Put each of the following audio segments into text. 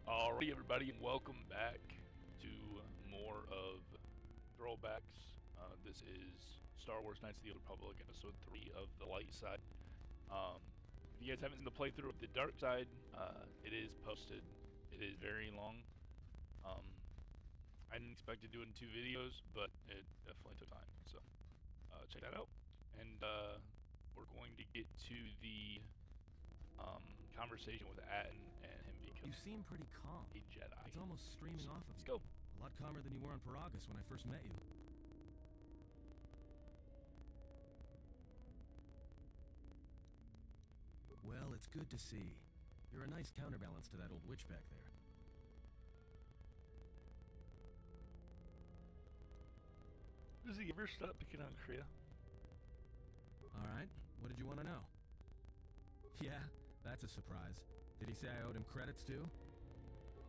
Alrighty, everybody, and welcome back to more of Throwbacks. This is Star Wars Knights of the Old Republic, Episode 3 of the Light Side. If you guys haven't seen the playthrough of the Dark Side, it is posted. It is very long. I didn't expect to do it in 2 videos, but it definitely took time, so check that out. And we're going to get to the conversation with Atten and him becoming You seem pretty calm. a Jedi. It's almost streaming off of Let's you. go. A lot calmer than you were on Paragus when I first met you. Well, it's good to see. You're a nice counterbalance to that old witch back there. Does he ever stop picking on Kriya? Alright, what did you want to know? Yeah, that's a surprise. Did he say I owed him credits too?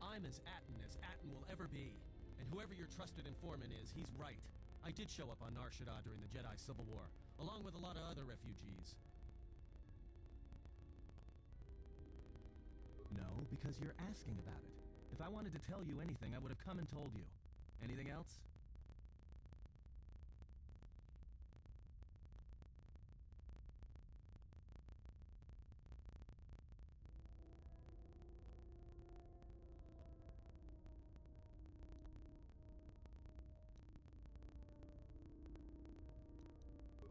I'm as Atten will ever be. And whoever your trusted informant is, he's right. I did show up on Nar Shaddaa during the Jedi Civil War, along with a lot of other refugees. No, because you're asking about it. If I wanted to tell you anything, I would have come and told you. Anything else?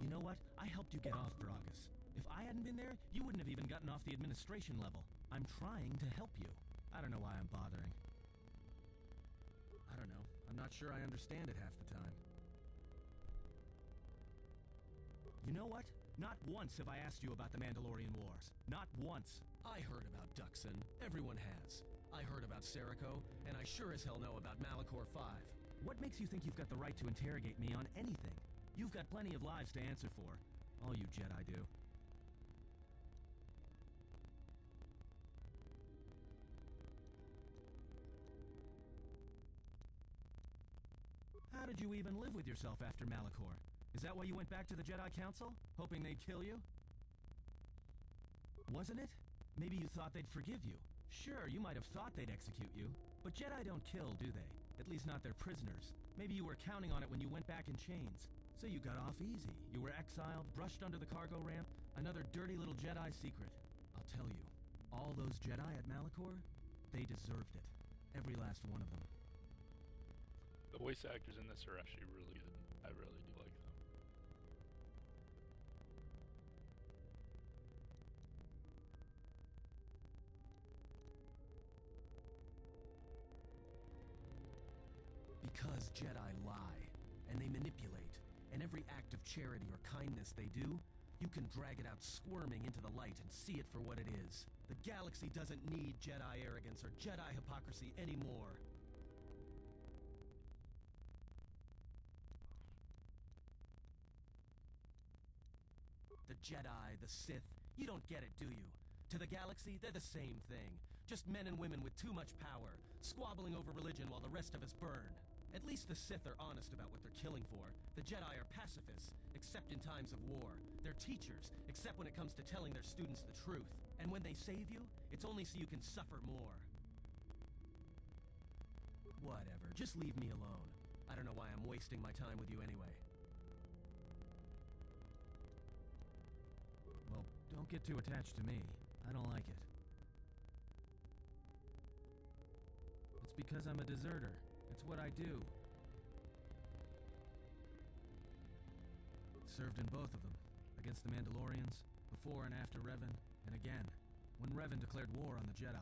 You know what? I helped you get off Paragus. If I hadn't been there, you wouldn't have even gotten off the administration level. I'm trying to help you. I don't know why I'm bothering. I don't know. I'm not sure I understand it half the time. You know what? Not once have I asked you about the Mandalorian Wars. Not once. I heard about Duxon. Everyone has. I heard about Serico, and I sure as hell know about Malachor 5. What makes you think you've got the right to interrogate me on anything? You've got plenty of lives to answer for. All you Jedi do. How did you even live with yourself after Malachor? Is that why you went back to the Jedi Council? Hoping they'd kill you? Wasn't it? Maybe you thought they'd forgive you. Sure, you might have thought they'd execute you. But Jedi don't kill, do they? At least not their prisoners. Maybe you were counting on it when you went back in chains. So you got off easy. You were exiled, brushed under the cargo ramp. Another dirty little Jedi secret. I'll tell you, all those Jedi at Malachor, they deserved it. Every last one of them. The voice actors in this are actually really good. I really do like them. Because Jedi lie, and they manipulate, and every act of charity or kindness they do, you can drag it out squirming into the light and see it for what it is. The galaxy doesn't need Jedi arrogance or Jedi hypocrisy anymore. The Jedi, the Sith, you don't get it, do you? To the galaxy, they're the same thing. Just men and women with too much power, squabbling over religion while the rest of us burn. At least the Sith are honest about what they're killing for. The Jedi are pacifists, except in times of war. They're teachers, except when it comes to telling their students the truth. And when they save you, it's only so you can suffer more. Whatever, just leave me alone. I don't know why I'm wasting my time with you anyway. Well, don't get too attached to me. I don't like it. It's because I'm a deserter. It's what I do. Served in both of them. Against the Mandalorians, before and after Revan, and again, when Revan declared war on the Jedi.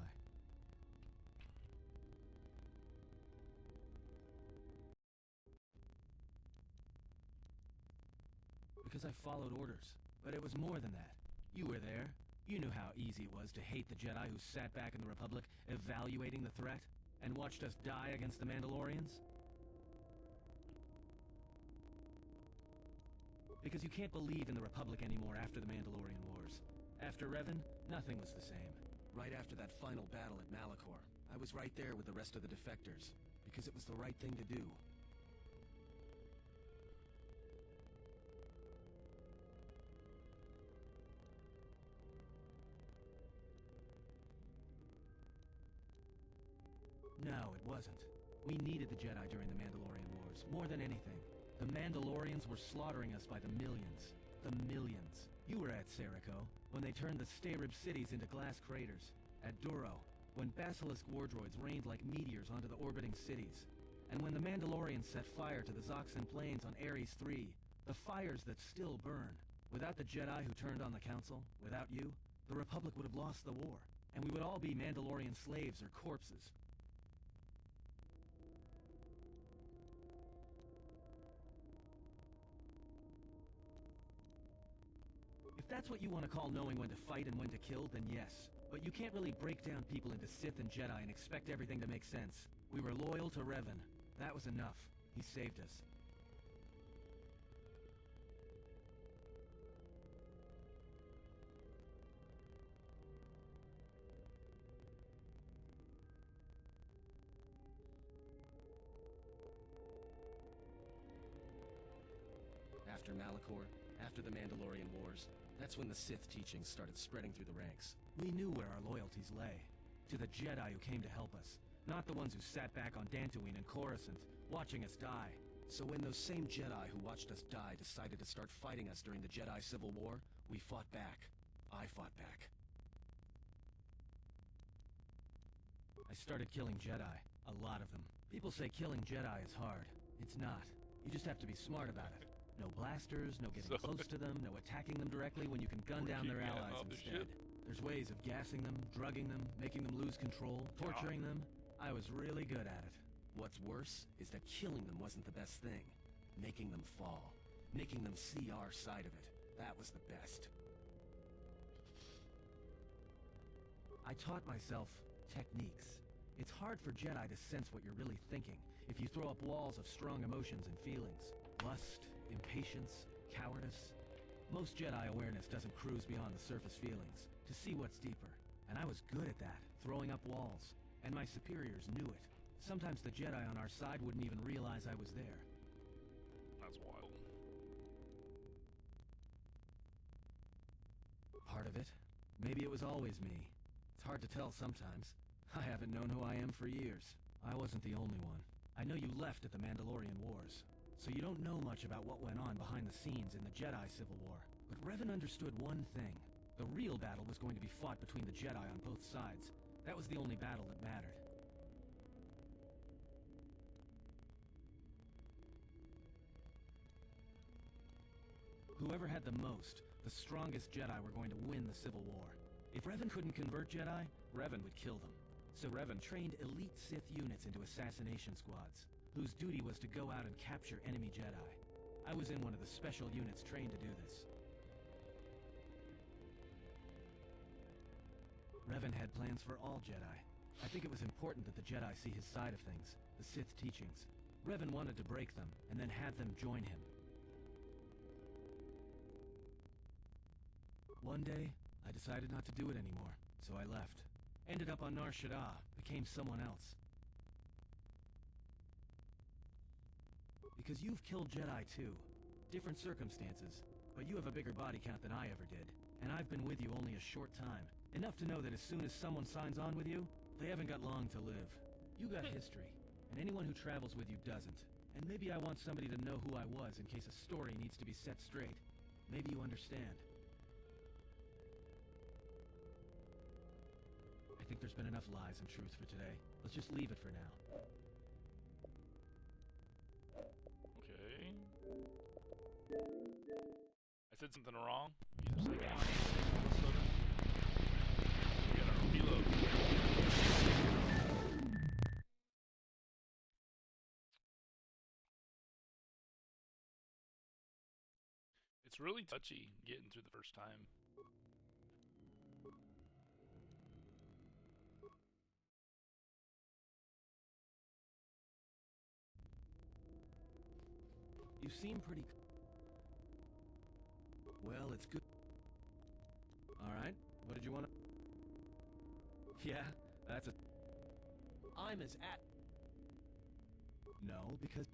Because I followed orders. But it was more than that. You were there. You knew how easy it was to hate the Jedi who sat back in the Republic, evaluating the threat, and watched us die against the Mandalorians. Because you can't believe in the Republic anymore after the Mandalorian Wars. After Revan, nothing was the same. Right after that final battle at Malachor, I was right there with the rest of the defectors, because it was the right thing to do. No, it wasn't. We needed the Jedi during the Mandalorian Wars, more than anything. The Mandalorians were slaughtering us by the millions. The millions. You were at Serico, when they turned the Starib cities into glass craters. At Duro, when Basilisk wardroids rained like meteors onto the orbiting cities. And when the Mandalorians set fire to the Zoxan Plains on Ares III, the fires that still burn. Without the Jedi who turned on the Council, without you, the Republic would have lost the war, and we would all be Mandalorian slaves or corpses. If that's what you want to call knowing when to fight and when to kill, then yes. But you can't really break down people into Sith and Jedi and expect everything to make sense. We were loyal to Revan. That was enough. He saved us. After Malachor, after the Mandalorian Wars, that's when the Sith teachings started spreading through the ranks. We knew where our loyalties lay. To the Jedi who came to help us. Not the ones who sat back on Dantooine and Coruscant, watching us die. So when those same Jedi who watched us die decided to start fighting us during the Jedi Civil War, we fought back. I fought back. I started killing Jedi. A lot of them. People say killing Jedi is hard. It's not. You just have to be smart about it. No blasters, no getting close to them, no attacking them directly when you can gun down their allies instead. There's ways of gassing them, drugging them, making them lose control, torturing them. I was really good at it. What's worse is that killing them wasn't the best thing. Making them fall. Making them see our side of it. That was the best. I taught myself techniques. It's hard for Jedi to sense what you're really thinking if you throw up walls of strong emotions and feelings. Lust, impatience, cowardice. Most Jedi awareness doesn't cruise beyond the surface feelings, to see what's deeper. And I was good at that, throwing up walls. And my superiors knew it. Sometimes the Jedi on our side wouldn't even realize I was there. That's wild. Part of it. Maybe it was always me. It's hard to tell sometimes. I haven't known who I am for years. I wasn't the only one. I know you left at the Mandalorian Wars, so you don't know much about what went on behind the scenes in the Jedi Civil War. But Revan understood one thing. The real battle was going to be fought between the Jedi on both sides. That was the only battle that mattered. Whoever had the most, the strongest Jedi were going to win the Civil War. If Revan couldn't convert Jedi, Revan would kill them. So Revan trained elite Sith units into assassination squads, whose duty was to go out and capture enemy Jedi. I was in one of the special units trained to do this. Revan had plans for all Jedi. I think it was important that the Jedi see his side of things, the Sith teachings. Revan wanted to break them, and then have them join him. One day, I decided not to do it anymore, so I left. Ended up on Nar Shaddaa, became someone else. Because you've killed Jedi too. Different circumstances, but you have a bigger body count than I ever did. And I've been with you only a short time. Enough to know that as soon as someone signs on with you, they haven't got long to live. You got history, and anyone who travels with you doesn't. And maybe I want somebody to know who I was in case a story needs to be set straight. Maybe you understand. I think there's been enough lies and truth for today. Let's just leave it for now. Okay. I said something wrong. You just like, all of a sudden. We gotta reload. It's really touchy getting through the first time. You seem pretty... Well, it's good. Alright, what did you want to... Yeah, that's a... I'm as at... No, because...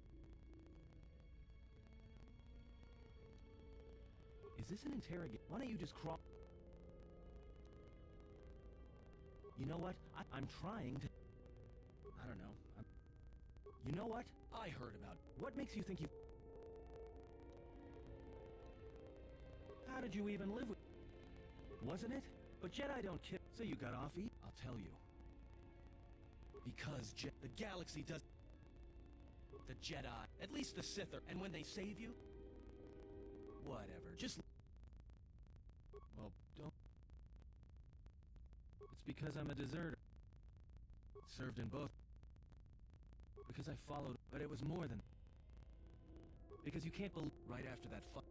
Is this an interrogation? Why don't you just crawl... You know what? I'm trying to... I don't know. You know what? I heard about... What makes you think you... How did you even live with... Wasn't it? But Jedi don't kill... So you got off easy? I'll tell you. Because the galaxy does... The Jedi, at least the Sith are... And when they save you... Whatever, just... Well, don't... It's because I'm a deserter. Served in both. Because I followed... But it was more than... Because you can't believe... Right after that fight...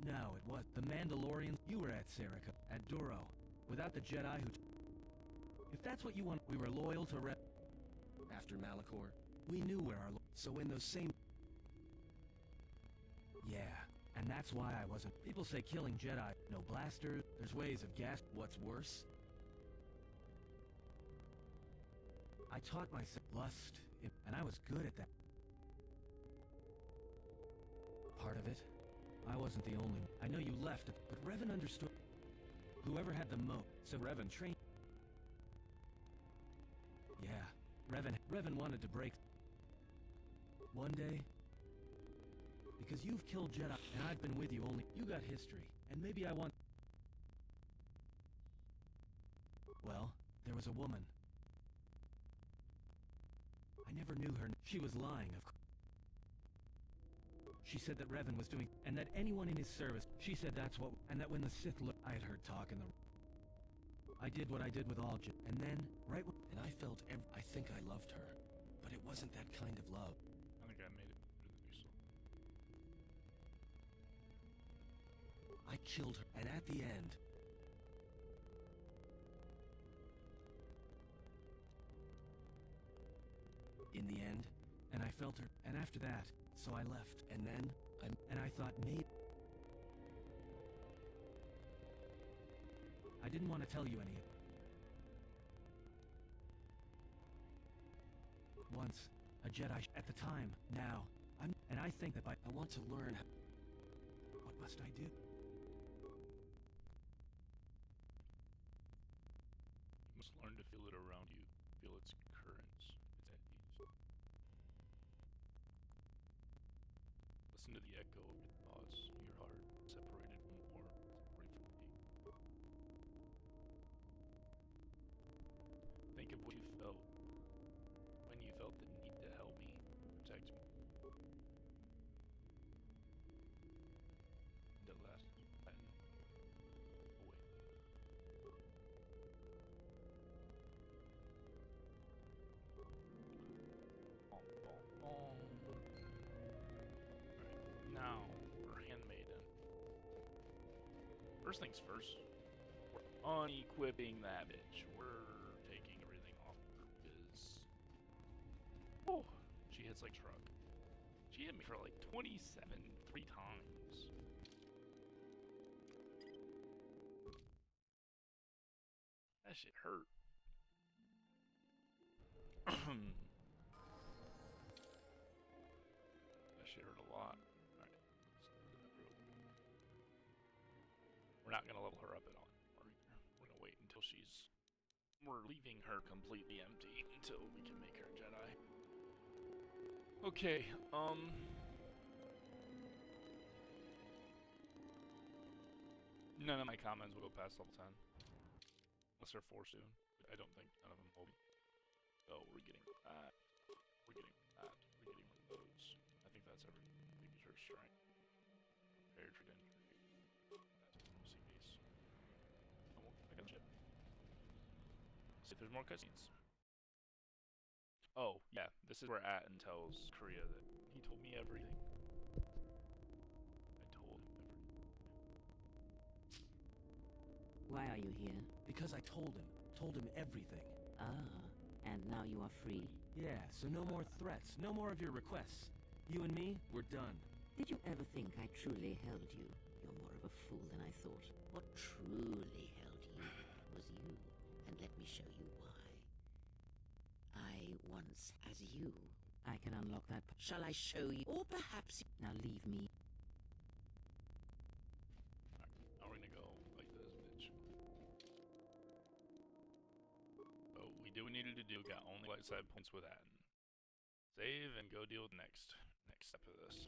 No, it was. The Mandalorians... You were at Serica, at Duro. Without the Jedi who... If that's what you want... We were loyal to After Malachor. We knew where our... So in those same... Yeah, and that's why I wasn't... People say killing Jedi... No blasters... There's ways of gas... What's worse? I taught myself lust, and I was good at that. Part of it. I wasn't the only one. I know you left, but Revan understood. Whoever had the so Revan trained. Yeah, Revan wanted to break. One day, because you've killed Jedi, and I've been with you only. You got history, and maybe I want. Well, there was a woman. I never knew her. She was lying, of course. She said that Revan was doing, and that anyone in his service, she said that's what, and that when the Sith looked, I had heard talk in the... I did what I did with all and then, right when... And I felt I think I loved her, but it wasn't that kind of love. I think I made it through the new song. I killed her, and at the end... In the end, and I felt her, and after that, so I left, and then, and I thought maybe... I didn't want to tell you any of it. Once, a Jedi at the time, now, and I think that I want to learn how... What must I do? You must learn to feel it around you, feel its currents, its eddies. Listen to the echo of your thoughts, your heart, separated from war, separated from me. Think of what you felt when you felt the need to help me, protect me. The last button. Away. Right. Now, we're handmaiden. First things first, we're unequipping that bitch. We're taking everything off her because... Oh, she hits like truck. She hit me for like 27 3 times. That shit hurt. That shit hurt a lot. Alright. We're not gonna level her up at all. We're gonna wait until she's... We're leaving her completely empty until we can make her a Jedi. Okay, none of my comments will go past level 10. Unless they're forced to. I don't think none of them will be. So we're getting that. We're getting that. We're getting one of those. I think that's everything. Maybe her strength. Prepared for danger. That's CVs. I got shit. See if there's more cutscenes. Oh, yeah. This is where Atten tells Korea that he told me everything. I told him everything. Why are you here? Because I told him everything. Ah, and now you are free. Yeah, so no more threats, no more of your requests. You and me, we're done. Did you ever think I truly held you? You're more of a fool than I thought. What truly held you was you, and let me show you why. I once, as you, I can unlock that. Shall I show you? Or perhaps... Now leave me. Alright, now we're gonna go like this, bitch. Oh, we We did what we needed to do. Got only light side points with that. Save and go deal with the next step of this.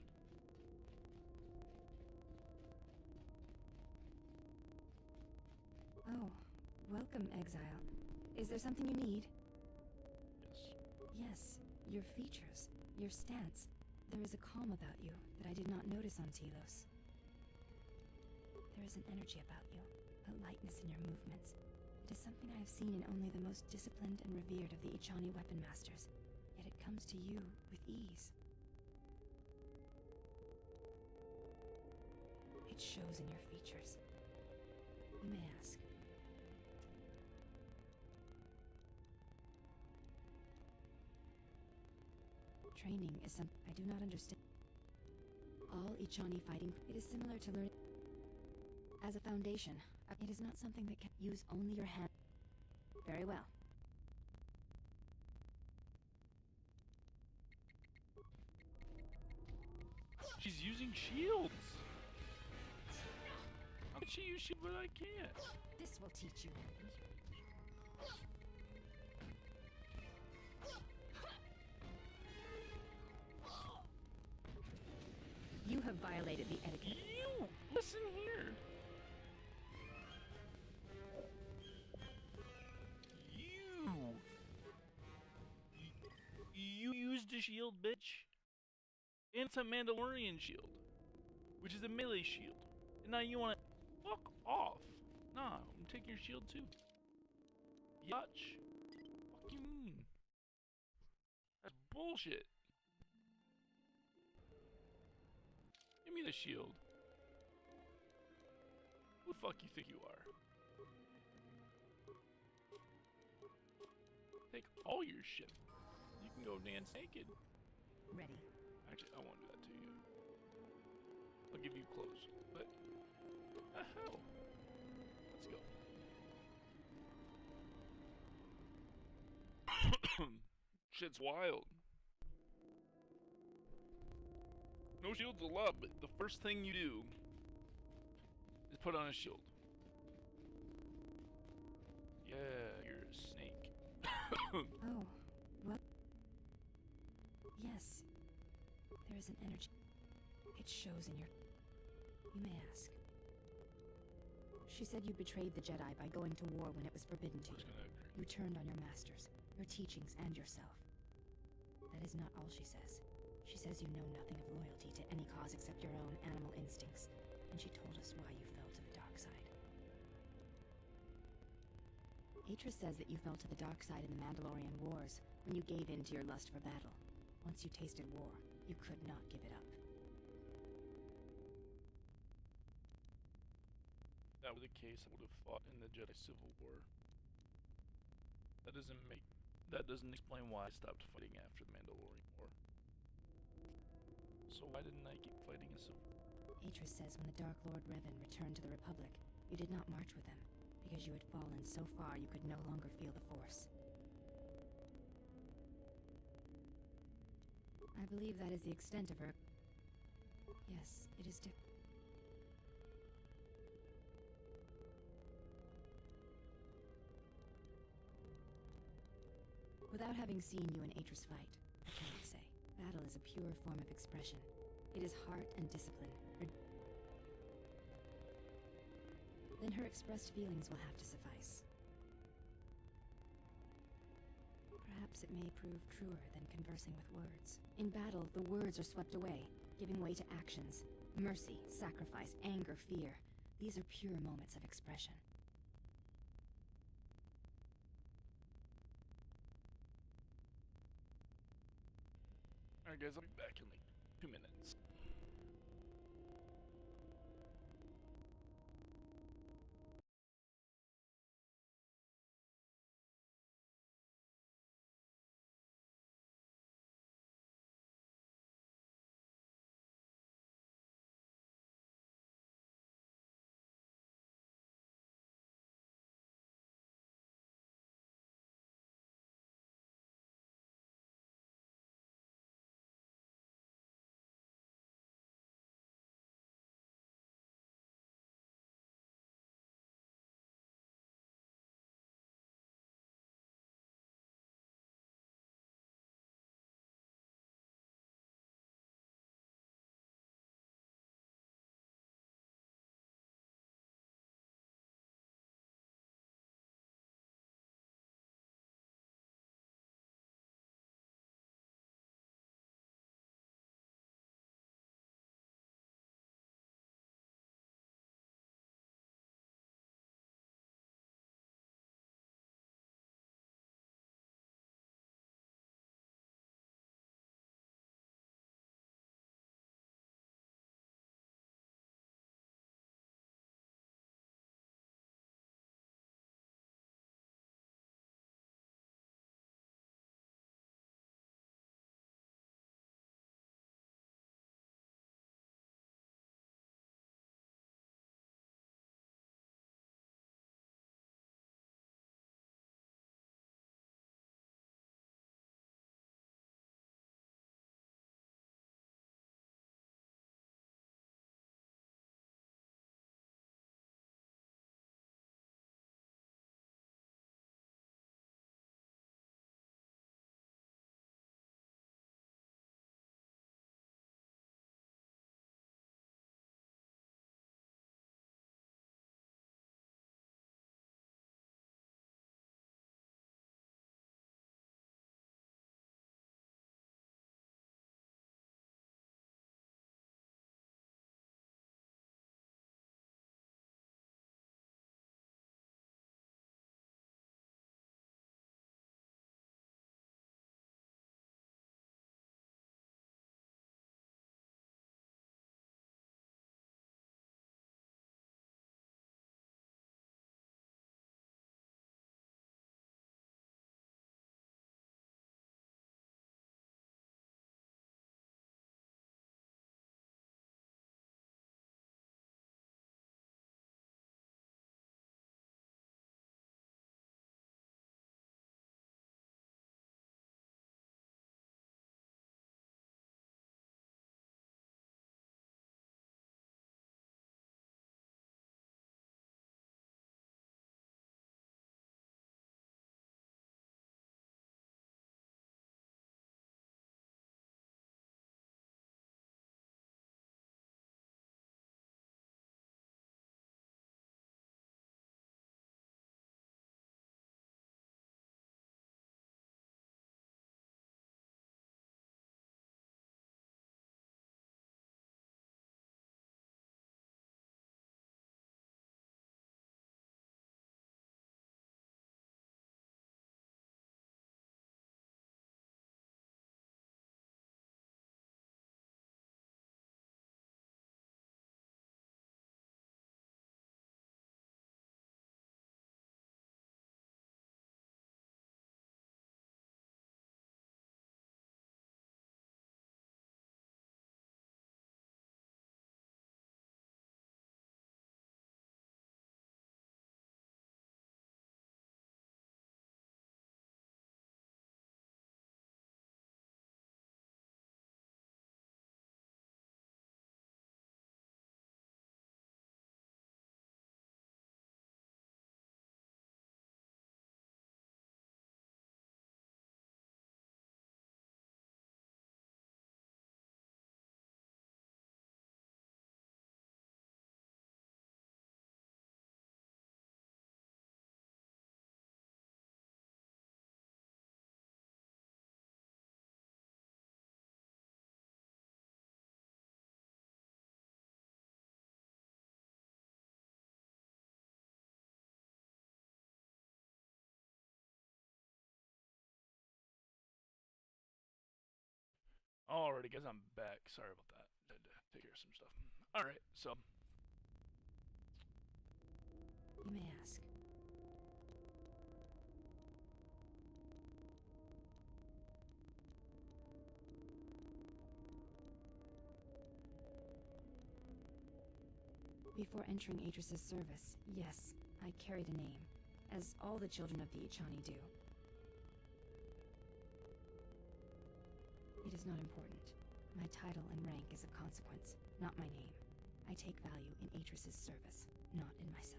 Oh, welcome, Exile. Is there something you need? Yes. Yes, your features, your stance. There is a calm about you that I did not notice on Telos. There is an energy about you, a lightness in your movements. It is something I have seen in only the most disciplined and revered of the Ichani weapon masters, yet it comes to you with ease. It shows in your features. You may ask. Training is something I do not understand. All Ichani fighting, it is similar to learning as a foundation. It is not something that can use only your hand. Very well. She's using shields! How can she use shield but I can't? This will teach you. You have violated the etiquette. You! Listen here! You used a shield, bitch! And it's a Mandalorian shield, which is a melee shield. And now you wanna fuck off. Nah, I'm taking your shield too. Yatch. What you mean? That's bullshit. Give me the shield. Who the fuck you think you are? Take all your shit. You can go dance naked. Ready. Actually, I won't do that to you. I'll give you clothes. But what the hell? Let's go. Shit's wild. No shield's allowed, but the first thing you do is put on a shield. Yeah, you're a snake. Oh, well. Yes. There is an energy. It shows in your... You may ask. She said you betrayed the Jedi by going to war when it was forbidden to you. You turned on your masters, your teachings, and yourself. That is not all she says. She says you know nothing of loyalty to any cause except your own animal instincts, and she told us why you fell to the dark side. Atris says that you fell to the dark side in the Mandalorian Wars, when you gave in to your lust for battle. Once you tasted war, you could not give it up. If that were the case, I would have fought in the Jedi Civil War. That doesn't explain why I stopped fighting after the Mandalorian War. So why didn't I keep fighting in Civil War? Atris says when the Dark Lord Revan returned to the Republic, you did not march with them, because you had fallen so far you could no longer feel the Force. I believe that is the extent of her... Yes, it is Without having seen you and Atris fight, I cannot say. Battle is a pure form of expression. It is heart and discipline. Then her expressed feelings will have to suffice. Perhaps it may prove truer than conversing with words. In battle, the words are swept away, giving way to actions. Mercy, sacrifice, anger, fear. These are pure moments of expression. Alright guys, I'll be back in like 2 minutes. Alrighty, guys, I'm back. Sorry about that. Had to take care of some stuff. Alright, so. You may ask. Before entering Atris's service, yes, I carried a name, as all the children of the Ichani do. It is not important. My title and rank is a consequence, not my name. I take value in Atris's service, not in myself.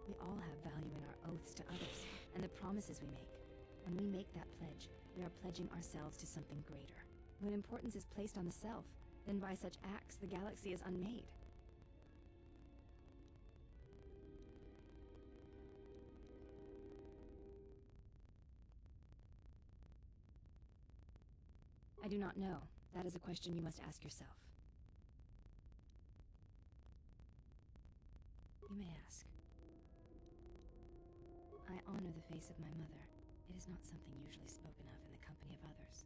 We all have value in our oaths to others, and the promises we make. When we make that pledge, we are pledging ourselves to something greater. When importance is placed on the self, then by such acts the galaxy is unmade. I do not know. That is a question you must ask yourself. You may ask. I honor the face of my mother. It is not something usually spoken of in the company of others.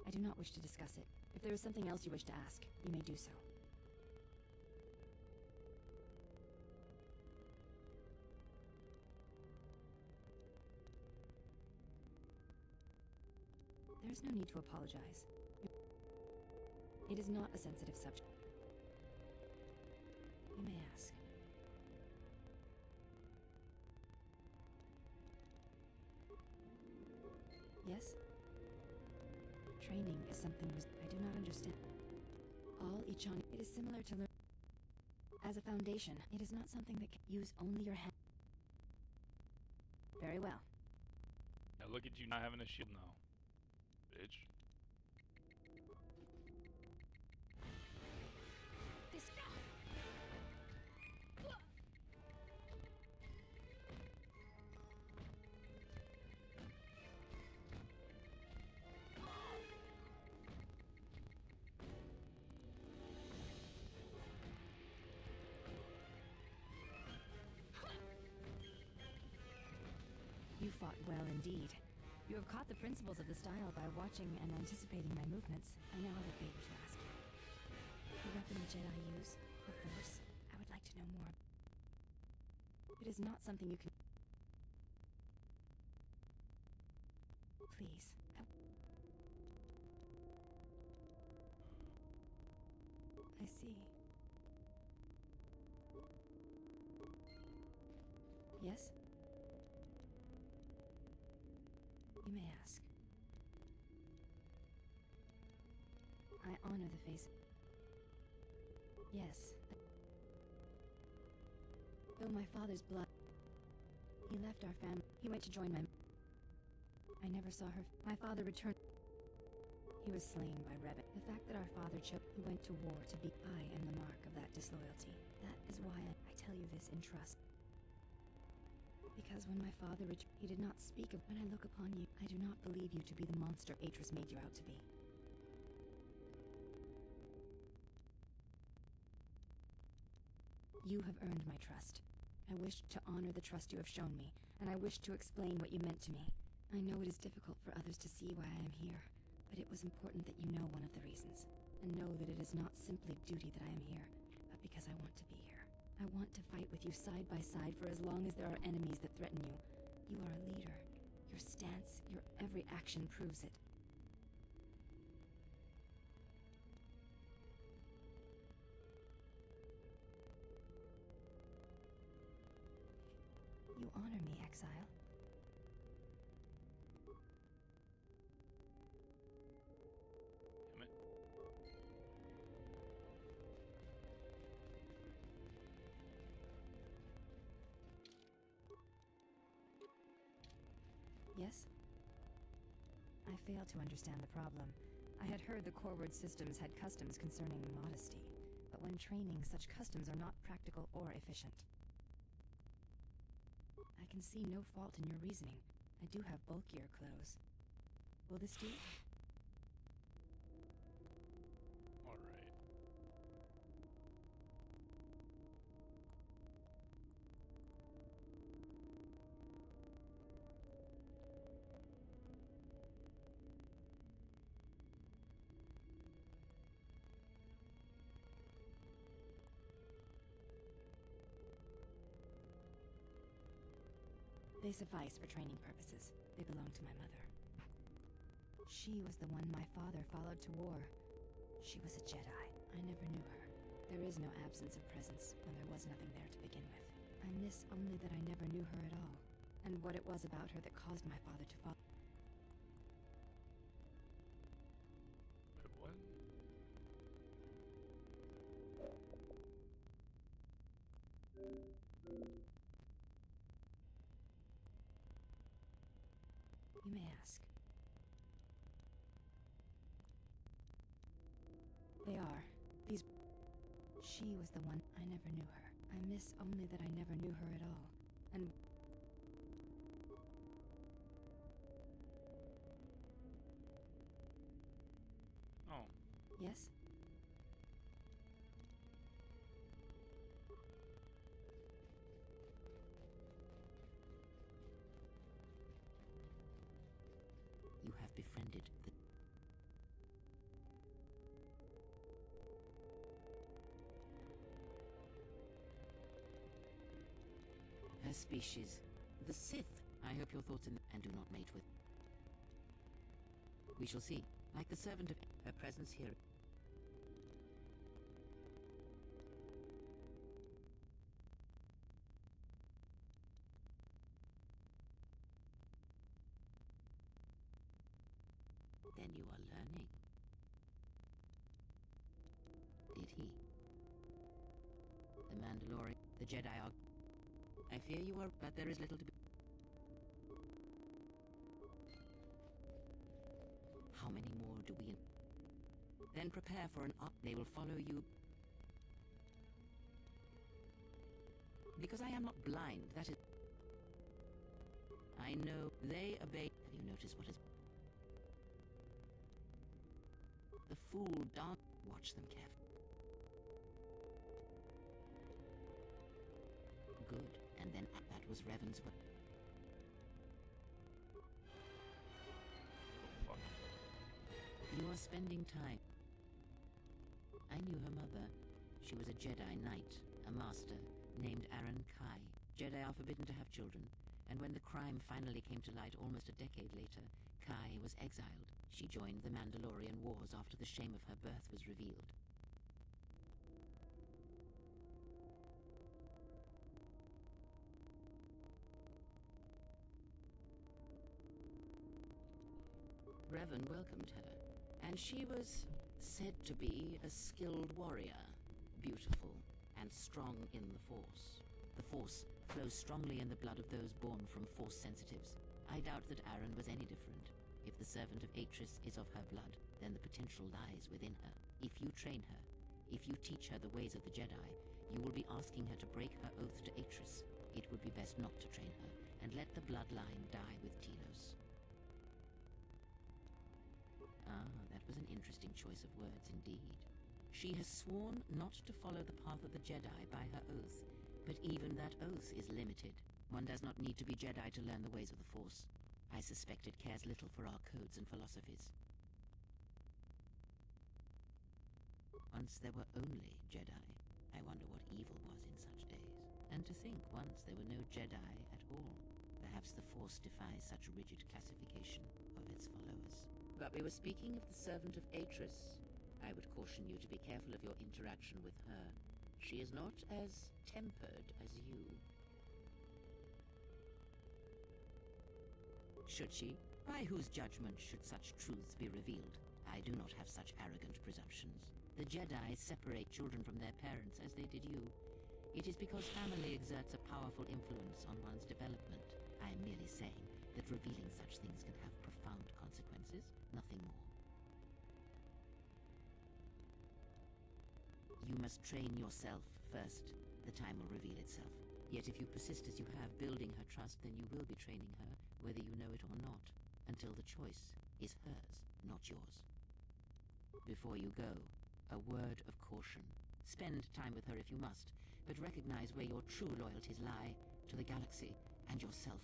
I do not wish to discuss it. If there is something else you wish to ask, you may do so. There is no need to apologize. It is not a sensitive subject. You may ask. Yes? Training is something I do not understand. All Ichani, it is similar to learn. As a foundation, it is not something that can use only your hand. Very well. Now look at you not having a shield now, bitch. You fought well indeed. You have caught the principles of the style by watching and anticipating my movements. I now have a favor to ask you. The weapon the Jedi use, the Force, I would like to know more. It is not something you can... Please. I see. Yes? You may ask. I honor the face. Yes. Though my father's blood... He left our family. He went to join my... I never saw her. My father returned. He was slain by Revan. The fact that our father chose... He went to war to be... I am the mark of that disloyalty. That is why I tell you this in trust. Because when my father returned, he did not speak of... When I look upon you, I do not believe you to be the monster Atris made you out to be. You have earned my trust. I wish to honor the trust you have shown me, and I wish to explain what you meant to me. I know it is difficult for others to see why I am here, but it was important that you know one of the reasons, and know that it is not simply duty that I am here, but because I want to be here. I want to fight with you side by side for as long as there are enemies that threaten you. You are a leader. Your stance, your every action proves it. You honor me, Exile. Damn it. Yes? I fail to understand the problem. I had heard the Coreward systems had customs concerning modesty, but when training, such customs are not practical or efficient. I can see no fault in your reasoning. I do have bulkier clothes. Will this do? Alright. They suffice for training purposes. They belong to my mother. She was the one my father followed to war. She was a Jedi. I never knew her. There is no absence of presence when there was nothing there to begin with. I miss only that I never knew her at all, and what it was about her that caused my father to follow. Wait, what? You may ask. They are. These... She was the one. I never knew her. I miss only that I never knew her at all. And... Oh. Yes? You have befriended the... Her species, the Sith. I hope your thoughts and do not mate with... We shall see. Like the servant of her presence here... Then you are learning. Did he? The Mandalorian, the Jedi are... I fear you are, but there is little to be... How many more do we... Then prepare for an up. They will follow you. Because I am not blind, that is... I know they obey... Have you noticed what has... The fool dance. Watch them carefully. Good. And then that was Revan's. Oh, fuck. You are spending time. I knew her mother. She was a Jedi Knight, a master, named Aaron Kai. Jedi are forbidden to have children, and when the crime finally came to light almost a decade later, Kai was exiled. She joined the Mandalorian Wars after the shame of her birth was revealed. Revan welcomed her, and she was said to be a skilled warrior, beautiful and strong in the Force. The Force flows strongly in the blood of those born from Force sensitives. I doubt that Aaron was any different. If the servant of Atris is of her blood, then the potential lies within her. If you train her, if you teach her the ways of the Jedi, you will be asking her to break her oath to Atris. It would be best not to train her, and let the bloodline die with Telos. Ah, that was an interesting choice of words indeed. She has sworn not to follow the path of the Jedi by her oath, but even that oath is limited. One does not need to be Jedi to learn the ways of the Force. I suspect it cares little for our codes and philosophies. Once there were only Jedi, I wonder what evil was in such days. And to think once there were no Jedi at all. Perhaps the Force defies such rigid classification of its followers. But we were speaking of the servant of Atris. I would caution you to be careful of your interaction with her. She is not as tempered as you. Should she? By whose judgment should such truths be revealed? I do not have such arrogant presumptions. The Jedi separate children from their parents as they did you. It is because family exerts a powerful influence on one's development. I am merely saying that revealing such things can have profound consequences, nothing more. You must train yourself first. The time will reveal itself. Yet if you persist as you have, building her trust, then you will be training her, whether you know it or not, until the choice is hers, not yours. Before you go, a word of caution. Spend time with her if you must, but recognize where your true loyalties lie, to the galaxy and yourself.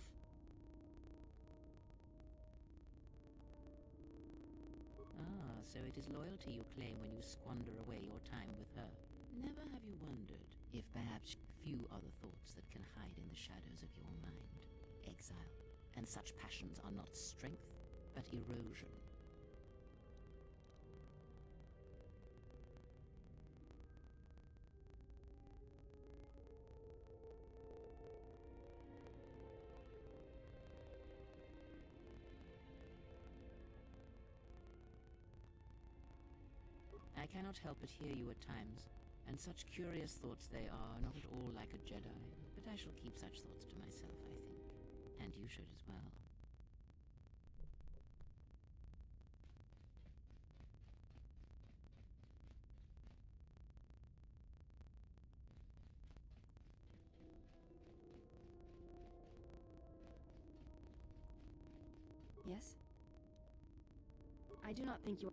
Ah, so it is loyalty you claim when you squander away your time with her. Never have you wondered if perhaps few are the thoughts that can hide in the shadows of your mind. Exile. And such passions are not strength, but erosion. I cannot help but hear you at times, and such curious thoughts they are, not at all like a Jedi, but I shall keep such thoughts to myself, I think. And you should as well. Yes? I do not think you are...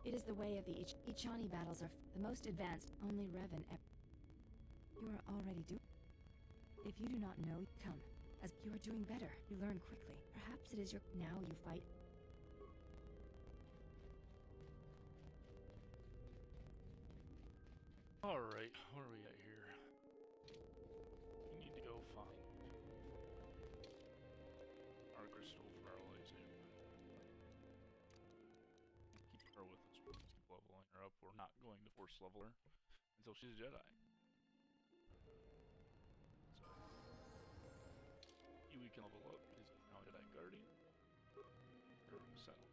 It is the way of the Ichani battles are the most advanced. Only Revan You are already If you do not know, come. As you are doing better, you learn quickly. Perhaps it is your... Now you fight. Alright, where are we at here? We need to go find our crystal for our lightsaber. Keep her with us. Let's keep leveling her up. We're not going to force level her until she's a Jedi. So, we can level up because he's now a Jedi Guardian. Or Sentinel.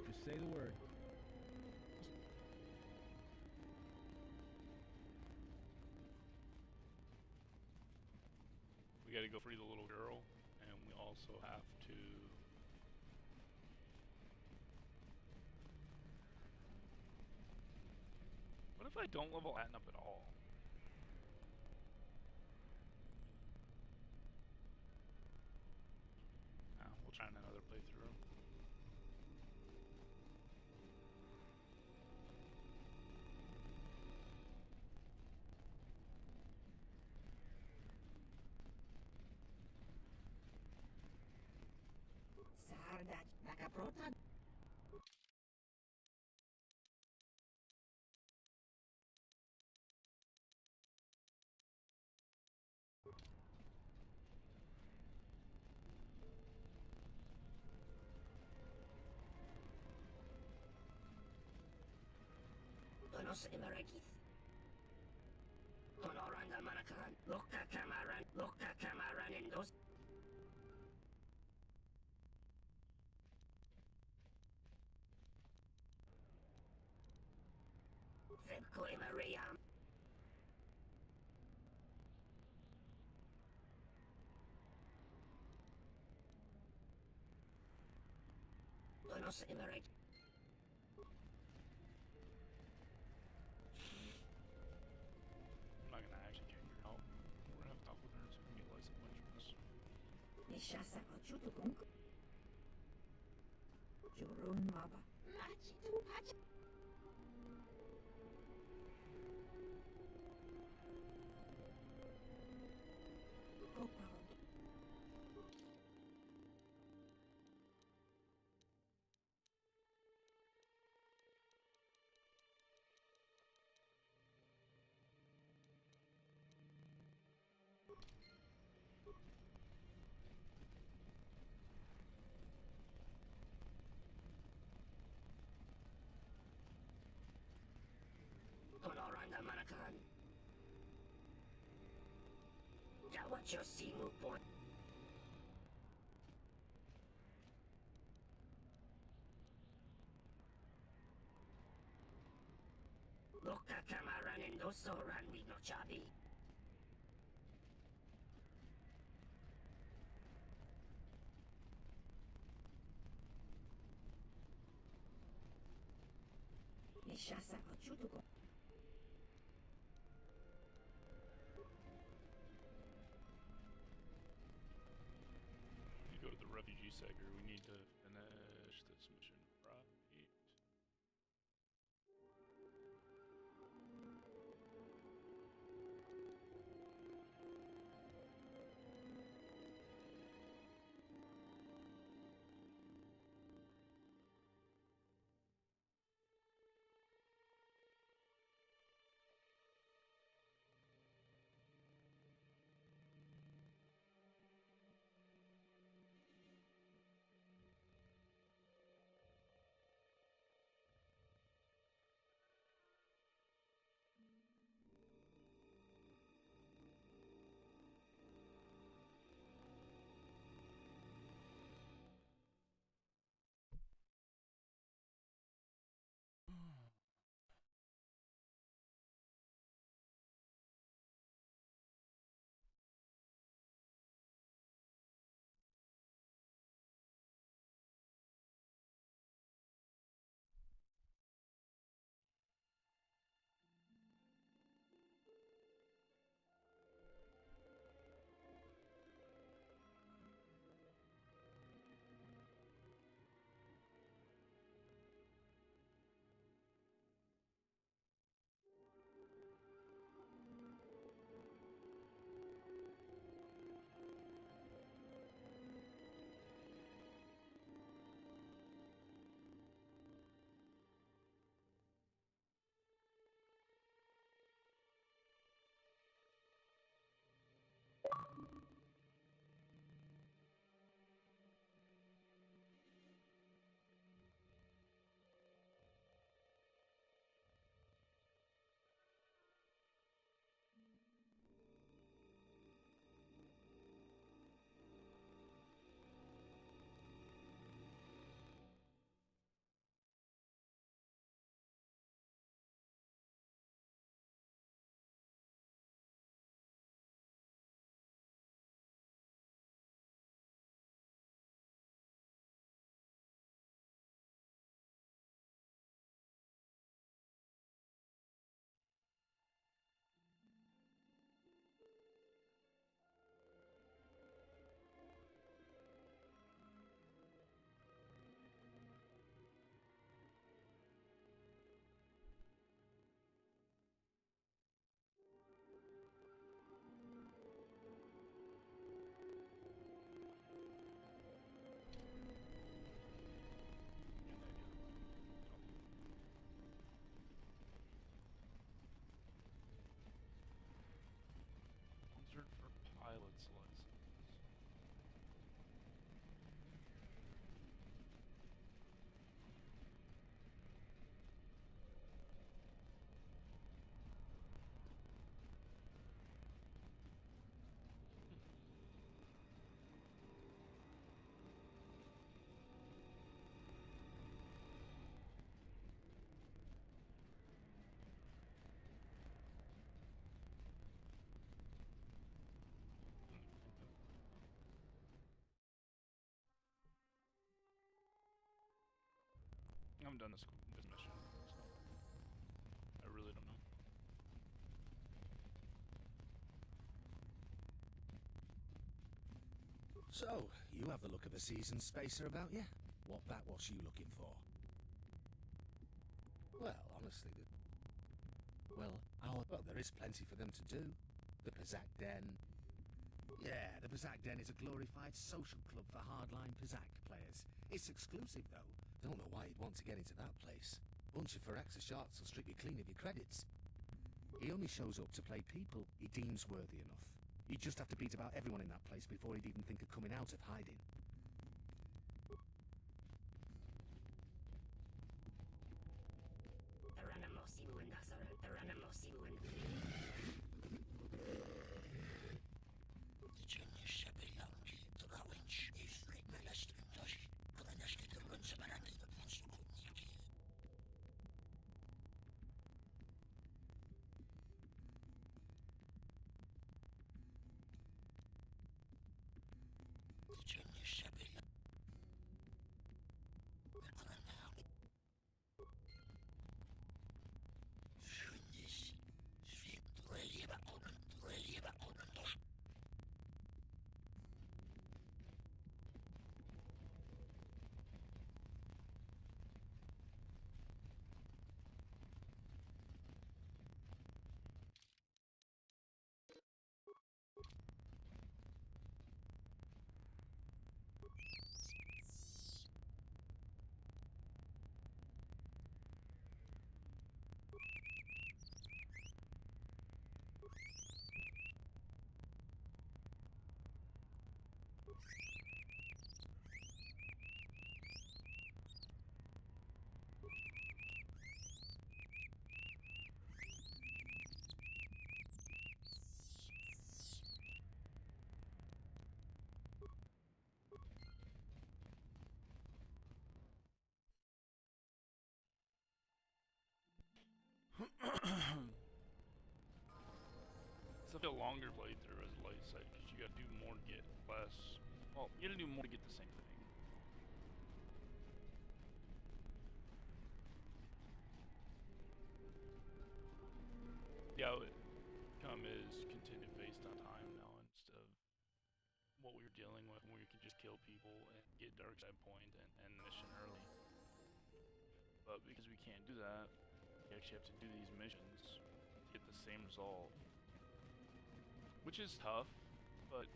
Just say the word. We gotta go free the little girl, and we also have to... What if I don't level Atton up at all? We'll try in another playthrough. Sardat nakaprota Unos Imarakith. Honoranda Manakan. Loka Kamaran in those. Zebko Imariam. Unos Imarakith. I'm not gonna actually kick her out. We're gonna have to talk with her so we can get license plates from this. Nishasa Ochutu Gunk. Jurun Maba. Machi tu Pachi. Honoranda Manakan. Jawacho Simu Port. Loka Kamaran in those Soran with no Chabi. Nishasa Ochutu Gunk. You go to the refugee sector. We need to finish this mission, right? haven't done this mission, so I really don't know. So, you have the look of a seasoned spacer about you? What backwash you looking for? Well, honestly, there is plenty for them to do. The Pizak Den. Yeah, the Pizak Den is a glorified social club for hardline Pizak players. It's exclusive, though. Don't know why you'd want to get into that place. Bunch of Phyrexia sharks will strip you clean of your credits. He only shows up to play people he deems worthy enough. You'd just have to beat about everyone in that place before he'd even think of coming out of hiding. It's a longer playthrough as light side because you gotta do more to get less. Well, you gotta do more to get the same thing. The outcome is contingent based on time now instead of what we were dealing with, where you can just kill people and get dark side point and end the mission early. But because we can't do that, we actually have to do these missions to get the same result. Which is tough, but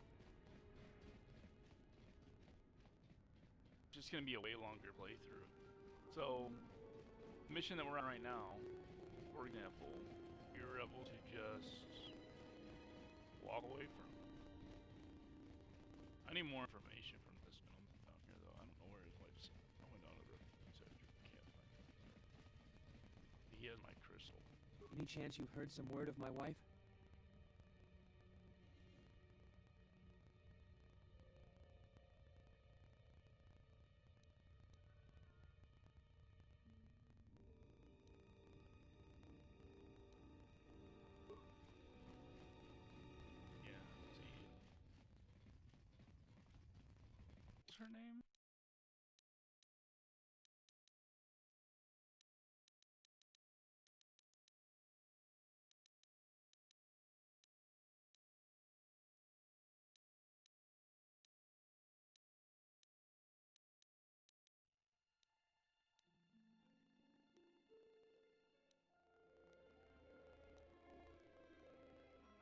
just gonna be a way longer playthrough. So, the mission that we're on right now, for example, you're able to just walk away from it. I need more information from this gentleman down here, though. I don't know where his wife's at. I went down to the research. Can't find it. He has my crystal. Any chance you've heard some word of my wife? What's her name?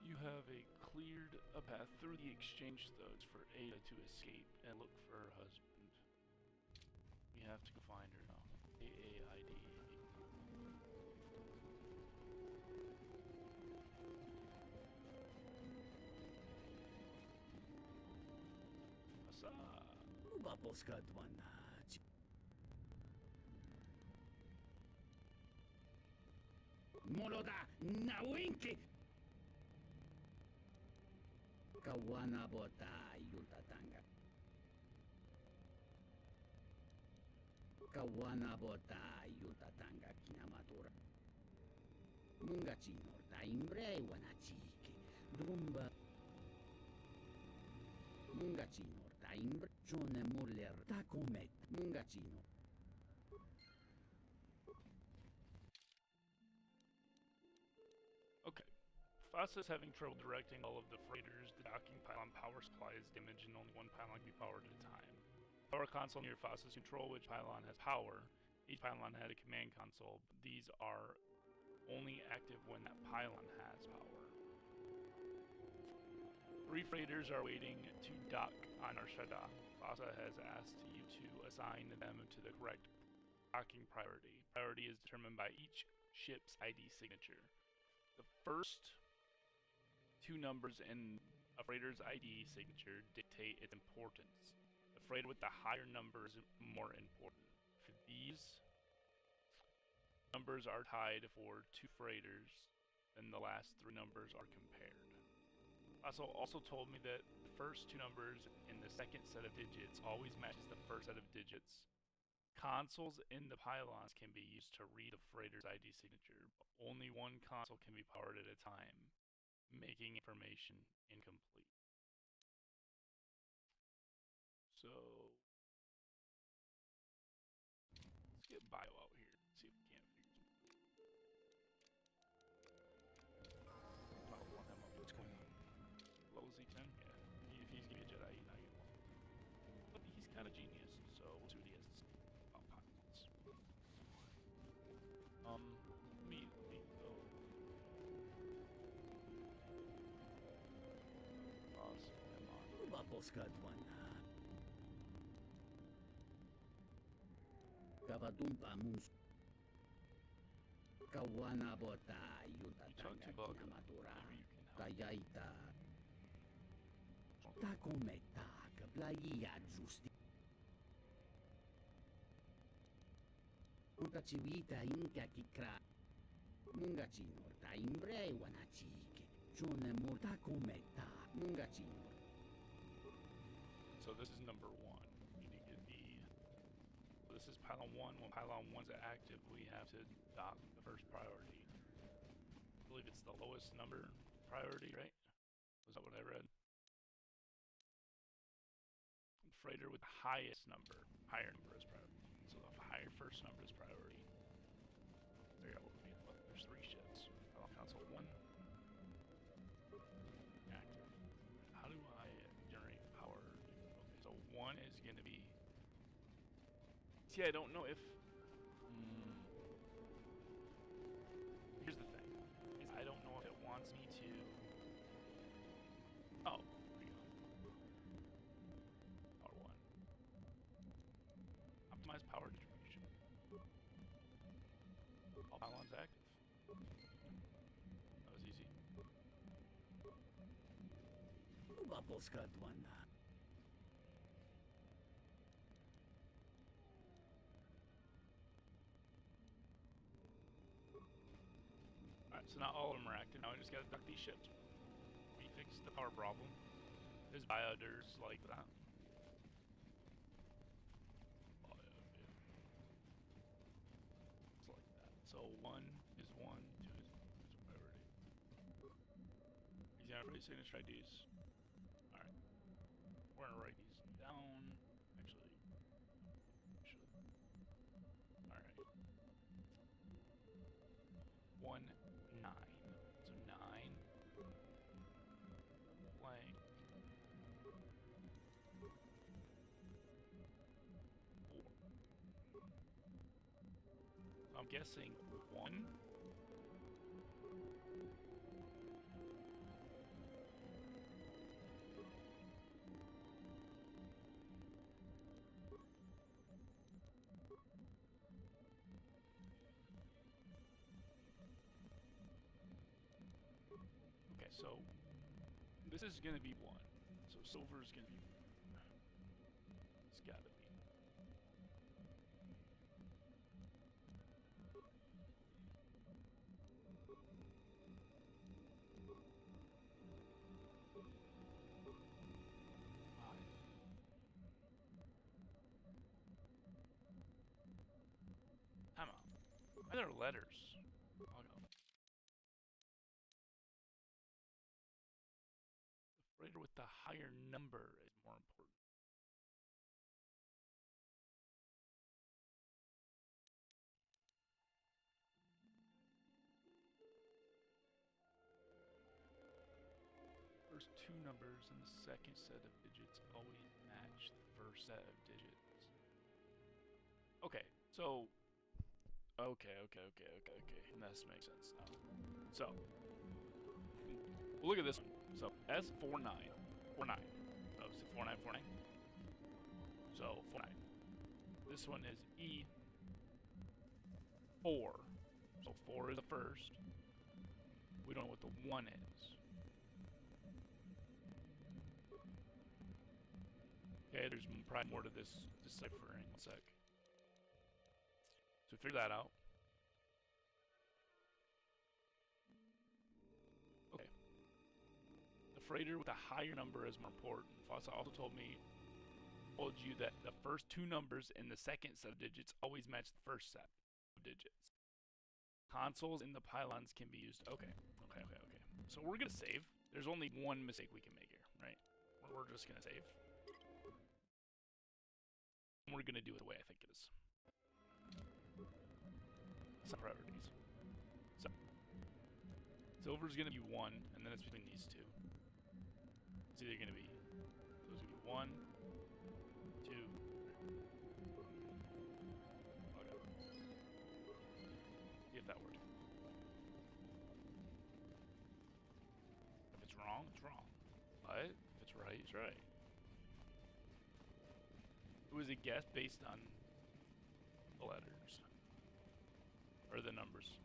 You have cleared a path through the exchange thugs for Ada to escape and look for her husband. We have to go find her now. AAID. Asa. Moloda Nawinki Kawana Bota Yutatanga Kawana Bota Yutatanga Kinamatura Mungachino Taimbre Wanachiki Drumba Mungachino Taimbre Jone Muller Tacomet Mungachino FASA is having trouble directing all of the freighters. The docking pylon power supply is damaged and only one pylon can be powered at a time. Power console near FASA's control which pylon has power. Each pylon had a command console, but these are only active when that pylon has power. 3 freighters are waiting to dock on Arshada. FASA has asked you to assign them to the correct docking priority. Priority is determined by each ship's ID signature. The first 2 numbers in a freighter's ID signature dictate its importance. The freighter with the higher number is more important. For these numbers are tied for 2 freighters, then the last 3 numbers are compared. Also told me that the first 2 numbers in the second set of digits always matches the first set of digits. Consoles in the pylons can be used to read a freighter's ID signature, but only one console can be powered at a time, making information incomplete. So, let's get Bio out here, see if we can't figure something out. Blow him up. What's going on? Low Z10? Yeah. If he's gonna be a Jedi, he's not gonna blow. But he's kind of genius, so we'll see what he has to say about pylons. Me though. Pause. Come on. Vaposka dwana. Kavatumpa mus. Kawana bota yutatanga kinamatura. Kayaita. Takometa kablaya justi. Utachivita inka kikra. Mungachinor ta imbre wanachike. Chone morta kometa. Mungachinor. So this is number 1. We need to get the. This is pylon 1. When pylon 1's active, we have to dock the first priority. I believe it's the lowest number priority, right? Was that what I read? Freighter with the highest number, higher number is priority. So the higher first number is priority. There you go. There's 3 ships. Pylon console 1. Active. How do I generate power? Okay, so 1 is going to be. See, I don't know if. Here's the thing. Is I don't know if it wants me to. Oh, there you go. Power 1. Optimize power distribution. All pylons active. That was easy. Vaposka dwana. Alright, so now all of them are active. Now we just gotta duck these ships. We fixed the power problem. There's bioders like that. It's like that. So 1 is 1, 2 is priority. He's gonna raise signature IDs. Alright. We're gonna write these down. Actually. Alright. 1, 9. So 9. Blank. 4. So I'm guessing 1. Okay, so this is gonna be 1. So silver is gonna be 1. It's gotta be. Time out. Why are there letters? I'll go. The freighter with the higher number is more important. first two numbers in the second set of digits always match the first set of digits. Okay, so okay. This makes sense now. So look at this one. So S49. 49. Oh, is it 4949? So 49. This one is E4. So 4 is the first. We don't know what the 1 is. Okay, there's probably more to this deciphering. 1 sec. So figure that out. Okay. The freighter with a higher number is more important. Fossa also told you that the first two numbers in the second set of digits always match the first set of digits. Consoles in the pylons can be used. Okay. So we're gonna save. There's only one mistake we can make here, right? We're just gonna save. We're gonna do it the way I think it is. Some priorities. So silver's gonna be 1, and then it's between these two. It's either gonna be those gonna be 1, 2, 3. Okay. See if that works. If it's wrong, it's wrong. But if it's right, it's right. It was a guess based on the letters. Or the numbers.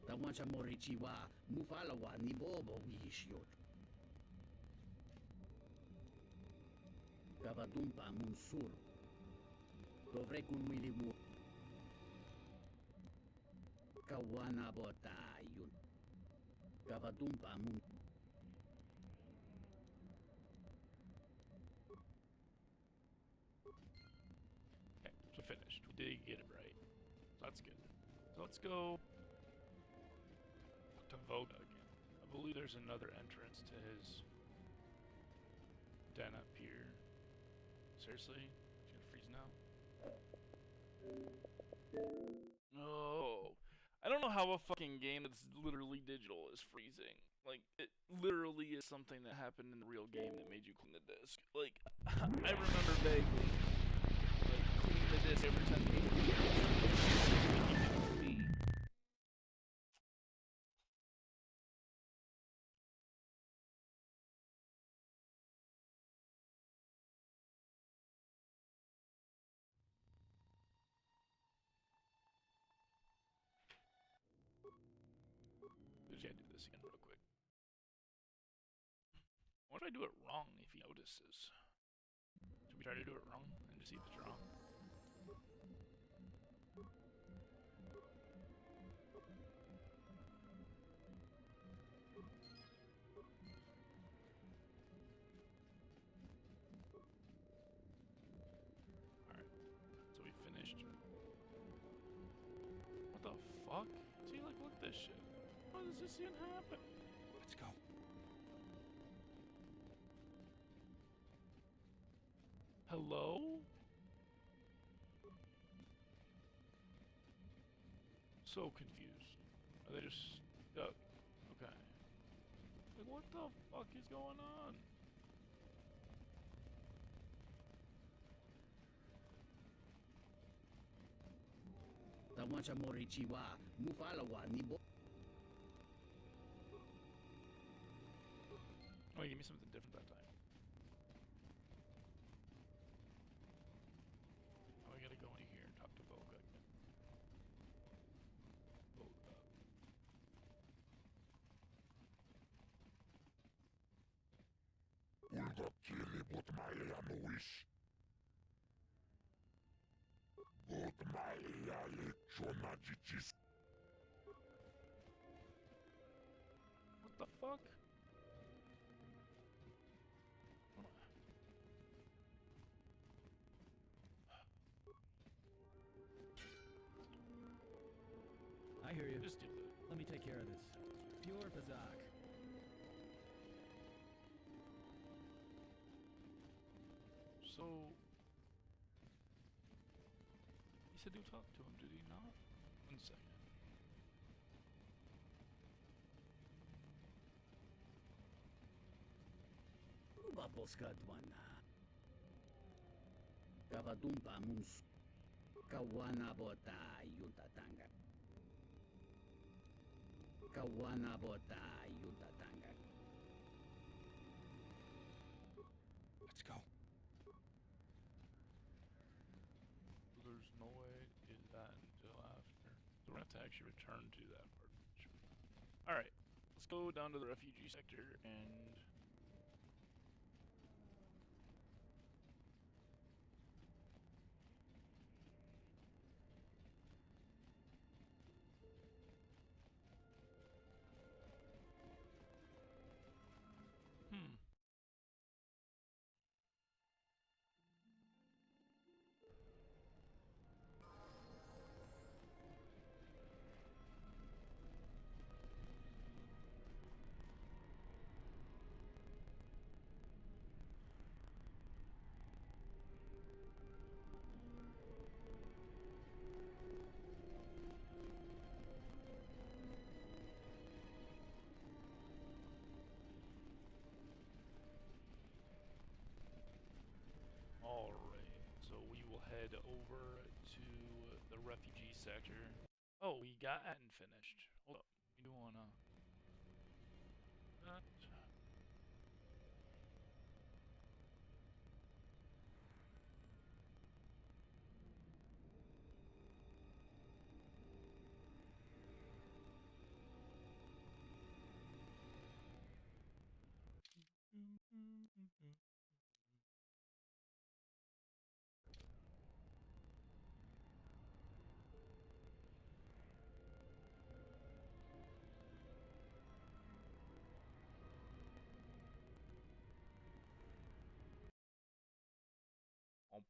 Tawancha morichiwa, mufalawa ni bobo wishyot. Kavadumpa munsur. Dovre kun milimu. Kawana botayun. Kavadumpa mun. Okay, so finished. We did get it right. So that's good. So let's go to Voga again. I believe there's another entrance to his den up here. Seriously? It's gonna freeze now? No. I don't know how a fucking game that's literally digital is freezing. Like, it literally is something that happened in the real game that made you clean the disc. Like, I remember vaguely, like, cleaning the disc every time you just gotta do this again real quick. What if I do it wrong if he notices? Should we try to do it wrong and just see if it's wrong? Alright, so we finished. What the fuck? See, like, look at this shit. Why does this even happen? Let's go. Hello? So confused. Are they just stuck? Okay. Like, what the fuck is going on? Tawancha morichiwa, mufalawa ni bo. Oh, give me something different that time. Oh, I gotta go in here and talk to Volga again. Volga. Ulga kili but malia nuish. But malia lechona jichis. What the fuck? I hear you. Just do that. Let me take care of this. Pure Bazak. So, he said you talked to him, did he not? 1 second. Poskadwana. Kavatumpa Muns. Kawanabota Yutatanga. Kawanabota Yutatanga. Let's go. There's no way to do that until after. So we're gonna have to actually return to that part. Alright, let's go down to the refugee sector and alright, so we will head over to the refugee sector. Oh, we got that and finished. Hold up, we do wanna that. Pom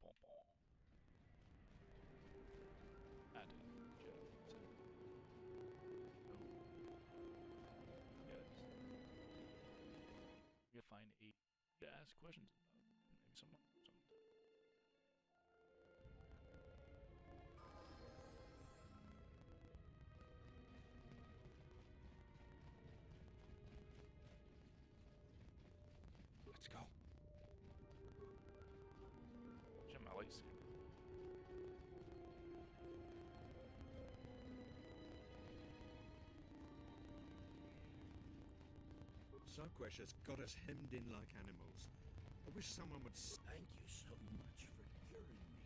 pom pom. Add Jeff. Yes. We gotta find 8 to ask questions about. Maybe someone knows something. Let's go. Check my lightsaber. Sarquesh has got us hemmed in like animals. I wish someone would... Thank you so much for curing me.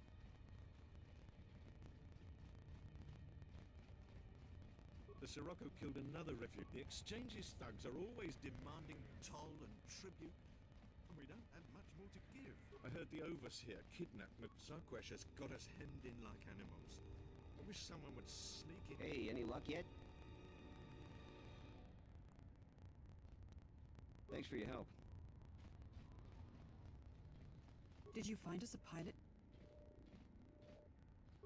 The Sirocco killed another refugee. The Exchange's thugs are always demanding toll and tribute, and we don't have much more to give. I heard the overseer kidnapped Sarquesh has got us hemmed in like animals. I wish someone would sneak in... Hey, any luck yet? Thanks for your help. Did you find us a pilot?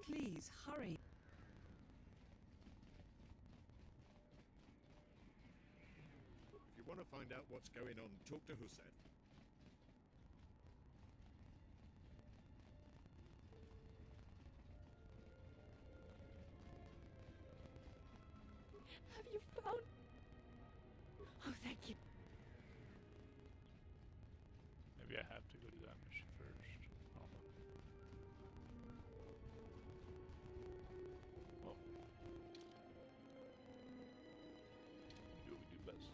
Please, hurry. If you want to find out what's going on, talk to Hussein. Have you found... Oh, thank you. Maybe I have to go do that mission first. I don't know. Well, we do what we do best.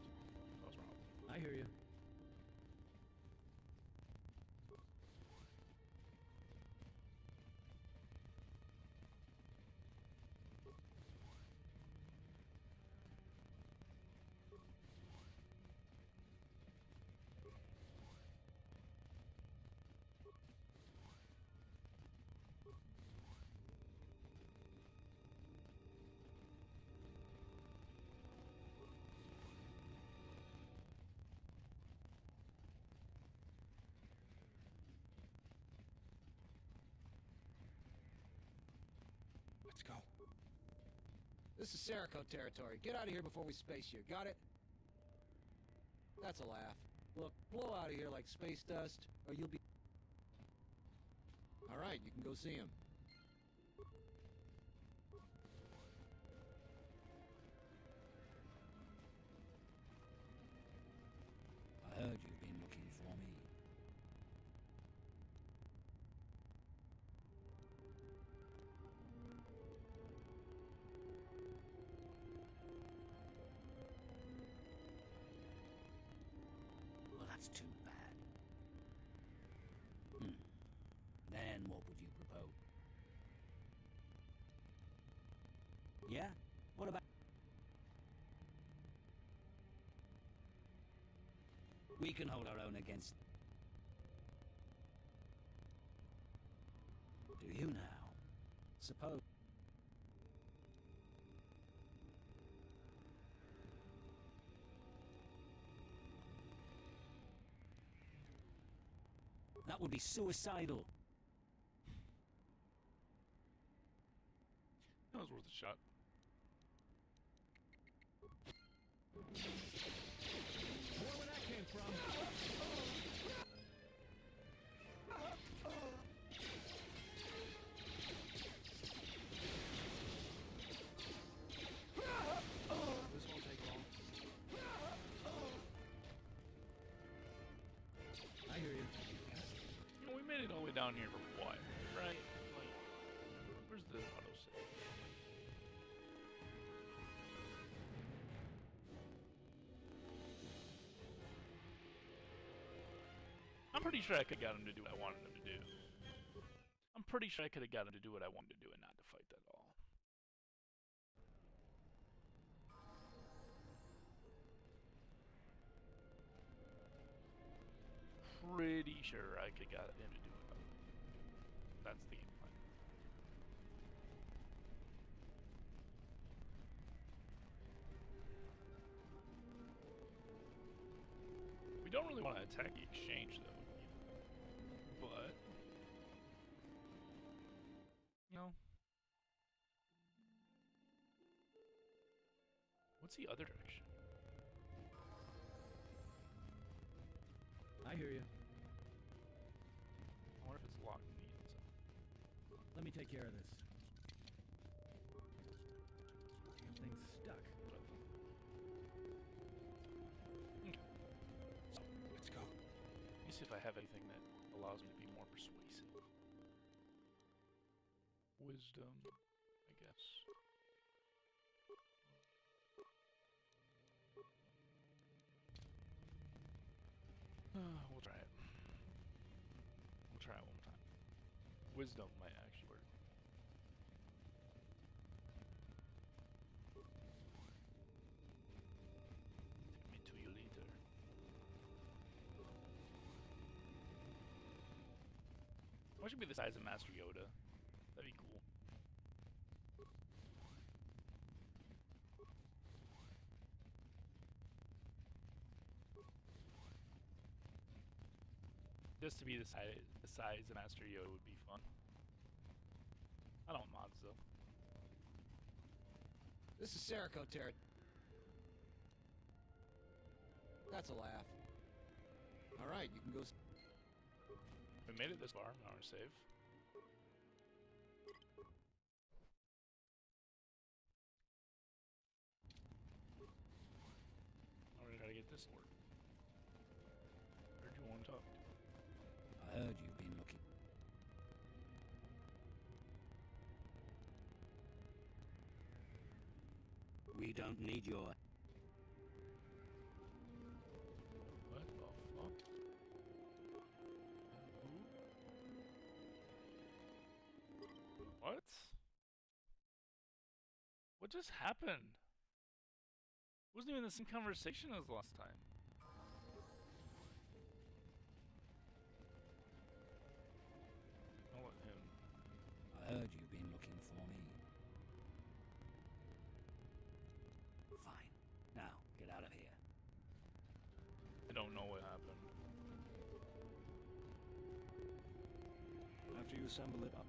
What's wrong? I hear you. Let's go. This is Sirocco territory. Get out of here before we space you. Got it? That's a laugh. Look, blow out of here like space dust, or you'll be... Alright, you can go see him. I heard you've been looking for me. That's too bad. Then what would you propose? Yeah? What about... We can hold our own against... Do you now? Suppose... That would be suicidal. That was worth a shot. More where that came from. This won't take long. I hear you. You know, we made it all the way down here for what, right? Like, where's the autosave? I'm pretty sure I could have got him to do what I wanted him to do. I'm pretty sure I could have got him to do what I wanted to do and not to fight at all. Pretty sure I could got him to do it. That's the game plan. We don't really want to attack the exchange though. But you know, what's the other direction? I hear you. I wonder if it's locked on the inside. Let me take care of this. Damn thing's stuck. Okay. So, let's go. Let me see if I have anything that allows me to be more persuasive. Wisdom, I guess. We'll try it. We'll try it one more time. Wisdom might actually work. Take me to you later. What should be the size of Master Yoda? That'd be cool. Just to be the size of Master Yoda would be fun. I don't mods though. This is Star Wars KOTOR. That's a laugh. Alright, you can go... We made it this far, now we're safe. Now we're gonna try to get this to work. Heard you want to talk. I heard you've been looking. We don't need your... What the fuck? What? What just happened? Wasn't even the same conversation as last time. I'll let him. I heard you've been looking for me. Fine. Now, get out of here. I don't know what happened. After you assemble it up.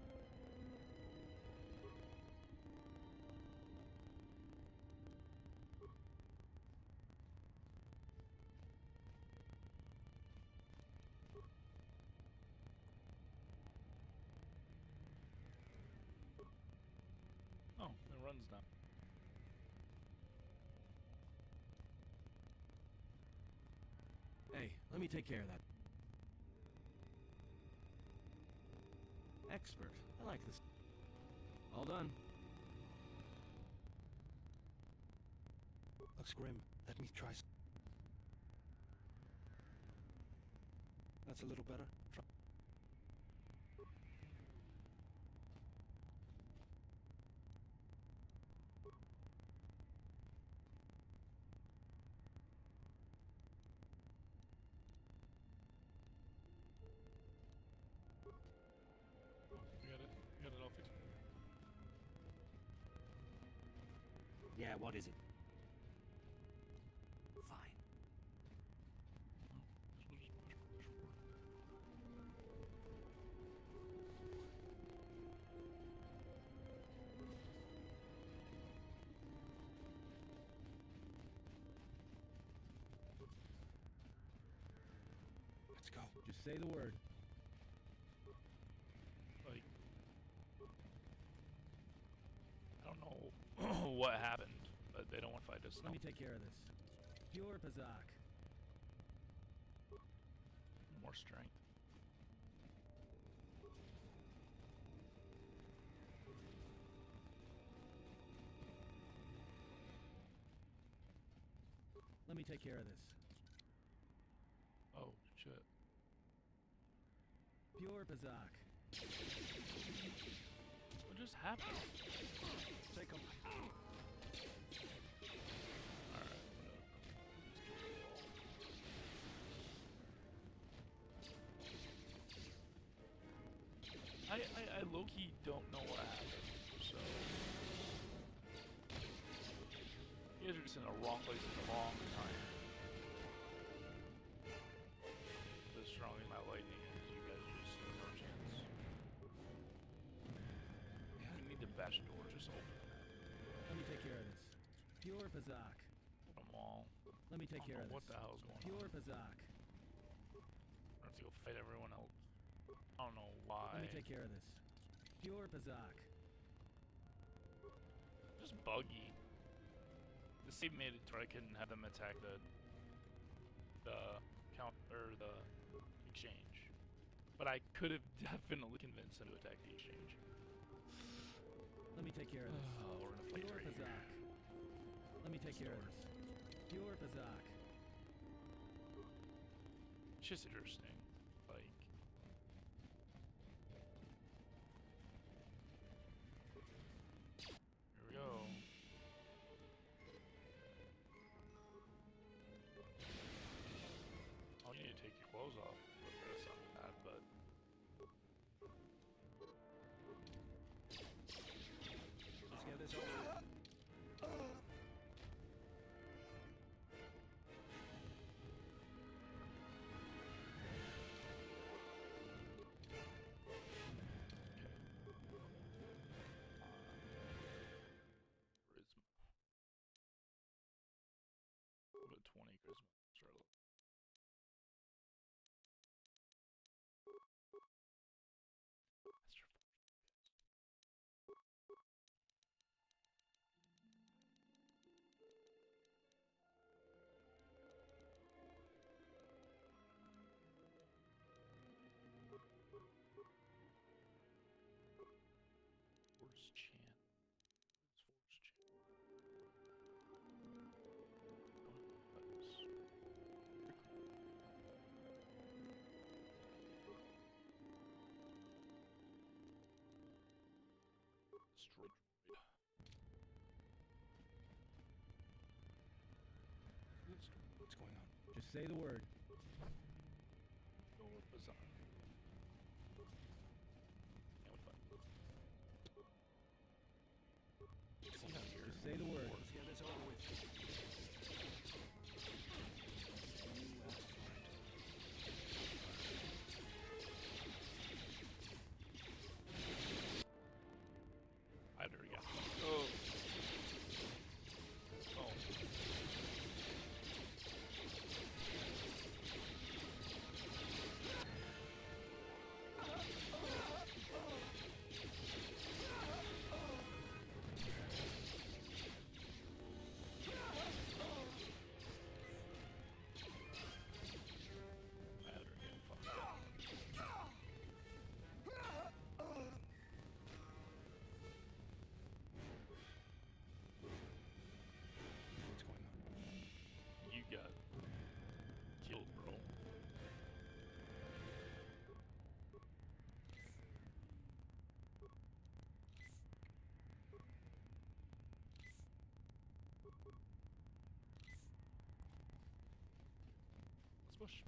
Oh, it runs now. Hey, let me take care of that. Expert. I like this. All done. Looks grim. Let me try. That's a little better. Try. You got it all fixed. Yeah, what is it? Fine. We'll just push forward. Let's go. Just say the word. Like, I don't know what happened, but they don't want to fight us. Let me take care of this. Pure Pazak. More strength. Let me take care of this. Oh, shit. Pure Pazak. What just happened? Take him. Alright, I low-key don't know what happened, so... You guys are just in the wrong place at the wrong time. As strong as my lightning is, you guys just no chance. You need the bash door, just open it. Let me take care of this. Pure Pazak. Open them all. Let me take care of this. What the hell's going Pure on? Pazak. I have to go fight everyone else. I don't know why. Let me take care of this. Pure Pazak. Just buggy. The save made it to where I couldn't have them attack the count or the exchange, but I could have definitely convinced them to attack the exchange. Let me take care of this. Oh, we're gonna fight Pure right here. Pazak. Let me take care of this. Pure Pazak. It's just interesting, like. Here we go. Oh, you need to take your clothes off. But that's not bad, but. Let's get this over with. Charisma. What about 20 charisma? Start look. That's your Force chant. Force chant. Destroy droid. What's going on? Just say the word. Go with Bazaar. And we fight. See how you're Just say the word. Let's get this over with. I better get. Oh. Oh. Push.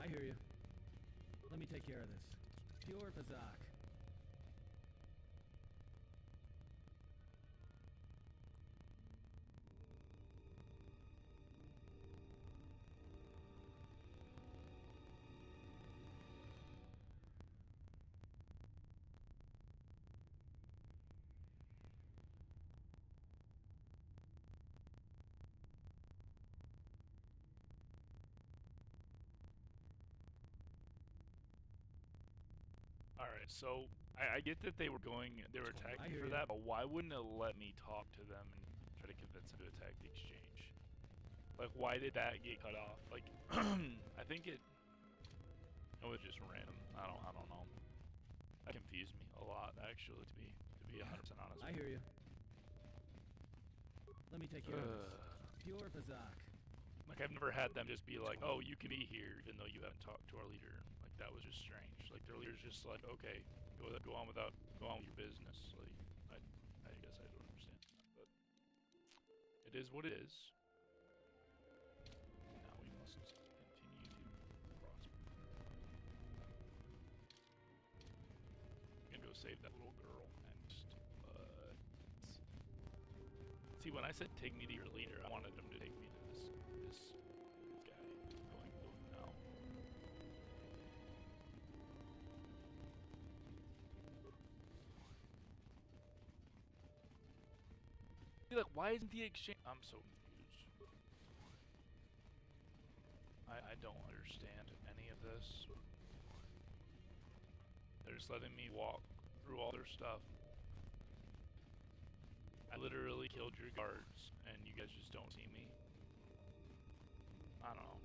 I hear you. Let me take care of this. Pure Bazak. Alright, so I get that they were attacking for that, but why wouldn't it let me talk to them and try to convince them to attack the exchange? Like, why did that get cut off? Like, I think it was just random. I don't know. That confused me a lot, actually, to be 100% honest. I hear you. Let me take care of this. Pure Bazak. Like, I've never had them just be like, oh, you can be here, even though you haven't talked to our leader. Like, that was just strange. Like, their leader's just like, okay, go on with your business. Like, I guess I don't understand that, but it is what it is. Now we must continue to prosper. I'm gonna go save that little girl next. See, when I said take me to your leader, I wanted them to take me to this guy going now. Be like, why isn't the exchange? I'm so confused. I don't understand any of this. They're just letting me walk through all their stuff. I literally killed your guards, and you guys just don't see me. I don't know.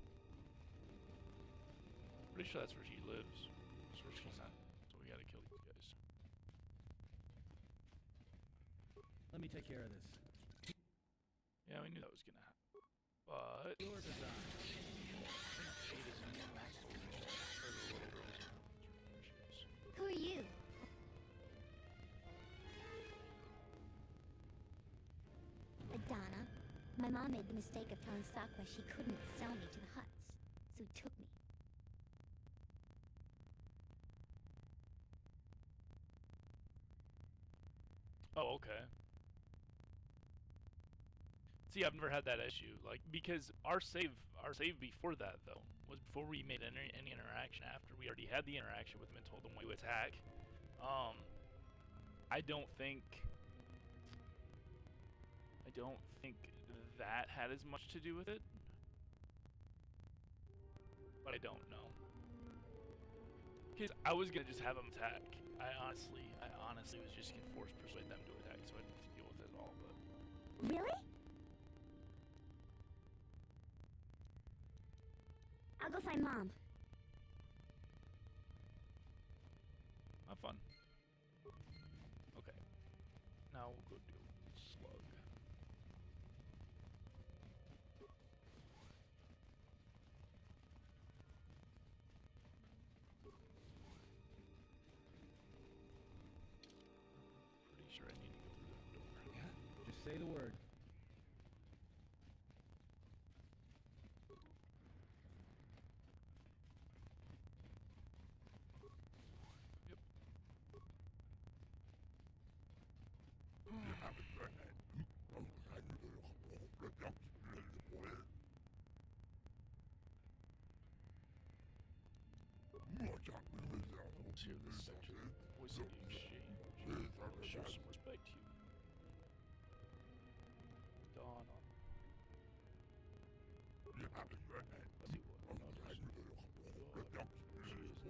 Pretty sure that's where she lives. That's where she's at. So we gotta kill these guys. Let me take care of this. Yeah, we knew that was gonna happen. But Pure Bazak. Who are you? Adana. My mom made the mistake of telling Sakura she couldn't sell me to the Hutts, so he took me. oh, okay. See, I've never had that issue. Like, because our save before that though was before we made any interaction. After we already had the interaction with them and told them to attack. I don't think that had as much to do with it. But I don't know. Because I was gonna just have them attack. I honestly was just gonna persuade them to attack, so I didn't have to deal with it at all. But Really? I'll go find Mom. have fun. Okay. Now we'll go deal with the slug. Pretty sure I need to go through that door. Yeah, just say the word. Here, this section. Voice of the exchange. I'll show some respect to you. Dawn on. Let's see what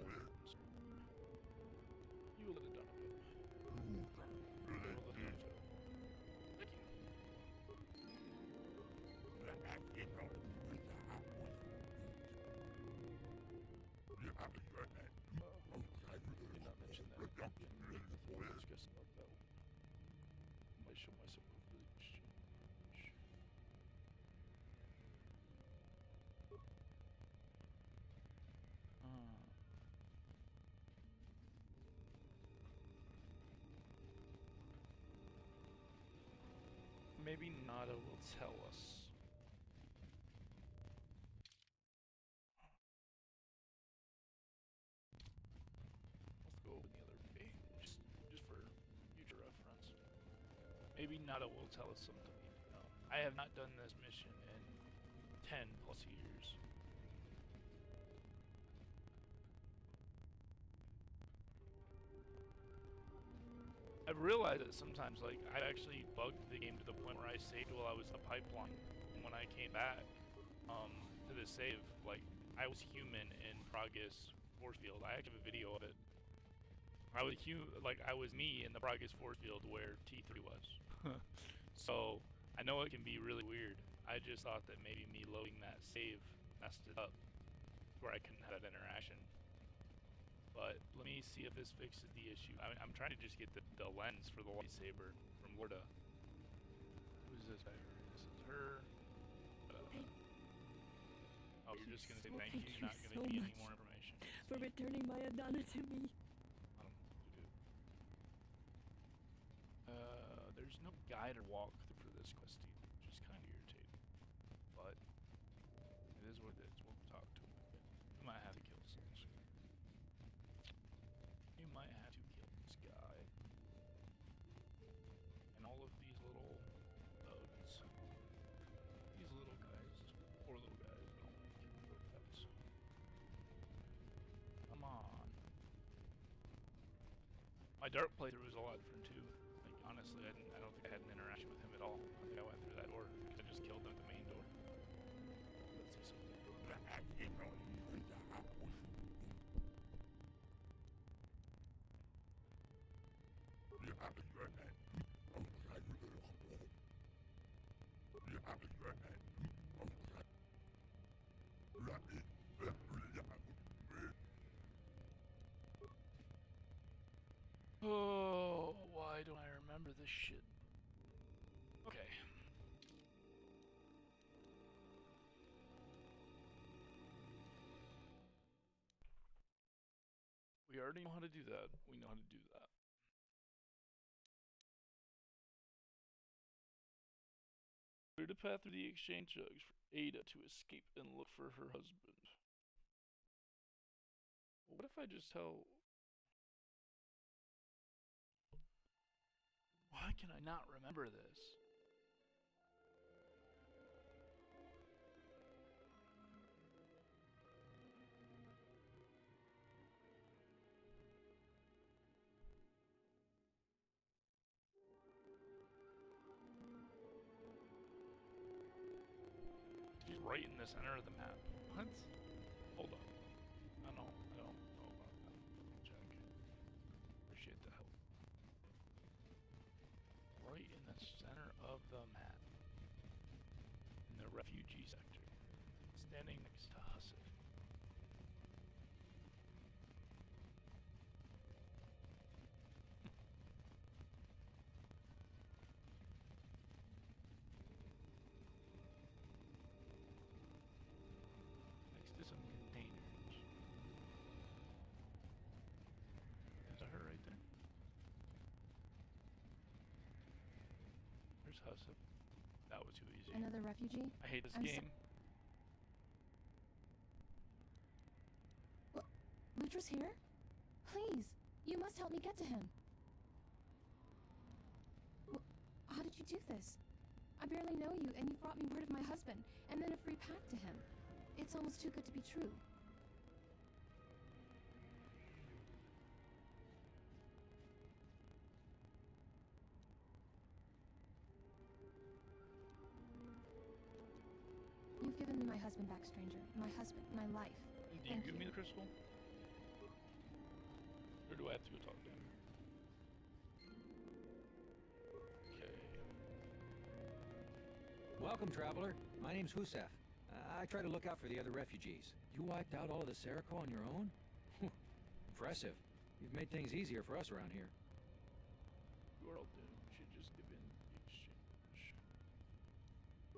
others. You show myself really exchange. Maybe Nada will tell us. Let's go open the other page, just for future reference. Maybe Nada will tell us something we need to know. I have not done this mission in 10 plus years. I've realized that sometimes, like, I actually bugged the game to the point where I saved while I was in the pipeline. And when I came back to the save, like, I was human in Progress force field. I actually have a video of it. I was me in the Progress force field where T3 was. So I know it can be really weird. I just thought that maybe me loading that save messed it up, where I couldn't have that interaction. But let me see if this fixes the issue. I'm trying to just get the lens for the lightsaber from Lorda. Who's this guy? This is her. Oh, you're just gonna say thank you. You're not gonna give me any more information. For returning my Adana to me. There's no guide or walkthrough for this quest, which is kind of irritating. But it is what it is. We'll talk to him. We might have to kill this guy. You might have to kill this guy. And all of these little bugs. These little guys. Poor little guys. I don't like little guys. Come on. My dark playthrough was a lot different too. Like, honestly, I don't think I had an interaction with him at all. I think I went through that door because I just killed him at the main door. Let's see something. Oh, why don't I remember this shit? Okay. We already know how to do that. We know how to do that. Clear the path through the exchange jugs for Ada to escape and look for her husband. What if I just tell... Why can I not remember this? She's right in the center of the map. What? Hold on. I don't know about that. Check. Appreciate the help. Right in the center of the map. In the refugee sector. Standing next to Husif. Next to some containers. Is that her right there? There's Husif. That was too easy. Another refugee? I hate this I'm game. Lutra's here? Please, you must help me get to him. How did you do this? I barely know you, and you brought me word of my husband, and then a free pack to him. It's almost too good to be true. You've given me my husband back, stranger. My husband, my life. Do you give me the crystal? Or do I have to go talk to him? Okay. Welcome, traveler. My name's Husef. I try to look out for the other refugees. You wiped out all of the Serico on your own? Impressive. You've made things easier for us around here. You are all doomed. You should just give in.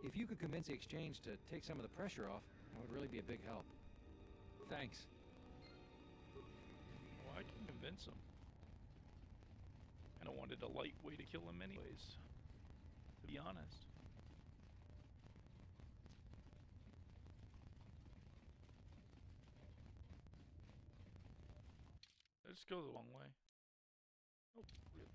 If you could convince the exchange to take some of the pressure off, that would really be a big help. Thanks. Well, I can convince him. And I wanted a light way to kill him anyways, to be honest. Let's go the long way. Oh, really?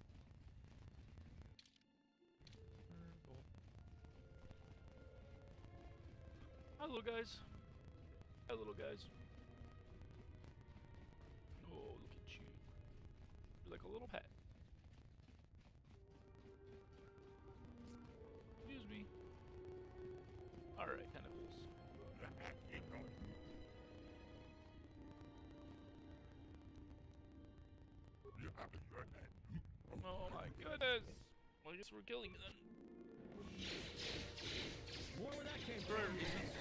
Hi, little guys. Hi, little guys. Oh, look at you. You're like a little pet. Excuse me. Alright, tentacles. Oh my goodness! Well, I guess we're killing it then. More where that came For from. right reasons.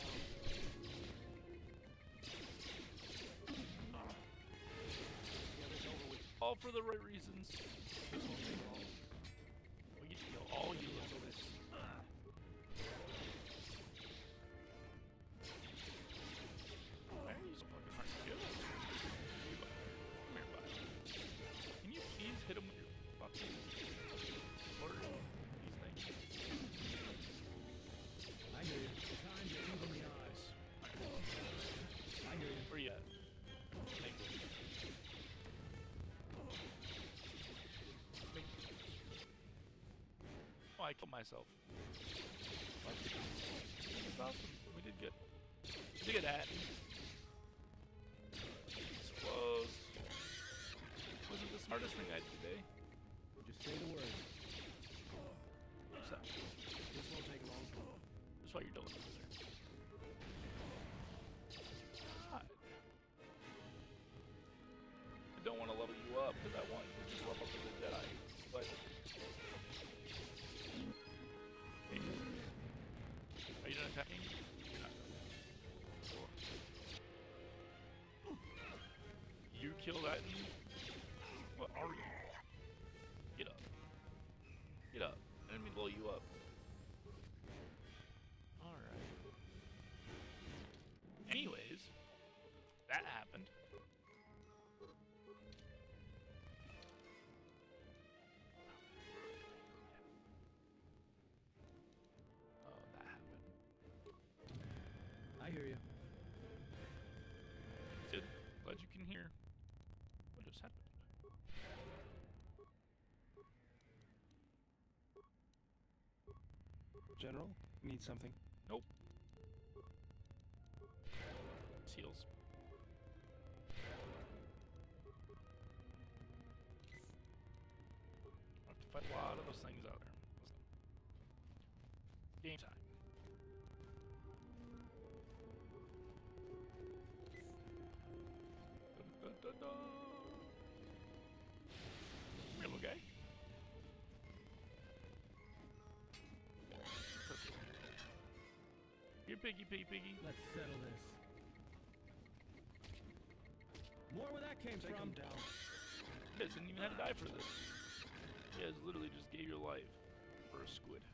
All for the right reasons. We get to kill all you little bits. Why are you so fucking hard to kill? Come here, bud. Can you please hit him with your fucking flurry? These things. I hear you. Time to even the odds. I hear you. Where you at? Thank you. Oh, I killed myself. What? That's awesome. We did good. We did that. It's close. Wasn't the smartest thing I did today. Just say the word. What's that? This won't take long. That's why you're done over there. God. I don't want to level you up because I want you to just level up as a Jedi. But are you done attacking? You're not done. Cool. You kill that and what are you? Get up. Get up. Let me blow you up. Alright. Anyways, that happened. That happened. I hear you. Good. Glad you can hear what just happened. General, need something? Nope. Seals. I have to fight a lot of those things out there. Listen. Game time. Dun, dun, dun, dun. Come here, little guy. You're piggy, piggy, piggy. Let's settle this. More where that came Take from. him down. You guys didn't even have to die for this. You guys literally just gave your life for a squid. I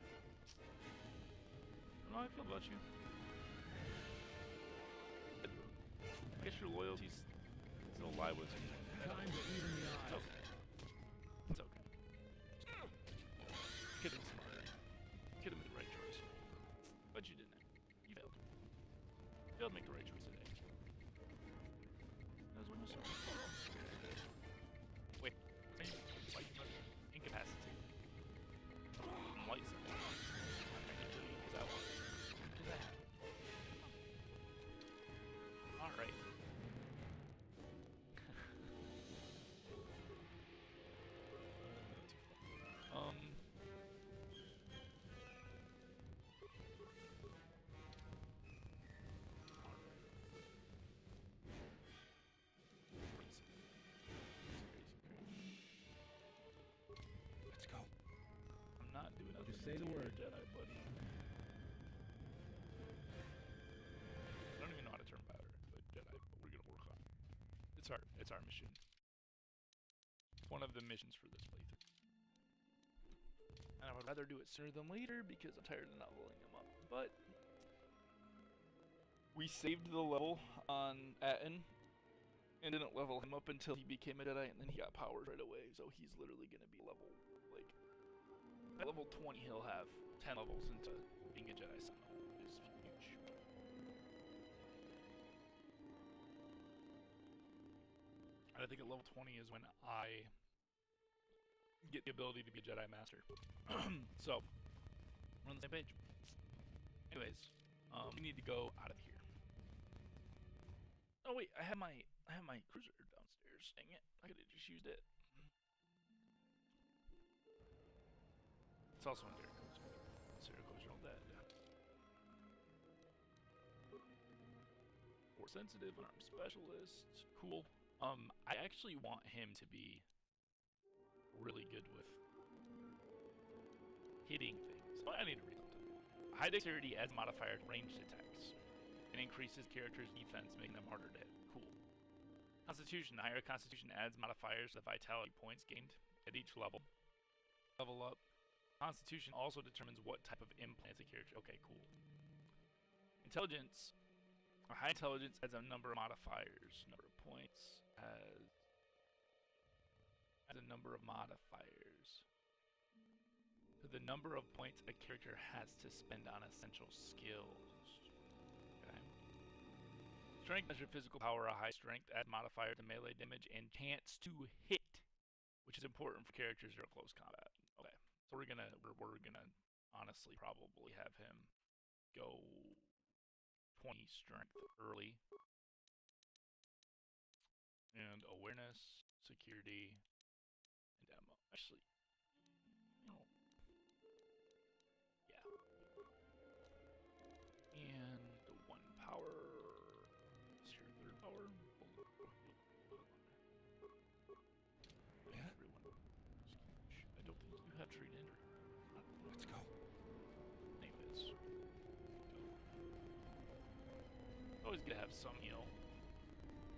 don't know how I feel about you. I guess your loyalty's still alive with you. Time to even the It's odds. okay. It's okay. You could have been smarter. You could have made the right choice. But you didn't. You failed. You failed to make the right choice today. That was when you saw. Wait. Why you must incapacitate? Light something. I'm not gonna kill you because I want to. Because I have. Alright. Let's go. I'm not doing nothing. Just say the word. Jedi, buddy. I don't even know how to turn powder, but Jedi, but we're gonna work on it. It's our mission. It's one of the missions for this playthrough. And I would rather do it sooner than later because I'm tired of not leveling them up. But we saved the level on Atten and didn't level him up until he became a Jedi, and then he got powers right away. So he's literally gonna be level at level 20. He'll have 10 levels into being a Jedi Sentinel. Is huge. And I think at level 20 is when I get the ability to be a Jedi Master. So we're on the same page. Anyways, we need to go out of here. Oh wait, I have my cruiser downstairs. Dang it! I could have just used it. It's also in Jericho's all dead. Force sensitive, unarmed specialist. Cool. I actually want him to be really good with hitting things. Oh, I need to read something. High dexterity adds modifier to ranged attacks and increases characters' defense, making them harder to hit. Cool. Constitution. Higher Constitution adds modifiers to vitality points gained at each level. Level up. Constitution also determines what type of implants a character. Okay, cool. Intelligence. High intelligence adds a number of modifiers. Number of points adds a number of modifiers. So the number of points a character has to spend on essential skills. Okay. Strength measures physical power. A high strength adds modifier to melee damage and chance to hit, which is important for characters that are close combat. Okay. So we're gonna honestly probably have him go 20 strength early. And awareness, security, and ammo. Actually, no. Yeah. And the 1 power. Is your 3rd power? Yeah? Everyone. I don't think you have treat injury. Let's go. Anyways. Always gonna have some heal.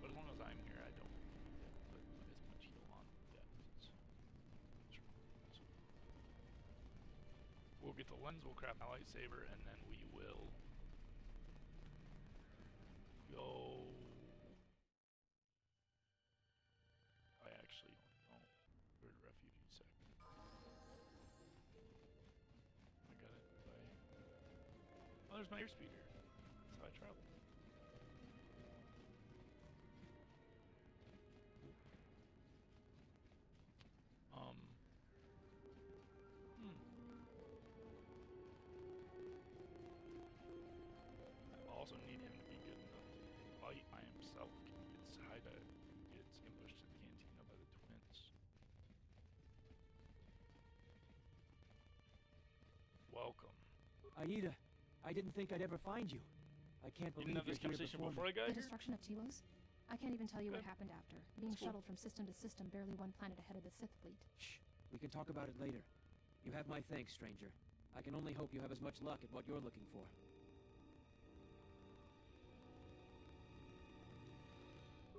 But as long as I'm here, I don't put as much heal on yet. We'll get the lens, we'll craft my lightsaber, and then we will go. I actually don't. Go to refugee sec. I got it. Oh, there's my airspeeder. That's how I travel. I also need him to be good enough to fight by himself. He gets ambushed in the cantina by the twins. Welcome. Aida, I didn't think I'd ever find you. I can't believe You didn't have this you're here conversation before before I got The here? destruction of Telos? I can't even tell you what Good. happened after. Being That's cool. shuttled from system to system, barely one planet ahead of the Sith fleet. Shh. We can talk about it later. You have my thanks, stranger. I can only hope you have as much luck at what you're looking for.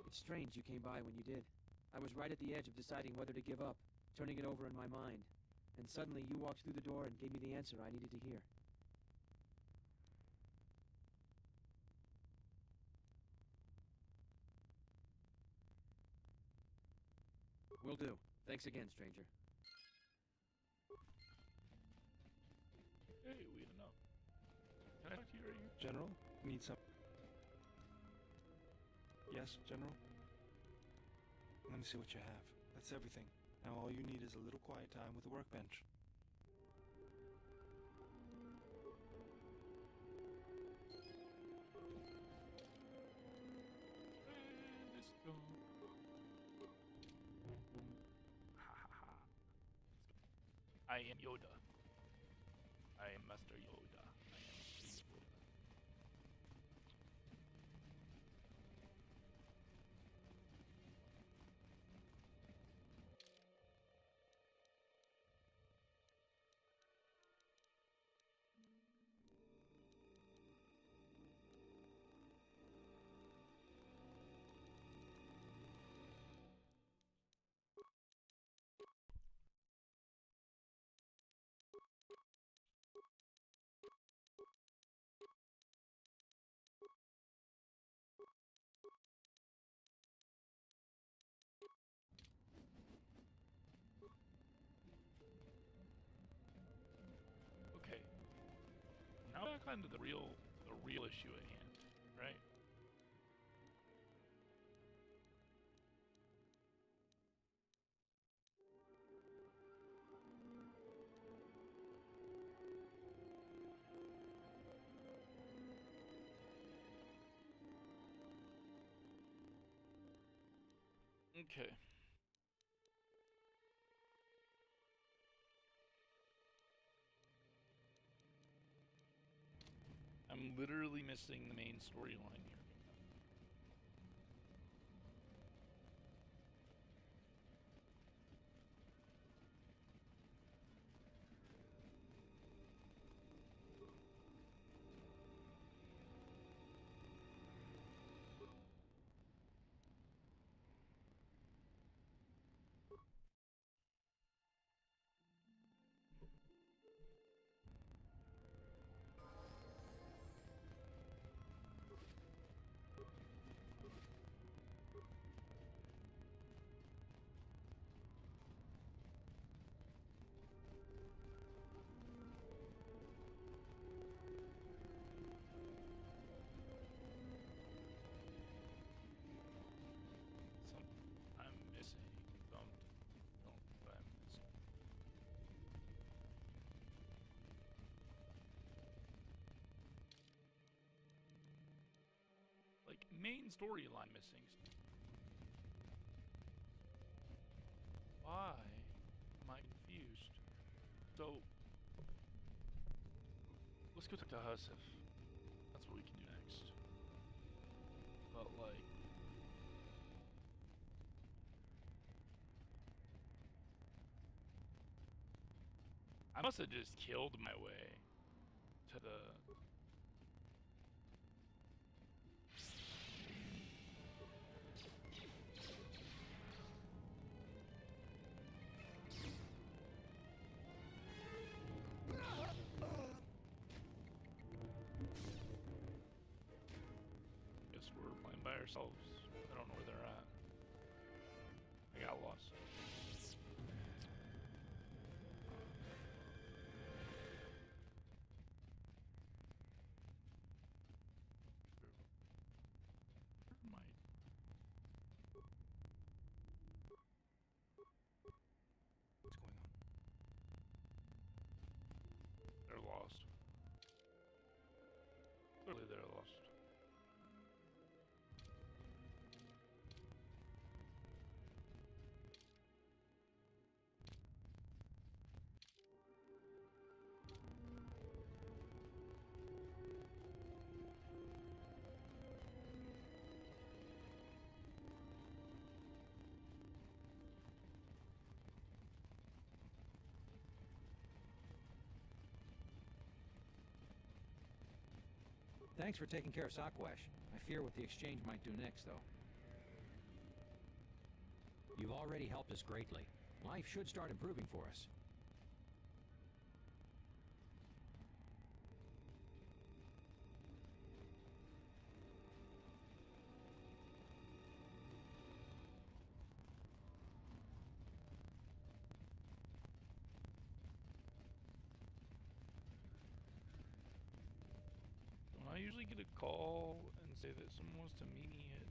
It's strange you came by when you did. I was right at the edge of deciding whether to give up, turning it over in my mind. And suddenly you walked through the door and gave me the answer I needed to hear. Will do. Thanks again, stranger. Hey, we had enough. Can I talk to you right here? General, need some. Yes, General? Let me see what you have. That's everything. Now all you need is a little quiet time with the workbench. I am Yoda. I am Master Yoda. I am Yoda. on to the real issue at hand, right? Okay. I'm literally missing the main storyline here. I'm missing something. Don't know what I'm missing. Like, main storyline missing. Why am I confused? So, let's go talk to Husif. That's what we can do next. But, like, I must have just killed my way to the... Guess we're playing by ourselves. I don't know where they're at. I got lost. What's going on? They're lost. Clearly they're lost. Thanks for taking care of Sakwesh. I fear what the exchange might do next, though. You've already helped us greatly. Life should start improving for us. Don't I usually get a call and say that someone wants to meet me at...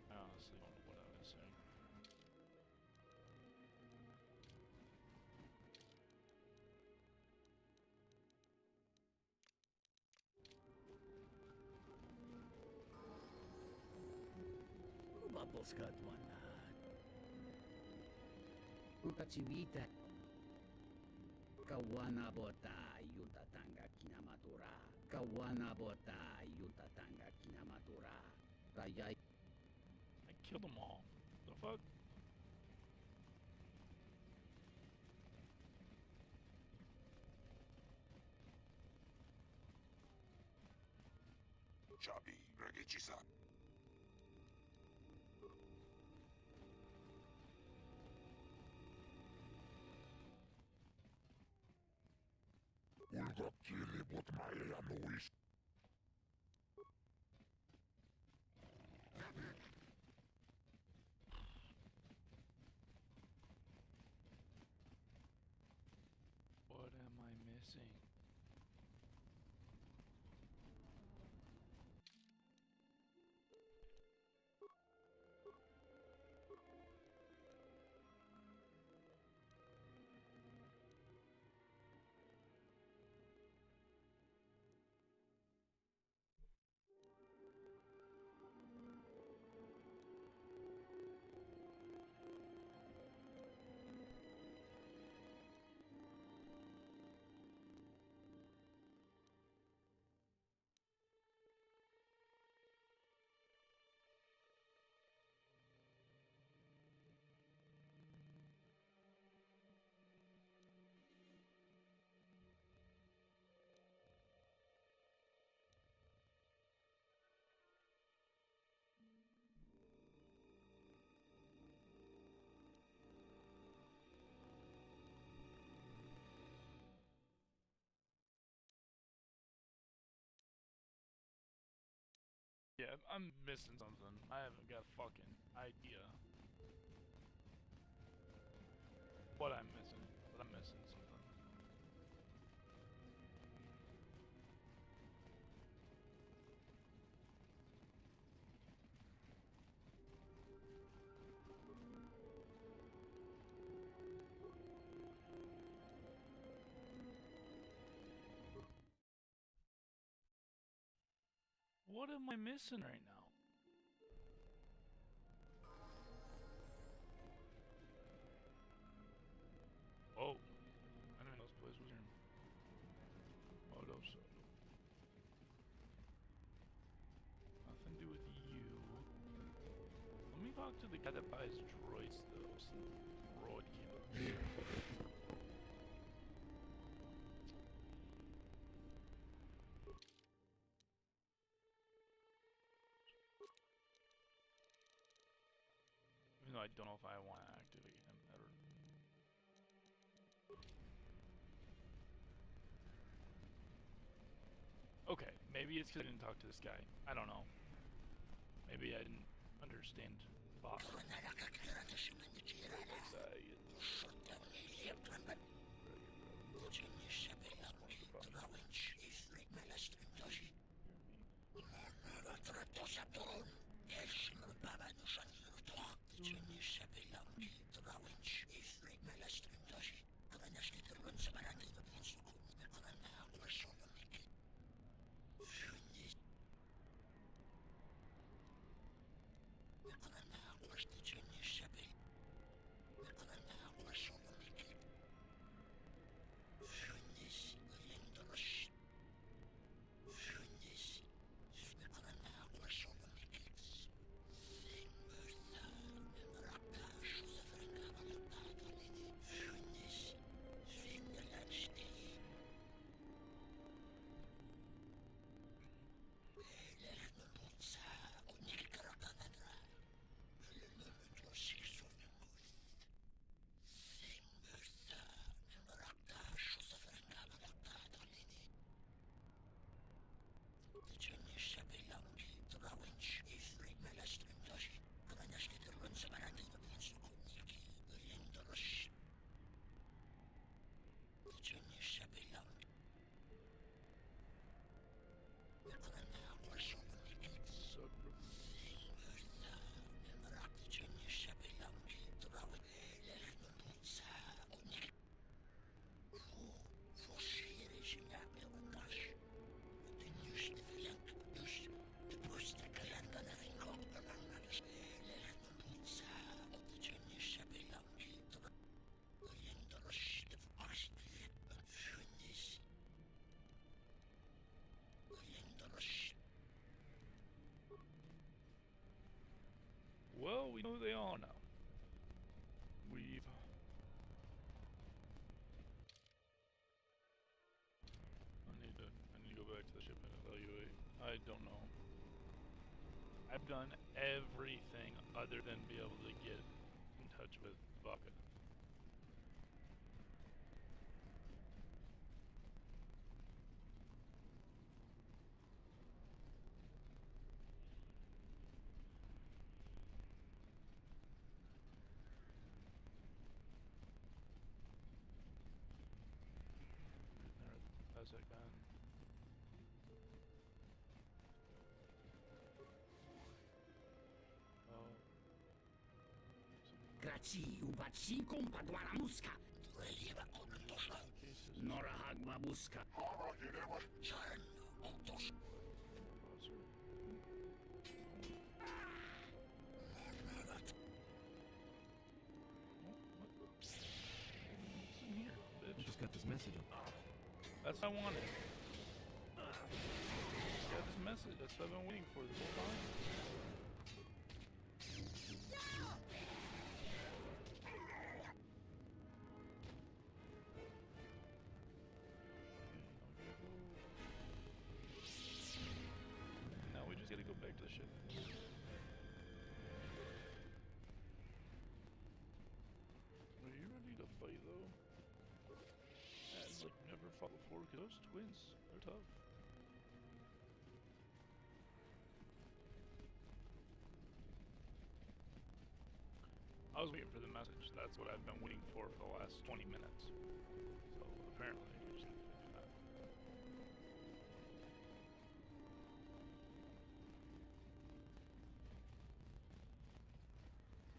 I honestly don't know what I was saying. Bubbles got one. Ukachiwita. Kawana bota yuta tangaki. kinamadura. Kawanabota yutatanga kinamadura. Rayay. I killed them all. The fuck? Chabi, Reggie-san. Ulga kili bot maia nois. What am I missing? Yeah, I'm missing something. I haven't got a fucking idea what I'm missing, but I'm missing something. What am I missing right now? Whoa. I didn't know this place was here. Moto so. Nothing to do with you. Let me talk to the guy that buys droids though, since droid came up. Even though I don't know if I want to activate him ever. Okay, maybe it's because I didn't talk to this guy. I don't know. Maybe I didn't understand Bob. Well, we know who they are now. We've... I need to go back to the ship and evaluate. I don't know. I've done everything other than be able to get in touch with Vodka. How's that gone? Graci ubaci kompadwana muska. Nora hagba muska. I just got this message. That's what I wanted. Just got this message. That's what I've been waiting for this whole time. Now we just gotta go back to the ship. Are you ready to fight though? As like never fought before, because those twins, they're tough. I was waiting for the message. That's what I've been waiting for the last 20 minutes. So apparently, we just need to do that.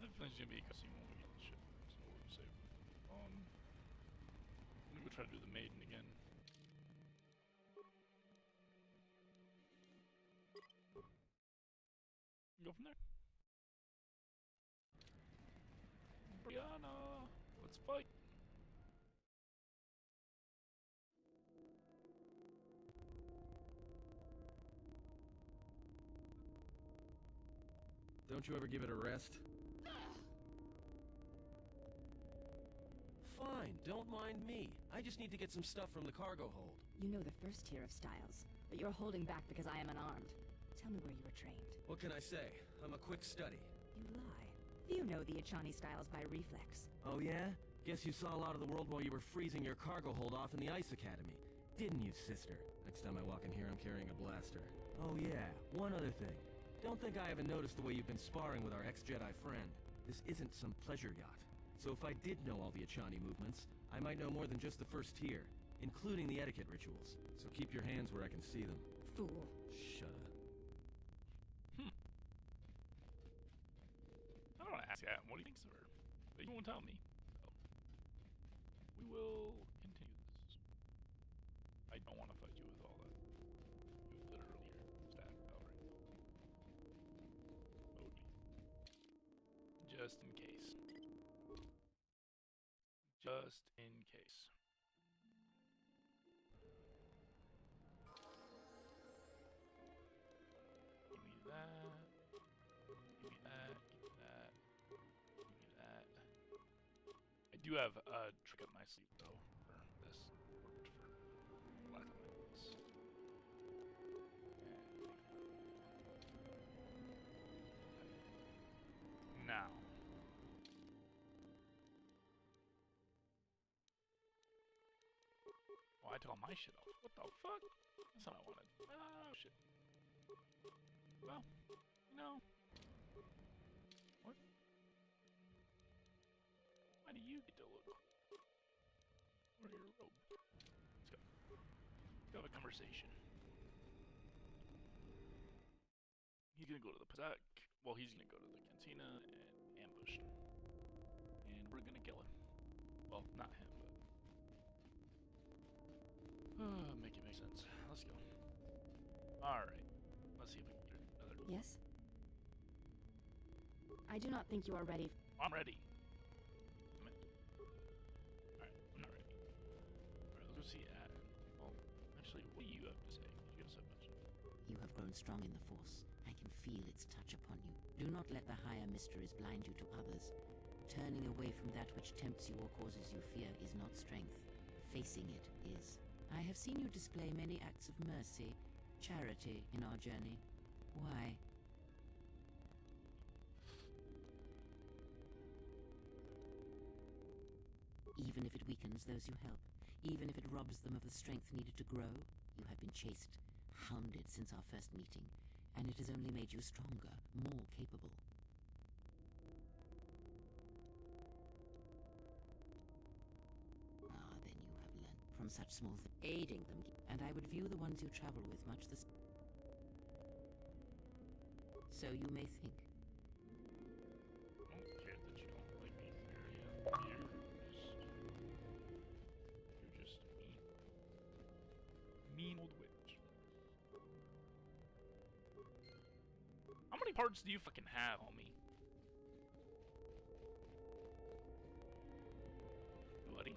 That finished gonna be a cutscene when we get the ship, so we'll just save. I'm gonna go try to do the maiden again. Go from there. Brianna, let's fight. Don't you ever give it a rest? Fine, don't mind me. I just need to get some stuff from the cargo hold. You know the first tier of styles, but you're holding back because I am unarmed. Tell me where you were trained. What can I say? I'm a quick study. You lie. Few know the Echani styles by reflex. Oh yeah? Guess you saw a lot of the world while you were freezing your cargo hold off in the Ice Academy. Didn't you, sister? Next time I walk in here, I'm carrying a blaster. Oh yeah, one other thing. Don't think I haven't noticed the way you've been sparring with our ex-Jedi friend. This isn't some pleasure yacht. So if I did know all the Echani movements, I might know more than just the first tier, including the etiquette rituals. So keep your hands where I can see them. Fool. Shut up. I don't want to ask that. What do you think of her? But you won't tell me. So we will continue this. I don't want to fight you with all that. You literally are stacked out right now. Load me. Just in case. Just in case. Give me that. Give me that. Give me that. Give me that. I do have a trick up my sleeve though for this. Worked for last time I did this. Now. Oh, I took all my shit off. What the fuck? That's not what I wanted. Oh, shit. Well, no. What? Why do you get to look? Where's your robe? Let's go. Let's have a conversation. He's gonna go to the Pazak. Well, he's gonna go to the cantina and ambush him. And we're gonna kill him. Well, not him, but... make it make sense. Let's go. Alright. Let's see if we can get another... Yes? I do not think you are ready. I'm ready. Alright, I'm not ready. Alright, let's go see Adam. Well, actually, what do you have to say? You have so much. You have grown strong in the Force, I can feel its touch upon you. Do not let the higher mysteries blind you to others. Turning away from that which tempts you or causes you fear is not strength. Facing it is. I have seen you display many acts of mercy, charity in our journey. Why? Even if it weakens those you help, even if it robs them of the strength needed to grow, you have been chased, hounded since our first meeting, and it has only made you stronger, more capable. Ah, then you have learned from such small aiding them, and I would view the ones you travel with much the same. So you may think. I don't care that you don't like me, Theria. You're just mean. Mean old witch. How many parts do you fucking have on me? Buddy?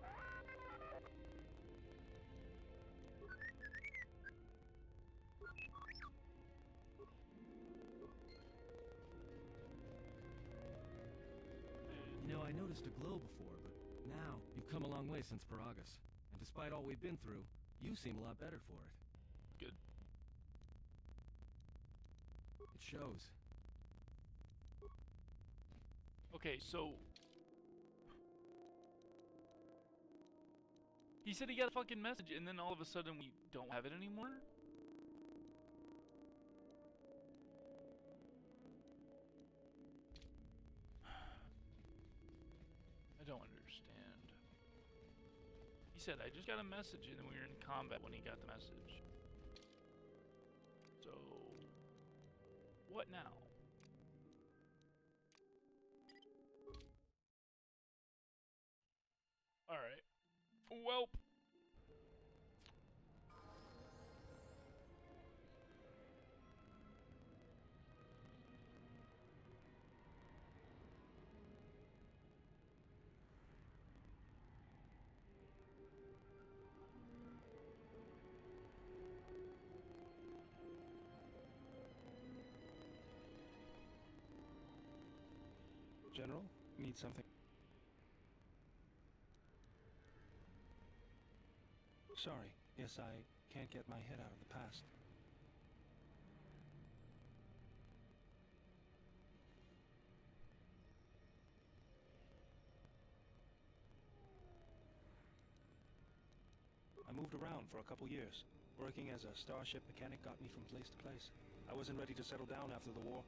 You know, I noticed a glow before, but now you've come a long way since Paragus. And despite all we've been through, you seem a lot better for it. Good. It shows. Okay, so... He said he got a fucking message, and then all of a sudden we don't have it anymore? I don't understand. He said, I just got a message, and then we were in combat when he got the message. So... what now? Alright. Welp. General, need something. Sorry, yes, I can't get my head out of the past. I moved around for a couple years. Working as a starship mechanic got me from place to place. I wasn't ready to settle down after the war.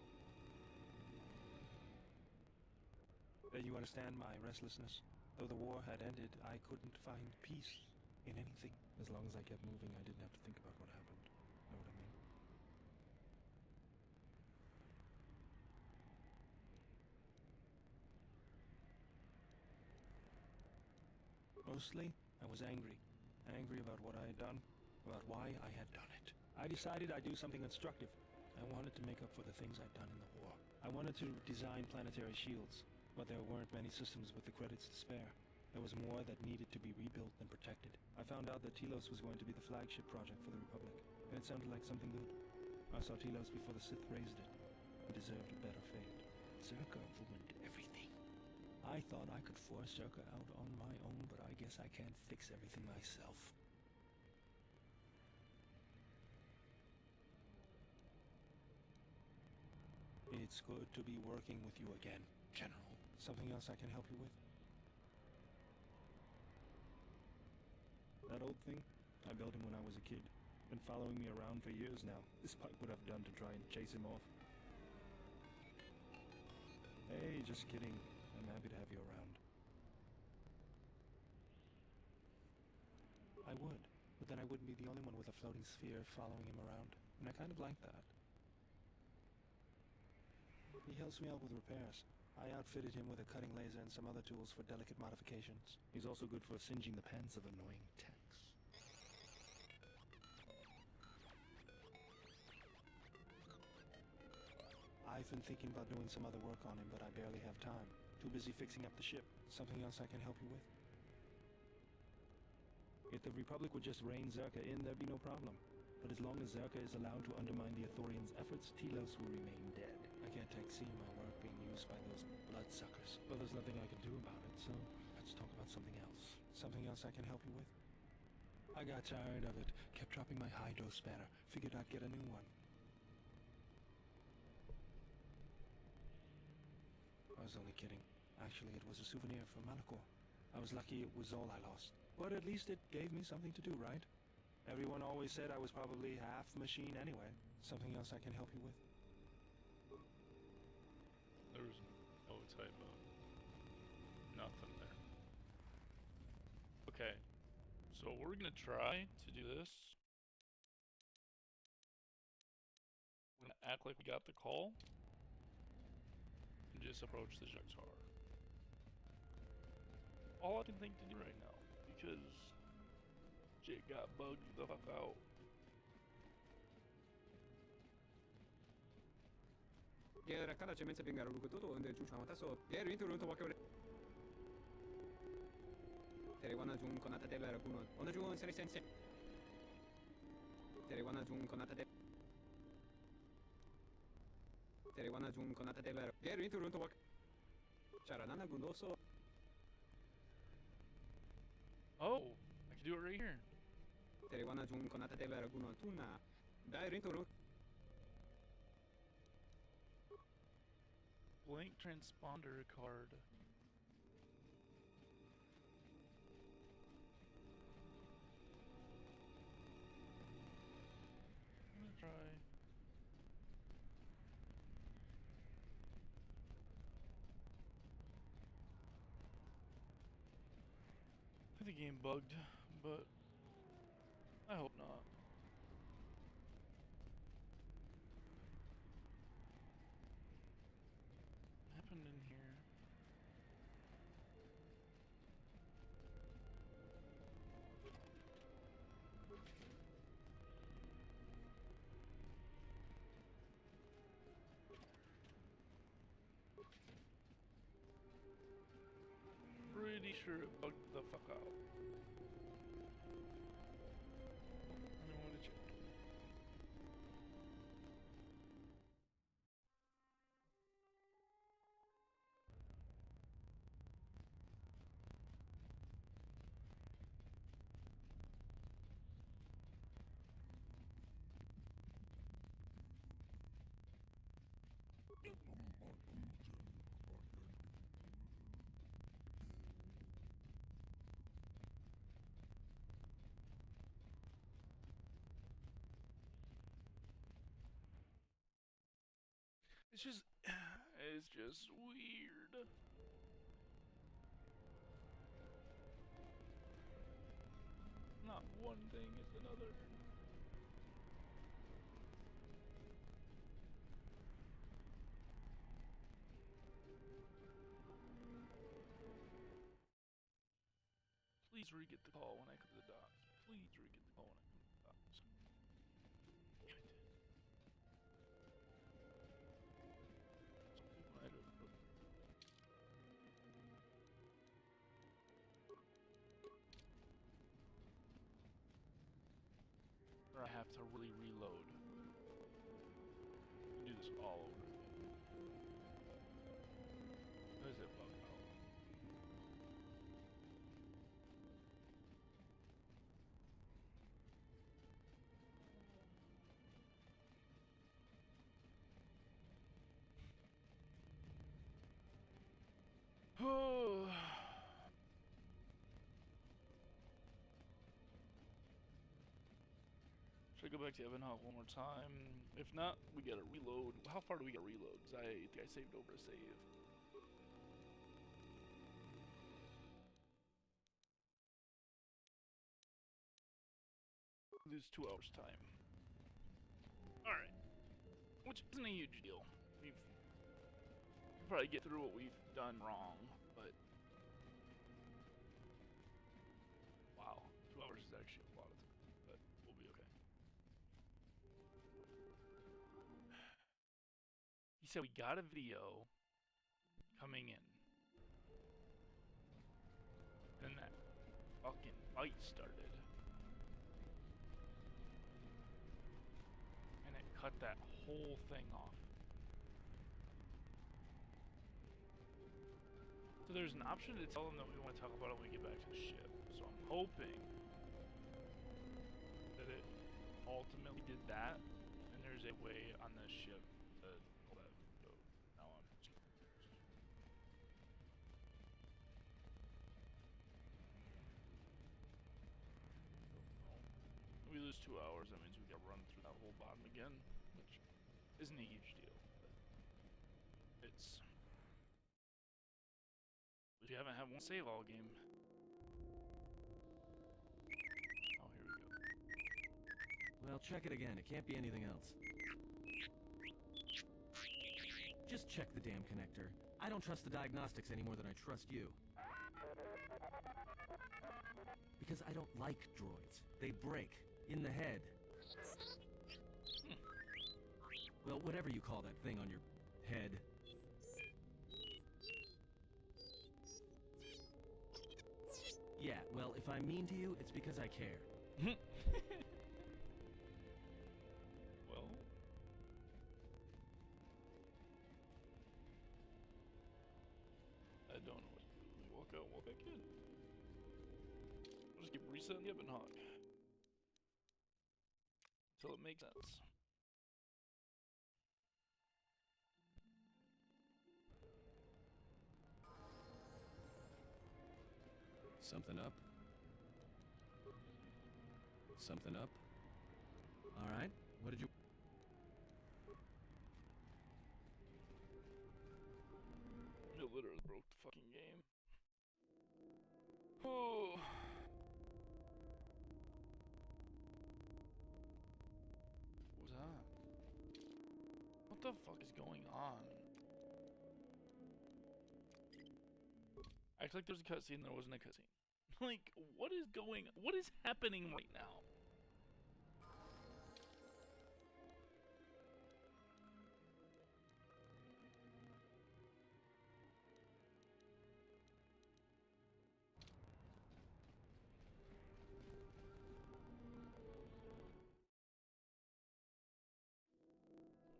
Then you understand my restlessness. Though the war had ended, I couldn't find peace in anything. As long as I kept moving, I didn't have to think about what happened. Know what I mean? Mostly, I was angry. Angry about what I had done, about why I had done it. I decided I'd do something constructive. I wanted to make up for the things I'd done in the war. I wanted to design planetary shields, but there weren't many systems with the credits to spare. There was more that needed to be rebuilt and protected. I found out that Telos was going to be the flagship project for the Republic, and it sounded like something good. I saw Telos before the Sith raised it. It deserved a better fate. Zerka ruined everything. I thought I could force Zerka out on my own, but I guess I can't fix everything myself. It's good to be working with you again, General. Something else I can help you with? That old thing? I built him when I was a kid. Been following me around for years now, despite what I've done to try and chase him off. Hey, just kidding. I'm happy to have you around. I would, but then I wouldn't be the only one with a floating sphere following him around, and I kind of like that. He helps me out with repairs. I outfitted him with a cutting laser and some other tools for delicate modifications. He's also good for singeing the pants of annoying techs. I've been thinking about doing some other work on him, but I barely have time. Too busy fixing up the ship. Something else I can help you with? If the Republic would just rein Zerka in, there'd be no problem. But as long as Zerka is allowed to undermine the Ithorians' efforts, Telos will remain dead. I can't take seeing my work being used by those bloodsuckers. Well, there's nothing I can do about it, so let's talk about something else. Something else I can help you with? I got tired of it. Kept dropping my hydro spanner. Figured I'd get a new one. I was only kidding. Actually, it was a souvenir from Malachor. I was lucky it was all I lost. But at least it gave me something to do, right? Everyone always said I was probably half machine anyway. Something else I can help you with? There's no type of nothing there. Okay, so we're gonna try to do this. We're gonna act like we got the call and just approach the Jaxar. All I can think to do right now, because shit got bugged the fuck out. Kada cemense bengaru lukutoto onde chuchamata so yeru inturunto wakore Terewana jun konata de la raguno ona jun seri sense Terewana jun konata de Terewana jun konata de la yeru inturunto wak Charanana gunoso. Oh, I can do it right here. Terewana jun konata de la raguno tuna dai rinturu Blank transponder card. I'm gonna try. I think the game bugged, but I hope not. What happened in here? Pretty sure it bugged the fuck out. I don't want to check. It's just weird. Not one thing is another. Please re-get the call when I come to the docks. Please re-get the call when I come to the docks. Damn it. Some people might have put... Or I have to really reload. Do this all over again. Does it bug out? Oh. Should I go back to Evanhawk one more time? If not, we gotta reload. How far do we gotta reload? Because I think I saved over a save. Lose 2 hours time. Alright. Which isn't a huge deal. We'll probably get through what we've done wrong, but... Wow. 2 hours is actually a lot of time, but we'll be okay. He said we got a video coming in. Then that fucking fight started. cut that whole thing off. So there's an option to tell them that we want to talk about it when we get back to the ship. So I'm hoping that it ultimately did that, and there's a way on this ship to pull that. So now I'm just we lose 2 hours, that means we gotta run through that whole bottom again, which isn't a huge deal, but it's... If you haven't had one save all game. Oh, here we go. Well, check it again. It can't be anything else. Just check the damn connector. I don't trust the diagnostics any more than I trust you. Because I don't like droids. They break. In the head. Well, whatever you call that thing on your head. Yeah, well, if I'm mean to you, it's because I care. Well... I don't know what to do. We walk out, walk back in. I'll just keep resetting the Ebon Hawk. Until it makes sense. Something up? Something up? Alright, what did you... You literally broke the fucking game. Oh. What was that? What the fuck is going on? Acts like there's a cutscene, there wasn't a cutscene. Like, what is happening right now?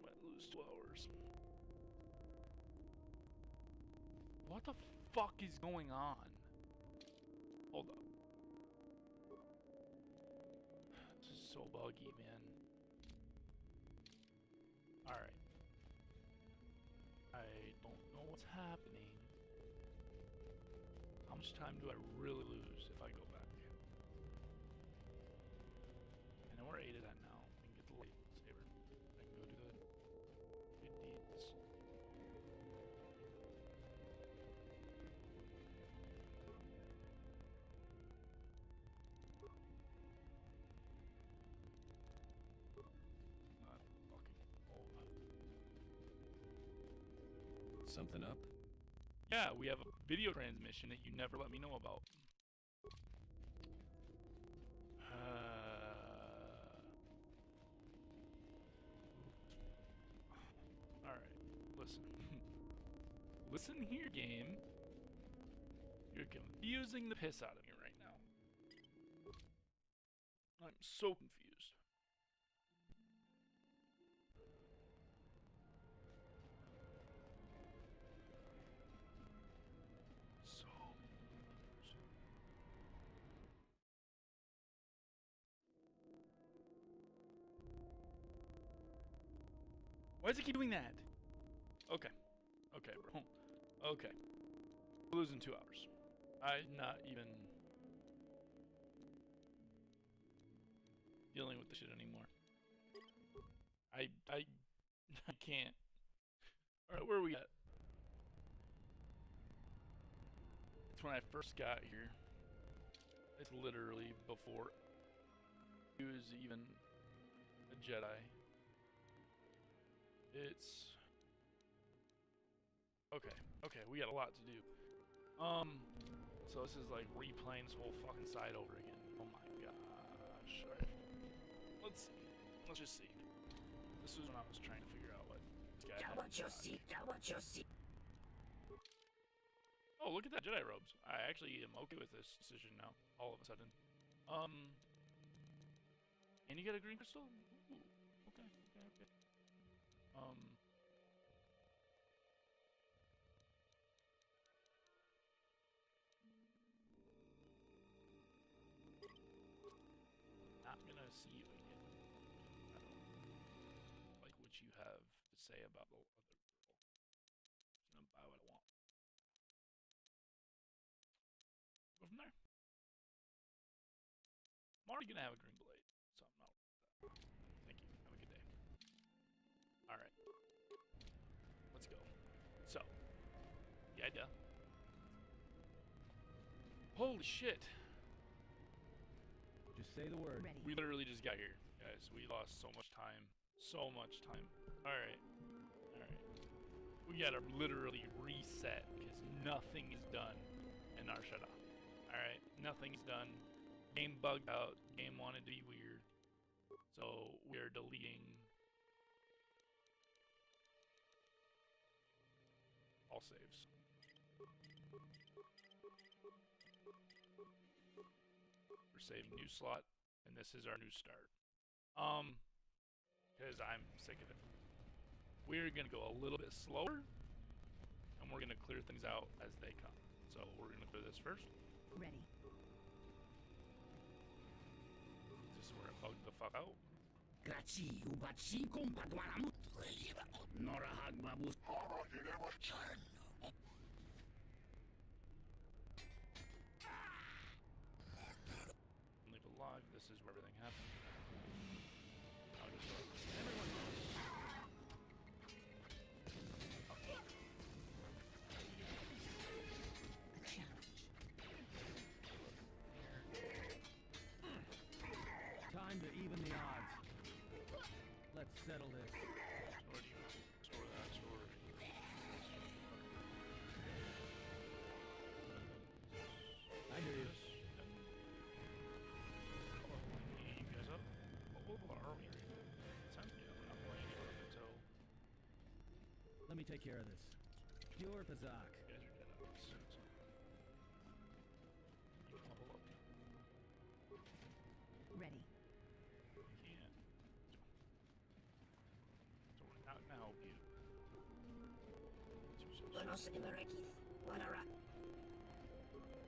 Might lose 2 hours. What the fuck is going on? Hold up. This is so buggy, man. Alright. I don't know what's happening. How much time do I really lose if I go back? I know where 8 is at now. I can get the lightsaber. I can go do the good deeds. Something up? Yeah, we have a video transmission that you never let me know about. Alright, listen. Listen here, game. You're confusing the piss out of me right now. I'm so confused. Why does it keep doing that? Okay. Okay, bro. Okay. We're losing 2 hours. I'm not even dealing with this shit anymore. I can't. Alright, where are we at? It's when I first got here. It's literally before he was even a Jedi. It's... Okay, we got a lot to do. So this is like replaying this whole fucking side over again. Oh my gosh. Alright. Let's see. Let's just see. This was when I was trying to figure out what this guy had. Oh, look at that Jedi robes. I actually am okay with this decision now, all of a sudden. And you get a green crystal? Ooh, okay. Not gonna see you again. I don't like what you have to say about the other girl. Just gonna buy what I want. Go from there. I'm already gonna have a green blade, so I'm not worried about that. Thank you. Have a good day. Alright. Let's go. So, yeah, duh. Holy shit. Just say the word. Ready. We literally just got here, guys. We lost so much time. So much time. Alright. Alright. We gotta literally reset because nothing is done in our shut off. Alright. Nothing's done. Game bugged out. Game wanted to be weird. So we're deleting all saves. We're saving new slot, and this is our new start. Because I'm sick of it. We're gonna go a little bit slower, and we're gonna clear things out as they come. So we're gonna clear this first. Ready. This is where it bugged the fuck out. Graci, ubaci, kompadwaram. Nora hagbabus. Leave alive. This is where everything happened. I'll just go. Time to even the odds. Let's settle this. Store that, store. I hear you. You guys up? What are we? Sounds good. I'm not playing anywhere up until Let me take care of this. Pure Pazak. you guys are dead up. So you can level up. Ready. You can't. So we're not gonna help you. Buenos Ibarakis. Wanara.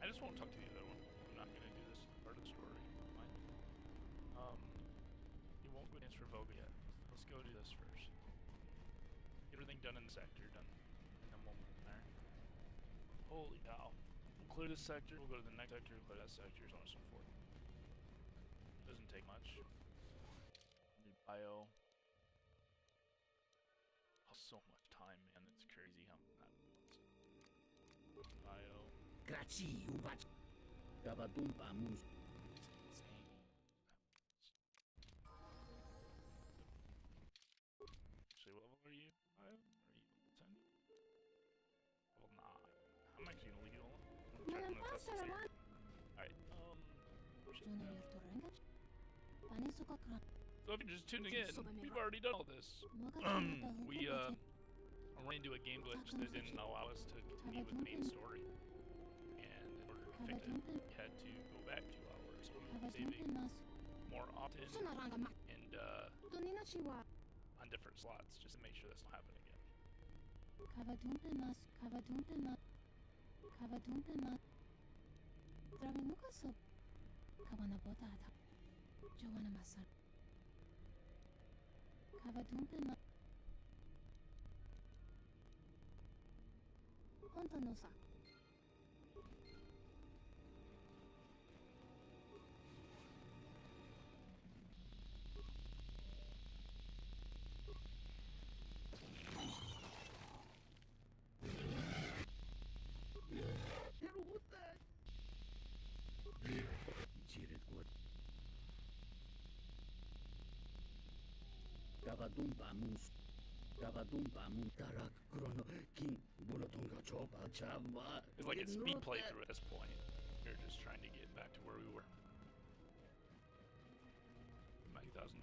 I just won't talk to the other one. I'm not gonna do this part of the story. Fine. You won't go against Revoga yet. Let's go do this first. Get everything done in the sector, done. And then we'll move from there. Holy cow. We'll clear this sector, we'll go to the next sector, clear that sector, so on and so forth. Doesn't take much. New bio. Oh, so much time, man. That's crazy how that was. Bio. Graci, ubaci. Gabadumpa mus. Actually, what level are you? Are you level 10? Level 9. I'm actually gonna leave you alone. I'm gonna test this here. Alright, shit, no. So if you're just tuning in, we've already done all this. We ran into a game glitch that didn't allow us to continue with the main story. And in order to fix it, we had to go back 2 hours. So we were saving more often and on different slots just to make sure that's not happening again. Gabadumpa mus. Gabadumpa muntarak krono king bulotonga chopa chava. It's like a speed playthrough at this point. We're just trying to get back to where we were. $2,000.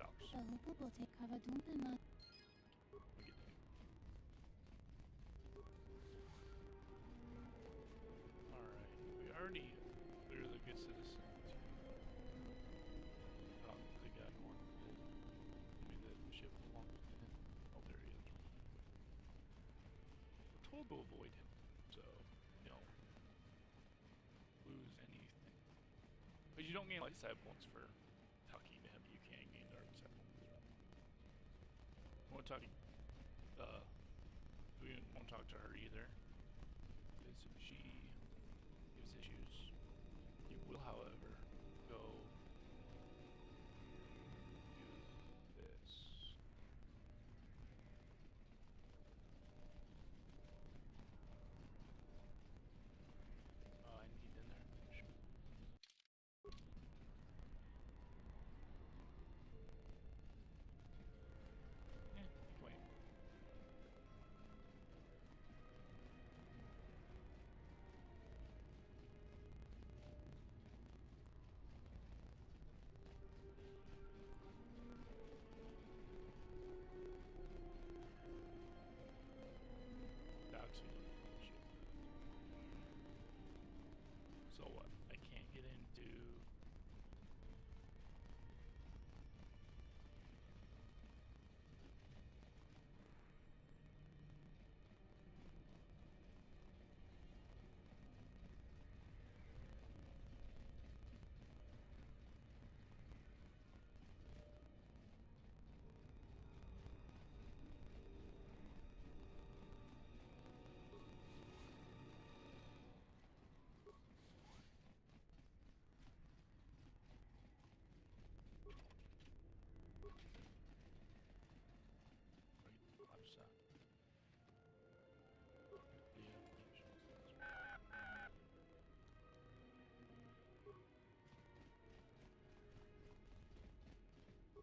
Alright, we already cleared the good citizens. Oh, the guy who wanted to give me the ship belongs to him. Oh, there he is. able to avoid him, so you don't lose anything. But you don't gain light side points for talking to him. You can gain dark side points. Won't talk. We won't talk to her either, because if she gives issues, you will, however, go do this. Oh, I need in there. Yeah, you can wait. Doc's shit. So what? I can't get into. Left side.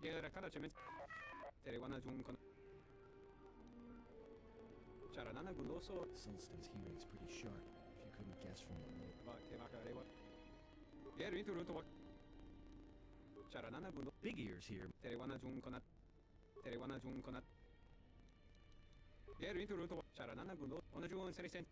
Era kada cemen. Terewana jun kon. Charanana guloso. Sulstan's hearing's pretty sharp, if you couldn't guess from the mood. Ba temaka rewa. Yeru itu ruto. Charanana gulo. Big ears here. Terewana jun konat. Terewana jun konat. Yeru itu ruto. Charanana gulo. Onajun serisen.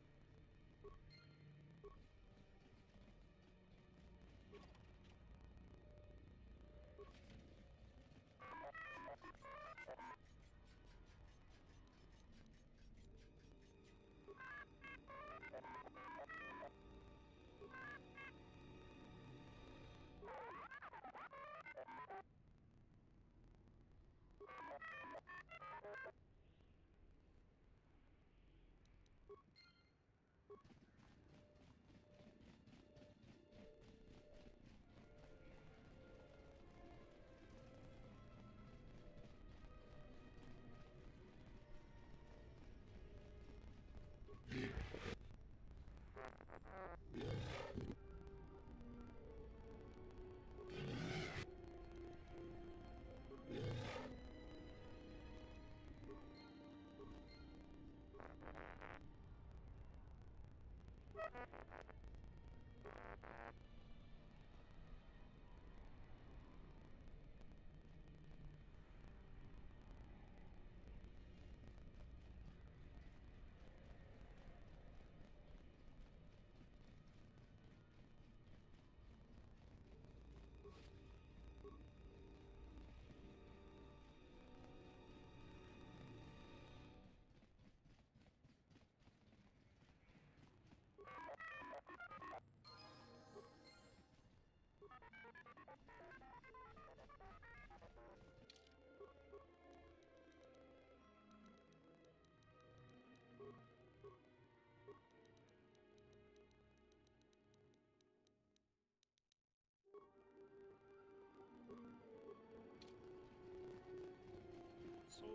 So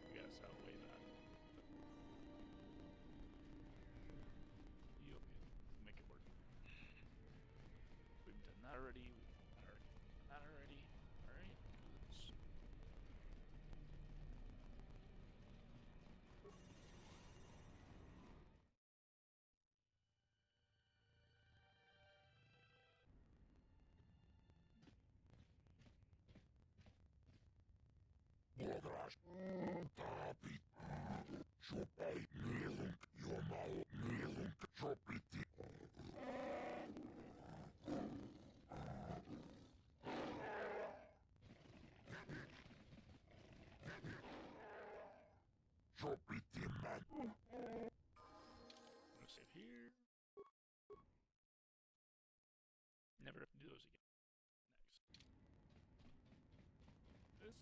we gotta outweigh that. You'll make it work. We've done that already. We've done that already. Alright. Bogrash, tapi, šupai, mielunk, jomalo, mielunk, šopiti. Šopiti man. here. Never have to do those again. Next. This.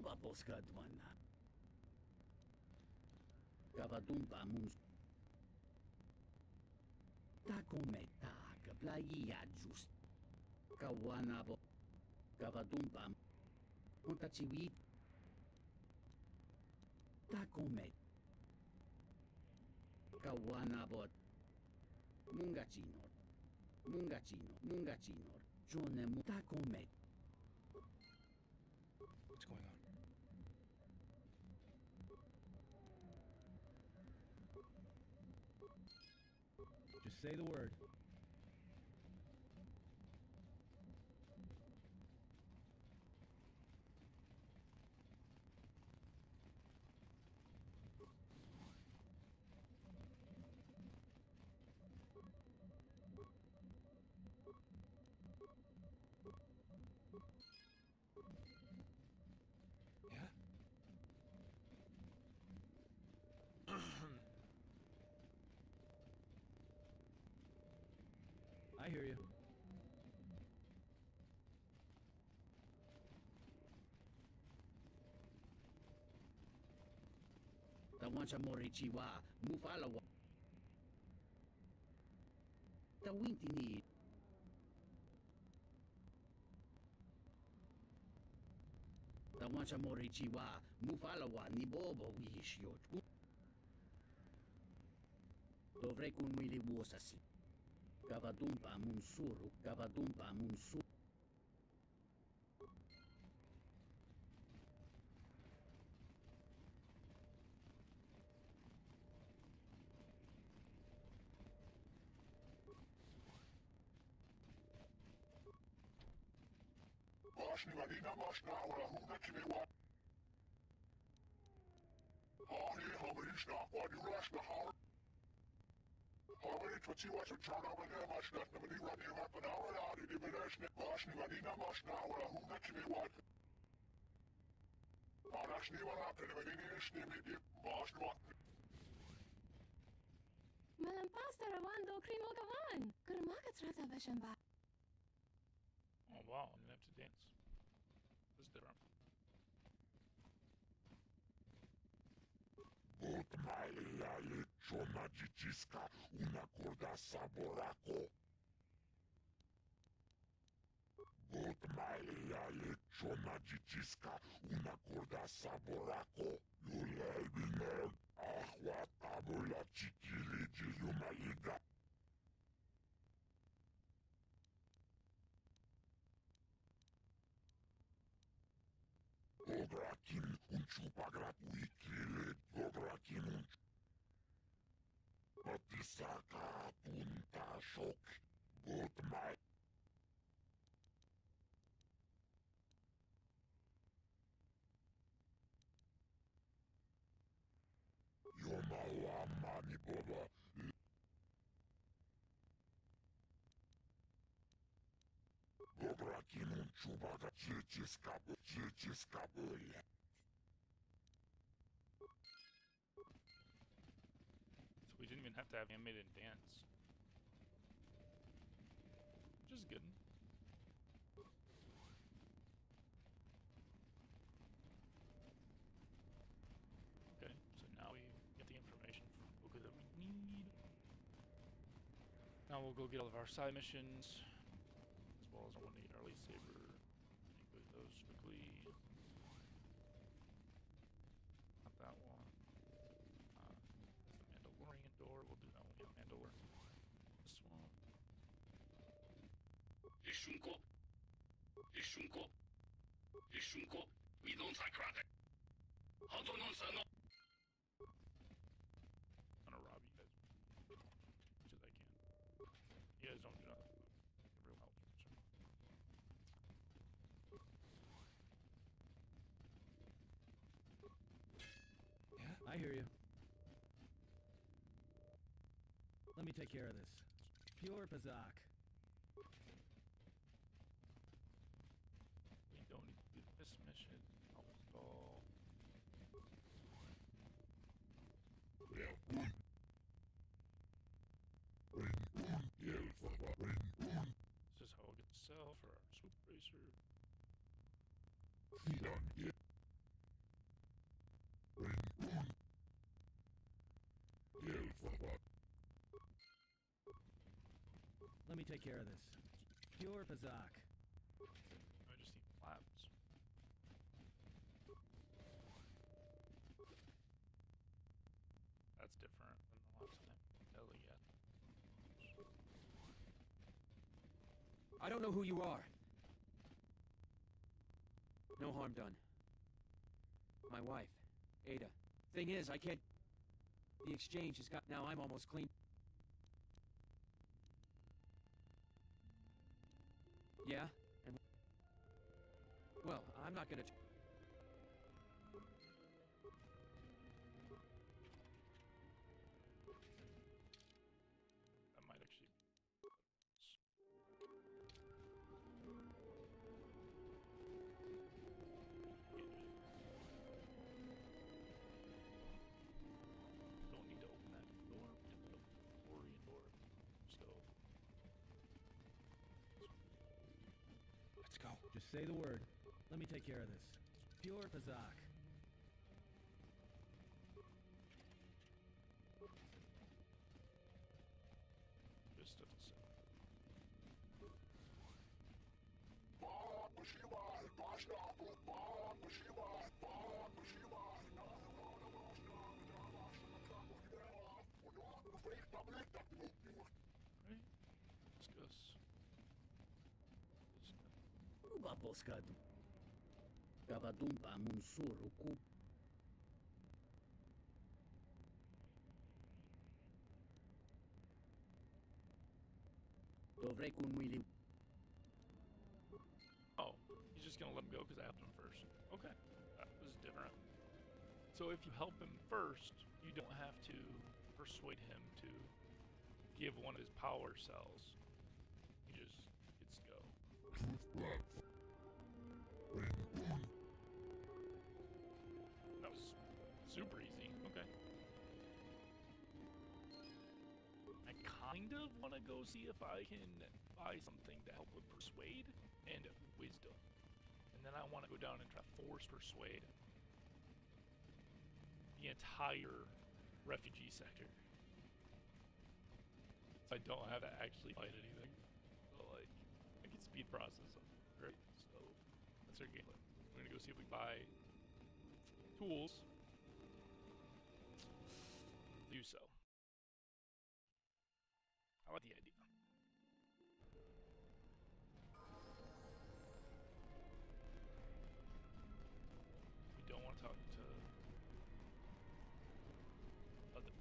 Baboska dwana. Gavadumpa mus. Takometa kaplaya just. Kawanabo. Gavadumpa. Ontachiwit. Takomet. Kawanabot. Mungachinor. Mungachinor. Jonemu takomet. What's going on? Just say the word. Yeah? I hear you. Tawancha morichiwa. Mufalawa. Tawintini. Tawancha morichiwa. Mufalawa ni bobo wishyo. Dovrei kunwili wosasi. Gavadumpa munsuru. Gavadumpa munsuru. Marina Mashna wala huna kimewa. Hani hamarishna wadi rashna har. Hamari twati wacha chana wala mashna namani rani hapana wala adi di belashne. Marina Mashna wala huna kimewa. Marashni wala penemanini ishni midi mashna. Malampasta rawando krimo gawan. Kurmaka trata vashamba. Oh wow, I'm gonna have to dance. This is different. Bot malia lechona jijiska una corda saborako. Bot malia lechona jijiska una corda saborako. Yulel bineg ahwa tabula chikili jiyumaiga. Gograkin un chupagrat wikile. Gograkin un Batisaka punta shok. Bot mai. Yomawa mani boba. Gograkin un chupaga chichiskabul. So we didn't even have to have animated dance. Which is good. Okay, so now we get the information from Boca that we need. Now we'll go get all of our side missions, as well as our 1-8 early saber. Go to those quickly. Not that one. That's the Mandalorian door. We'll do that one. Yeah, Mandalorian. This one. Ishunko, we don't sakrate. How do non sano? I'm gonna rob you guys. As much as I can. You guys don't do nothing. Everyone helps. I hear you. Let me take care of this. Pure Pazak. We don't need to do this mission. Install. This is how we'll get the cell for our swoop racer. Let me take care of this. Pure Pazak. I just need flaps. That's different than the last time. Elliot. I don't know who you are. No harm done. My wife, Ada. Thing is, I can't... The exchange has got... Now I'm almost clean. Yeah? And... Well, I'm not gonna... That might actually... Don't need to open that door. Orion door. Just go. Let's go. Just say the word. Let me take care of this. Pure Pazak. Just doesn't say. Right? Discuss. Uba poskadu. Gavadumba munsuruku. Dovrei kunwili. Oh, he's just gonna let him go because I helped him first. Okay, that was different. So if you help him first, you don't have to persuade him to give one of his power cells. He just gets to go. That was super easy. Okay. I kind of want to go see if I can buy something to help with persuade and wisdom. And then I want to go down and try to force persuade the entire refugee sector. So I don't have to actually fight anything. So like, I can speed process them. Right? So that's our game plan. We're gonna go see if we buy tools. Do so. I like the idea. We don't want to talk to other.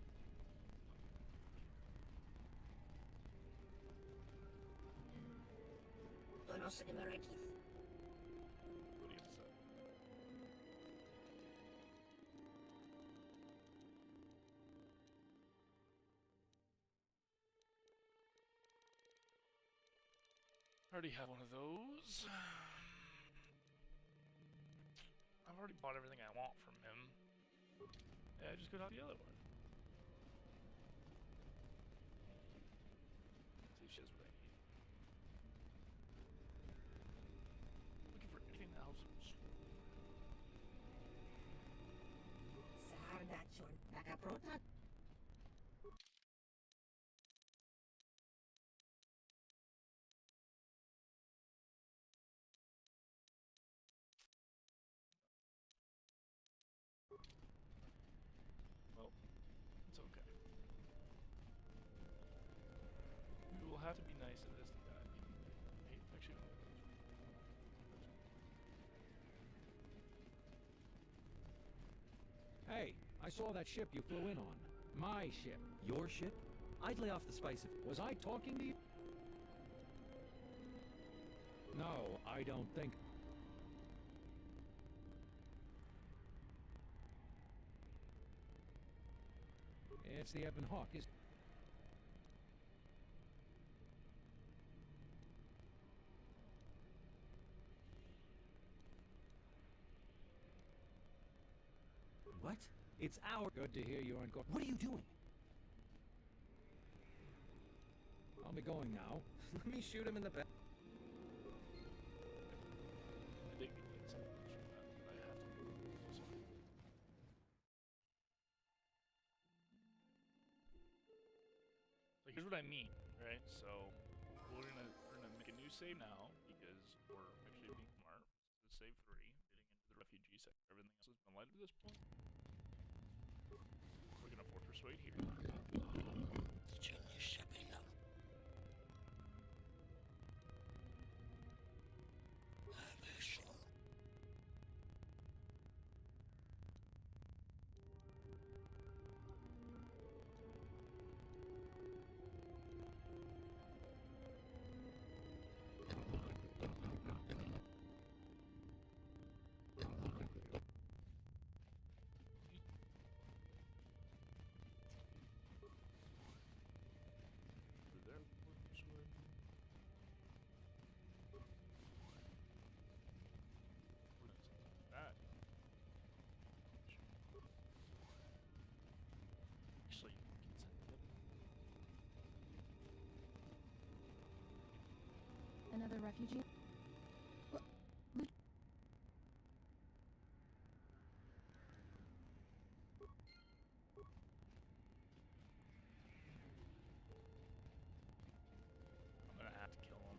Donos Emerakith. What do you have to say? I already have one of those. I've already bought everything I want from him. Yeah, just go down the other one. See if she has what I need. Looking for anything else. Sardachon, Nakaprota. Well, it's okay. We will have to be nice to this guy. Hey, actually, Hey, I saw that ship you flew in on. My ship. Your ship? I'd lay off the spice if... Was I talking to you? No, I don't think... It's the Ebon Hawk, is... It's our... Good to hear you aren't going... What are you doing? I'll be going now. Let me shoot him in the back. I think that's something from that. I have to do this one. So here's what I mean, right? So we're gonna make a new save now because we're actually being smart. This is save 3, getting into the refugee sector. Everything else has been light at this point. We're gonna force persuade here. Another refugee? I'm gonna have to kill him.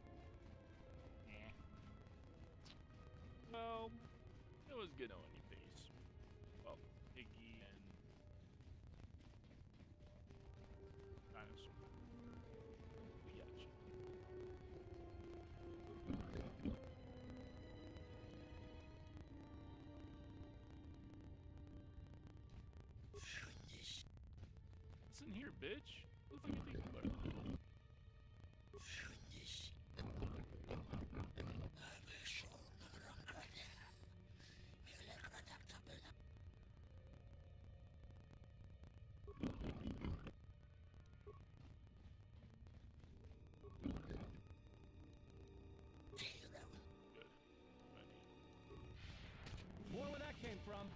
Well, it was good knowing you, face. Well, Iggy and Dinosaur. We got you. Listen here, bitch. Who the fuck you think you are? More where that came from.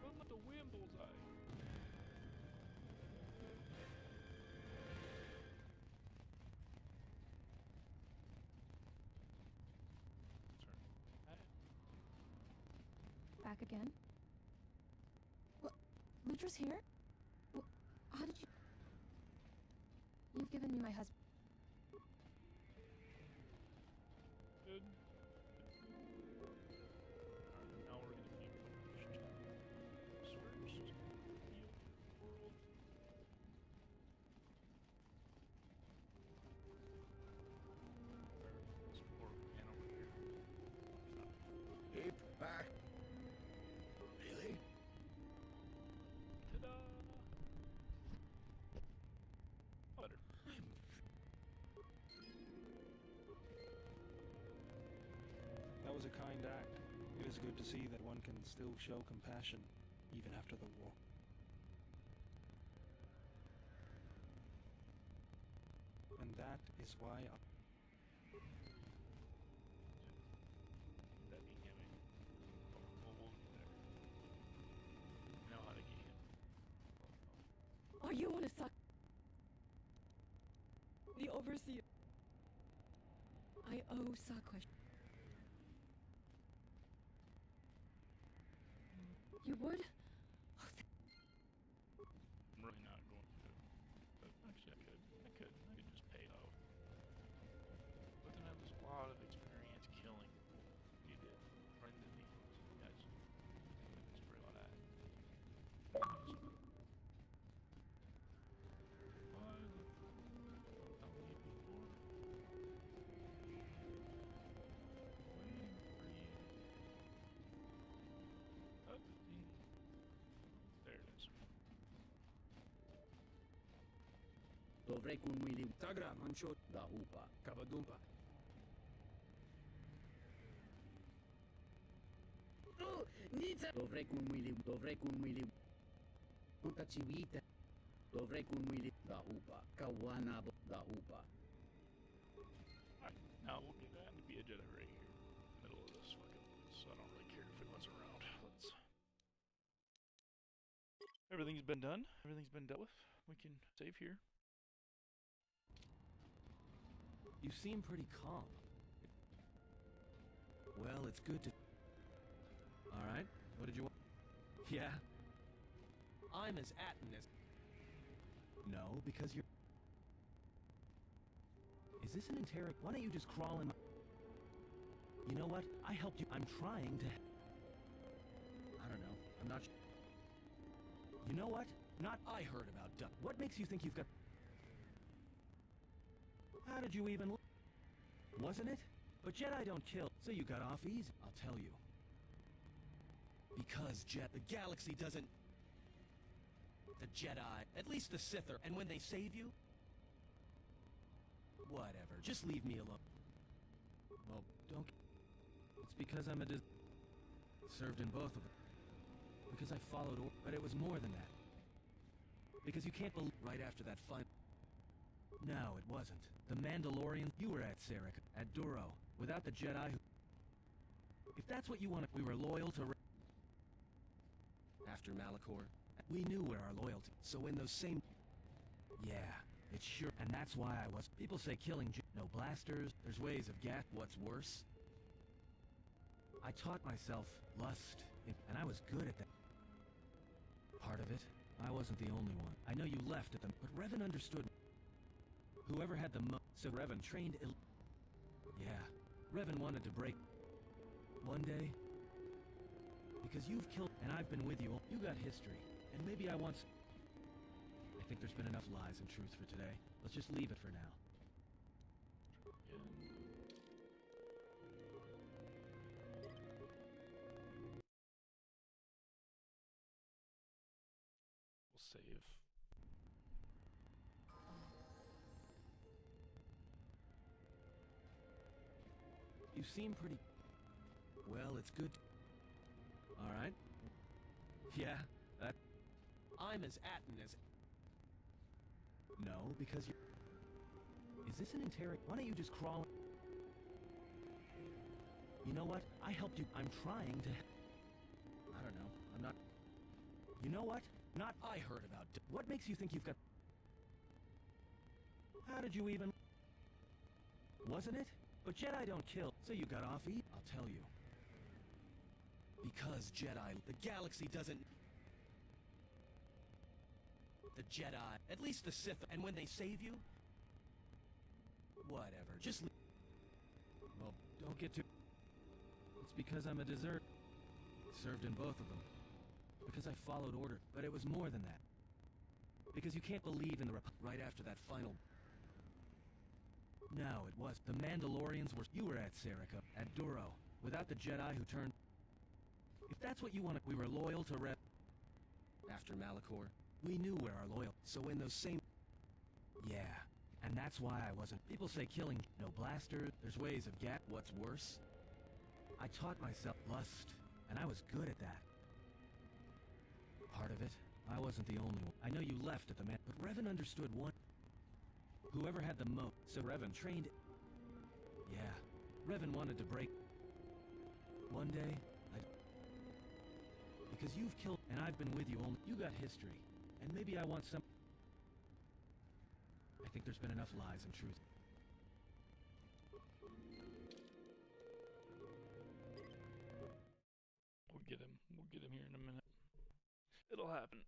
Run like the wind, bullseye. Back again? What? Lutra's here? How did you... You've given me my husband. Good. Alright, now we're gonna be swears to heal the world. This poor man over here. Hip back. Really? Ta-da! Better. That was a kind act. It is good to see that one can still show compassion, even after the war. And that is why I... That being him. We'll get there. I know how to get him. Are you on a suck? The overseer. I owe Sakwa. You would? I'm really not going to. But actually, I could just pay it off. But then I lose a lot of experience killing people. You did. Right into the guys. Just worry about that. There it is. Dovrei cumuli Tagra mancio da upa kabadumpa. Oh, Nita dovrei cumuli Punta civita Dovrei kunwili da upa. Kawanabo da upa. Alright, now we'll get that to be a Jedi right here. Middle of this fucking woods, so I don't really care if it runs around. Let's... Everything's been done. Everything's been dealt with. We can save here. You seem pretty calm. Well, it's good to... Alright, what did you want? Yeah? I'm as Atten as... No, because you're... Is this an interrogation? Why don't you just crawl in my... You know what? I helped you. I'm trying to... I don't know. I'm not... You know what? Not I heard about Duck. What makes you think you've got... How did you even... Wasn't it? But Jedi don't kill, so you got off easy. I'll tell you. Because the galaxy doesn't... The Jedi, at least the Sith are, and when they save you... Whatever, just leave me alone. Well, don't... It's because I'm a served in both of them. Because I followed but it was more than that. Because you can't believe right after that fight. No, it wasn't. The Mandalorian, you were at Sarek, at Duro, without the Jedi who... If that's what you want, we were loyal to... After Malachor, we knew where our loyalty... So in those same... Yeah, it's sure... And that's why I was... People say killing... No blasters, there's ways of what's worse? I taught myself lust, and I was good at that. Part of it, I wasn't the only one. I know you left at them, but Revan understood. Whoever had the so Revan trained Yeah, Revan wanted to break. One day, because you've killed, and I've been with you, you got history, and maybe I once... I think there's been enough lies and truth for today. Let's just leave it for now. We'll save. You seem pretty... Well, it's good. Alright. Yeah, I'm as Atten as... No, because you... Is this an Why don't you just crawl... You know what? I helped you. I'm trying to... I don't know. I'm not... You know what? Not I heard about... What makes you think you've got... How did you even... Wasn't it? But Jedi don't kill, so you got off easy. I'll tell you. Because Jedi, the galaxy doesn't... The Jedi, at least the Sith, and when they save you... Whatever, just leave... Well, don't get too... It's because I'm a dessert. Served in both of them. Because I followed order, but it was more than that. Because you can't believe in the right after that final... No, it was. The Mandalorians were... You were at Sarek, at Duro, without the Jedi who turned... If that's what you wanted, we were loyal to After Malachor, we knew where our loyal... So in those same... Yeah, and that's why I wasn't... People say killing... No blasters, there's ways of what's worse? I taught myself lust, and I was good at that. Part of it, I wasn't the only one. I know you left at the but Revan understood one... Whoever had the so Revan trained... Yeah, Revan wanted to break... One day, because you've killed, and I've been with you only... You got history, and maybe I want some... I think there's been enough lies and truth. We'll get him here in a minute. It'll happen.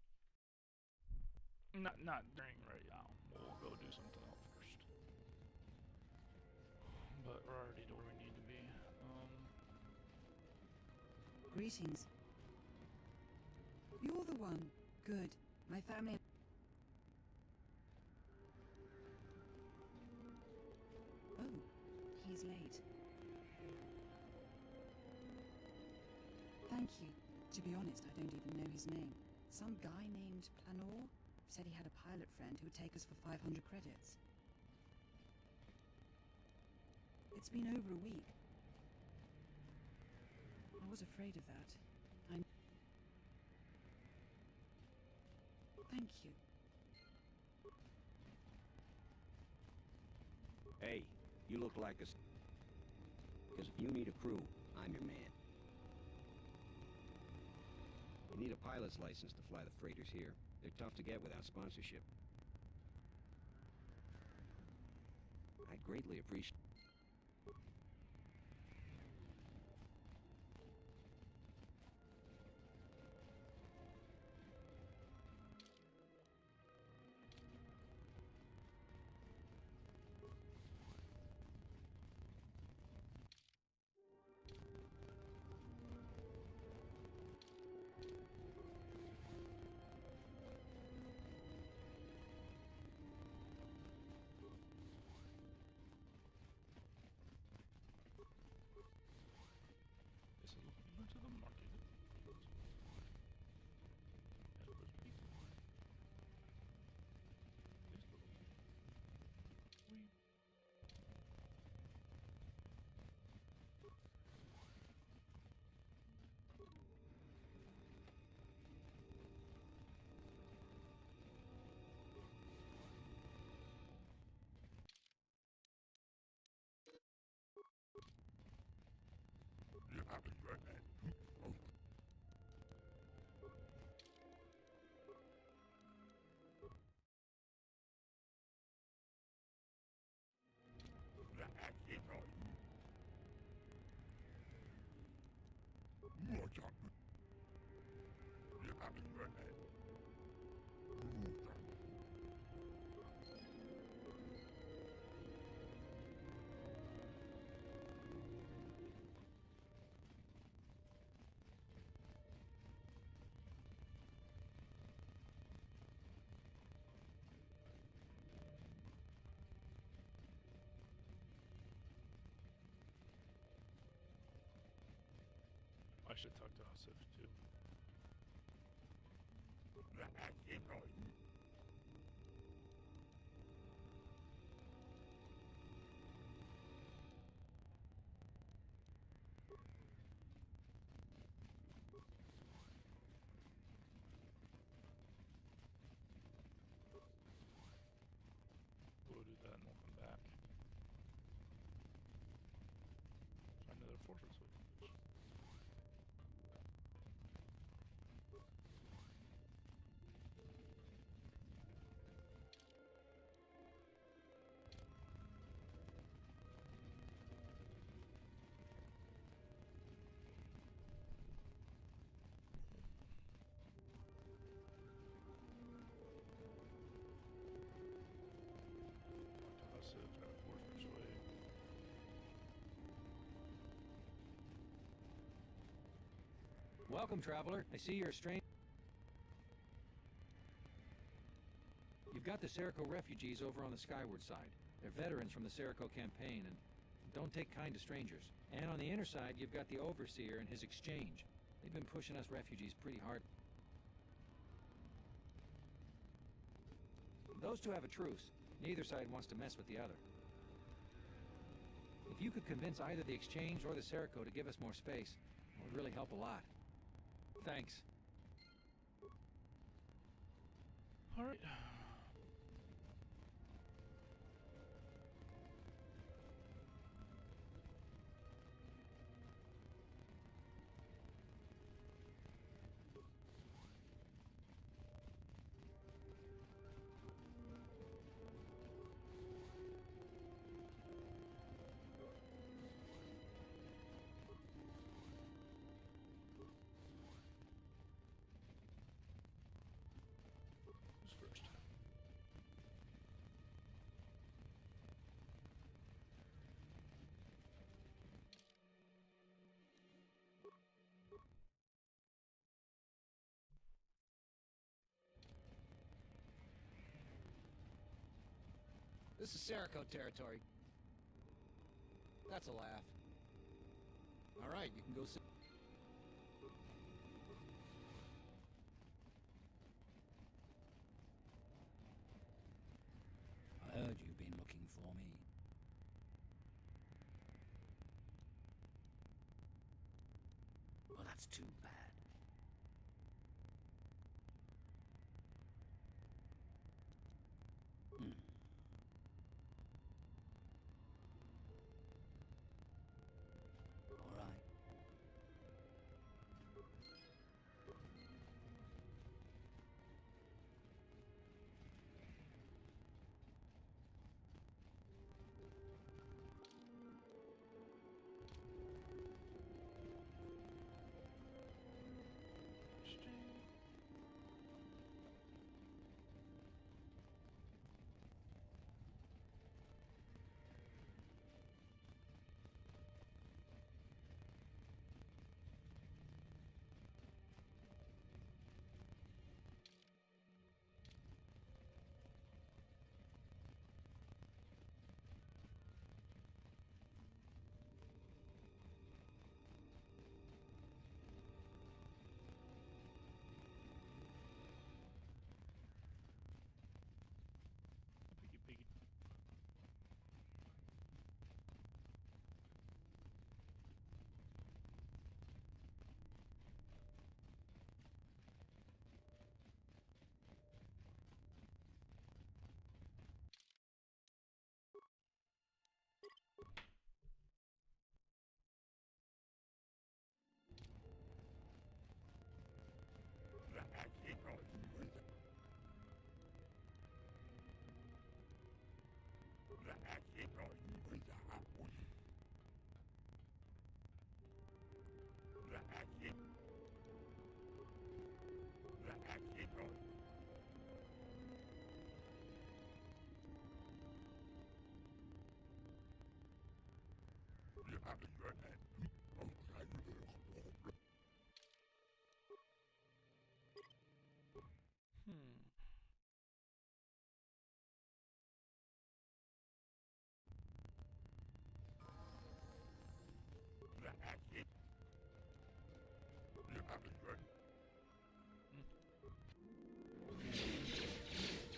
Not during right now. We'll go do something else first. But we're already to where we need to be. Greetings. You're the one. Good. My family... Oh, he's late. Thank you. To be honest, I don't even know his name. Some guy named Planor said he had a pilot friend who would take us for 500 credits. It's been over a week. I was afraid of that. Thank you. Hey, you look like a... Because if you need a crew, I'm your man. You need a pilot's license to fly the freighters here. They're tough to get without sponsorship. I'd greatly appreciate... This is looking into the market. You haven't read that. Oh. I should talk to Asif too. We'll do that and we'll come back. Find another fortress we can push. Welcome, traveler. I see you're a stranger. You've got the Serico refugees over on the skyward side. They're veterans from the Serico campaign and don't take kind to strangers. And on the inner side, you've got the Overseer and his exchange. They've been pushing us refugees pretty hard. Those two have a truce. Neither side wants to mess with the other. If you could convince either the exchange or the Serico to give us more space, it would really help a lot. Thanks. All right. This is Serico territory. That's a laugh. All right, you can go sit. I heard you've been looking for me. Well, that's too bad.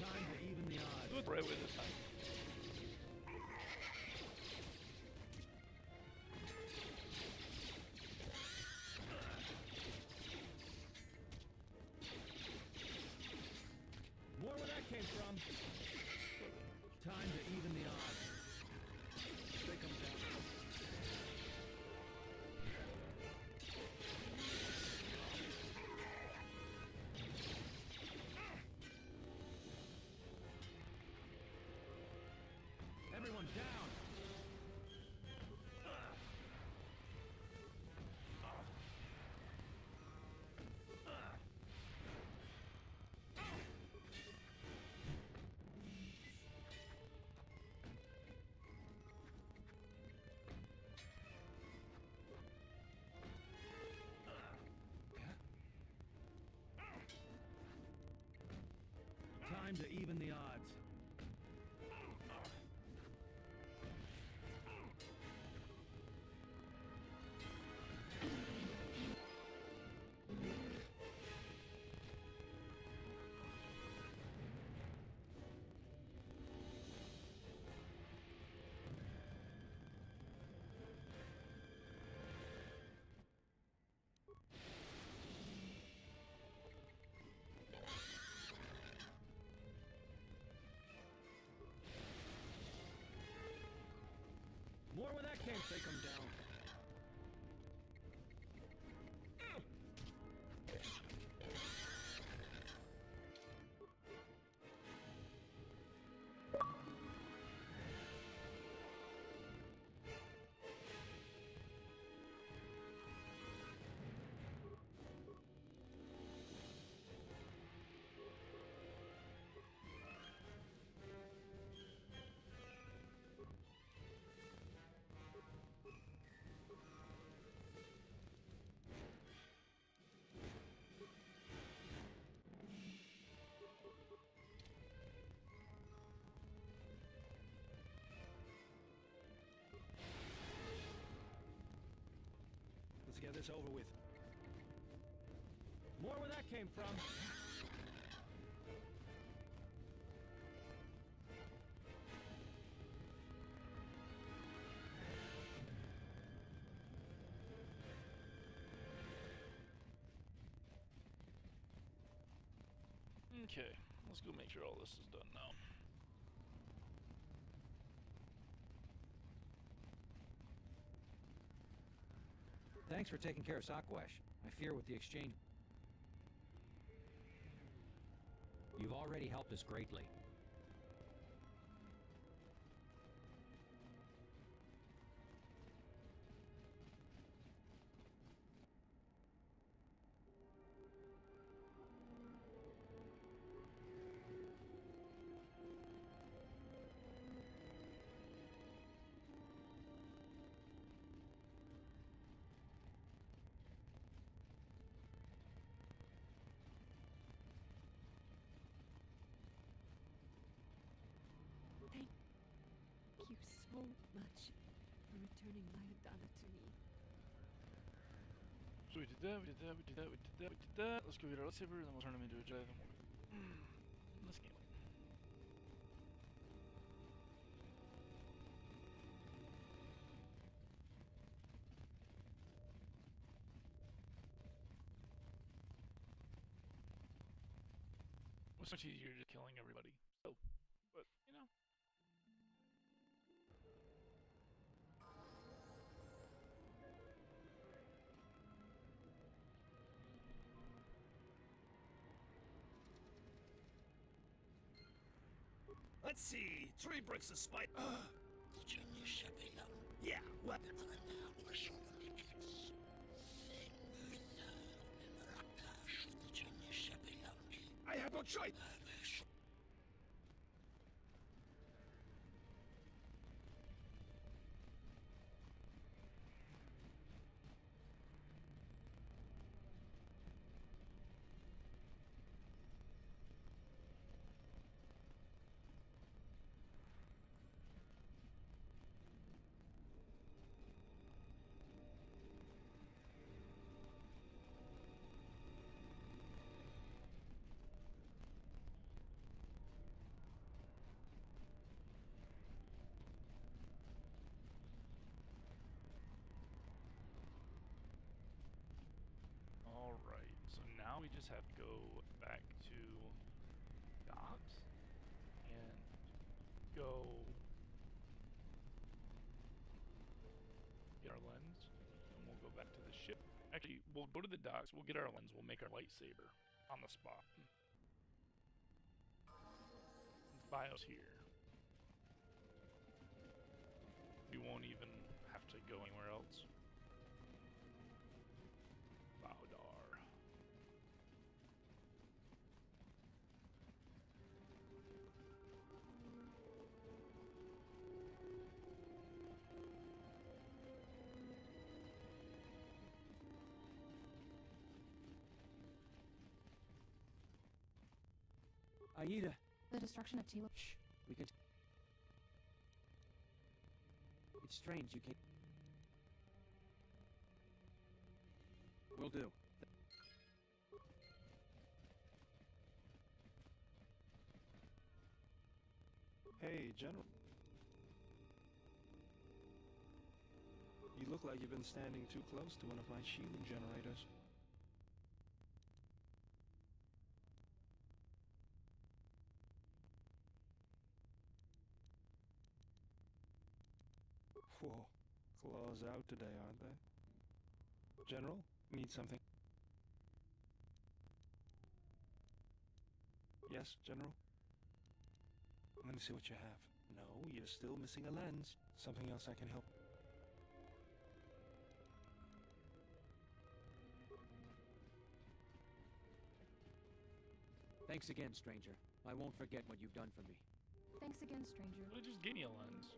Time to even the odds. Do it the right way this time. More where that came from. Time to even the odds. They come down. Everyone down. Time to even the odds. More where that came from. Take them down. Let's get this over with. More where that came from. Okay, let's go make sure all this is done now. Thanks for taking care of Sakwash. I fear with the exchange... You've already helped us greatly. Thank you so much for returning my Adana to me. So we did that, we did that, we did that, we did that, we did that. Let's go get our lightsaber, and then we'll turn him into a Jedi, then we'll go. Let's game it. It's much easier just killing everybody. So, but, you know. Let's see. 3 bricks of spice. Yeah, what? I have no choice. have to go back to docks and go get our lens, and we'll go back to the ship. Actually, we'll go to the docks, we'll get our lens, we'll make our lightsaber on the spot. Bio's here. We won't even have to go anywhere else. Baudar. Aida! The destruction of Tilo. Shh. We can... It's strange you can't... Will do. Hey, General. You look like you've been standing too close to one of my shielding generators. Whoa. Claws out today, aren't they? General, need something? Yes, General? Let me see what you have. No, you're still missing a lens. Something else I can help. Thanks again, stranger. I won't forget what you've done for me. Thanks again, stranger. Well, just give me a lens.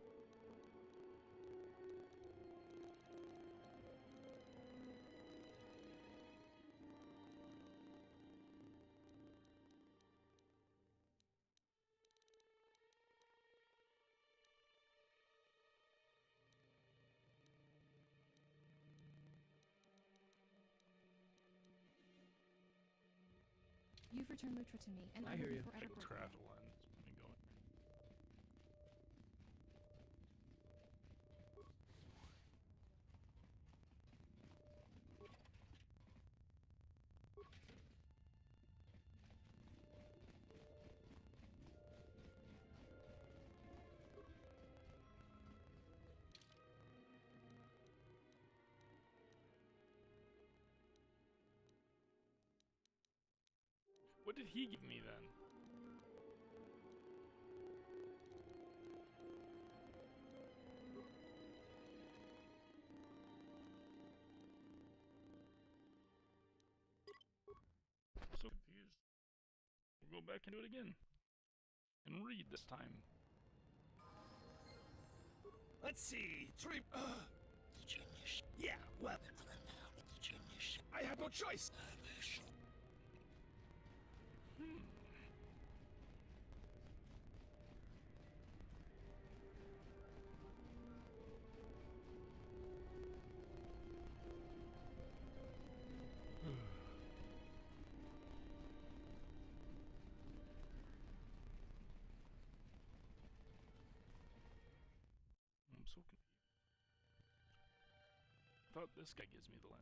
You've returned Lutra to me, and I I hear will be you. I forever can grateful. craft a lens. Let me go in. What did he give me then? So confused. We'll go back and do it again. And read this time. Let's see. Yeah, well, I have no choice. I'm so confused. I thought this guy gives me the lens.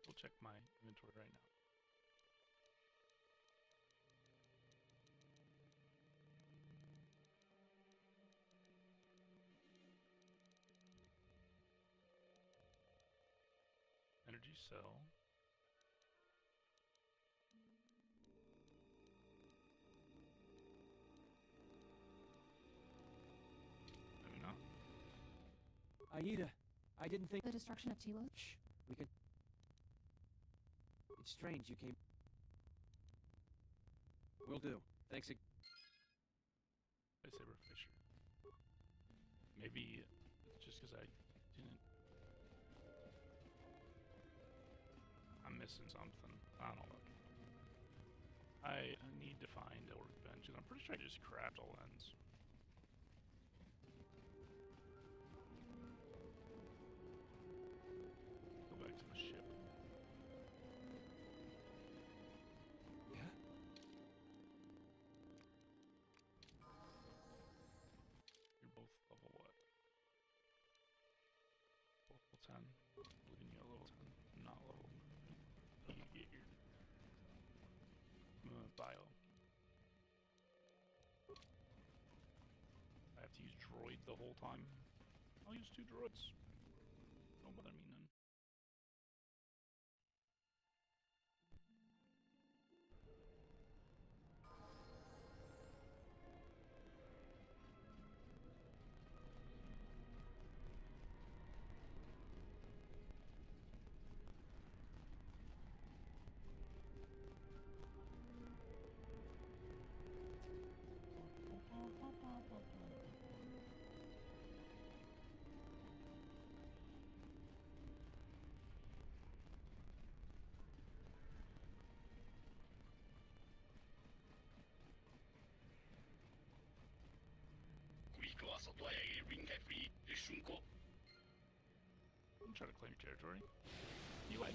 We'll check my inventory right now. Energy cell. Maybe not. Aida, I didn't think... The destruction of Tilo? Shh. We can... It's strange you came... Will do. Thanks again. Lightsaber Fisher. Maybe it's just because I didn't... I'm missing something. I don't know. I need to find a workbench, and I'm pretty sure I just craft a lens. Go back to the ship. Yeah? You're both level what? Level 10. Leaving you at level 10. Not level. You get your bio. I have to use droids the whole time. I'll use 2 droids. Don't bother me none. I'm trying to claim your territory. You like.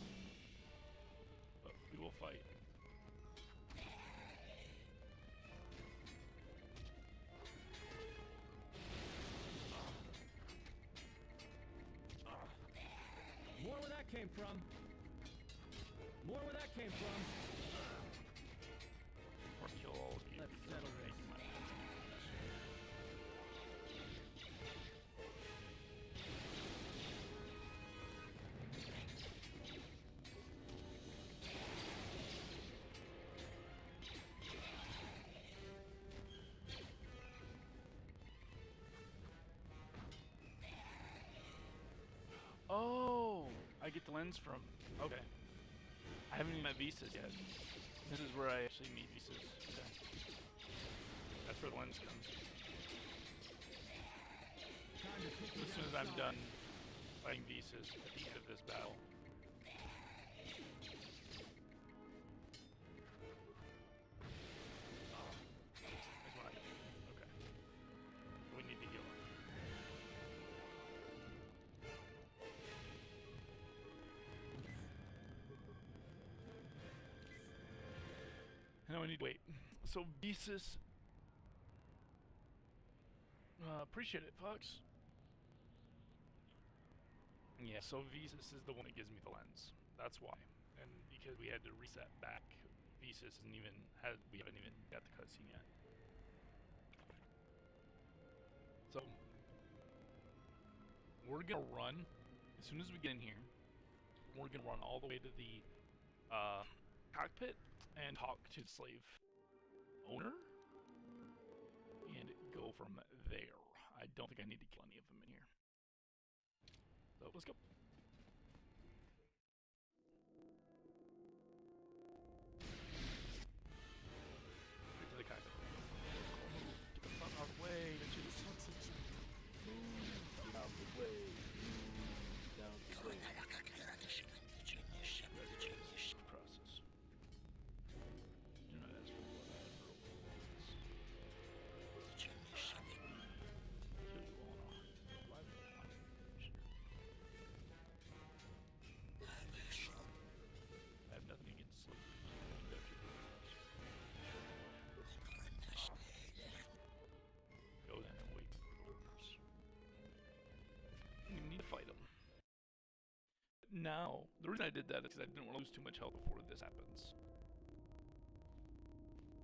But we will fight. More where that came from. More where that came from. Or kill all of you. Let's settle this. Oh, I get the lens from. Okay. I haven't even met Visas yet. This is where I actually meet Visas. Okay. That's where the lens comes. As soon as I'm done fighting Visas at the end of this battle. That's when I get. Okay. We need to heal him. Now I need to wait. So Visas. Appreciate it, Fox. Yeah, so Visas is the one that gives me the lens. That's why. And because we had to reset back, Visas isn't even we haven't even got the cutscene yet. So we're gonna run as soon as we get in here. We're gonna run all the way to the cockpit and talk to the slave owner and go from there. I don't think I need to kill any of them in here. So let's go. Straight to the cockpit. Get the fuck out of the way, bitches. Move, get out of the way. Move, get out of the way. Process. You're not as for what I ever was. Kill you all in a live shit. I have nothing against slavery. Go then and wait for orders. You need to fight them. Now, the reason I did that is because I didn't want to lose too much health before this happens.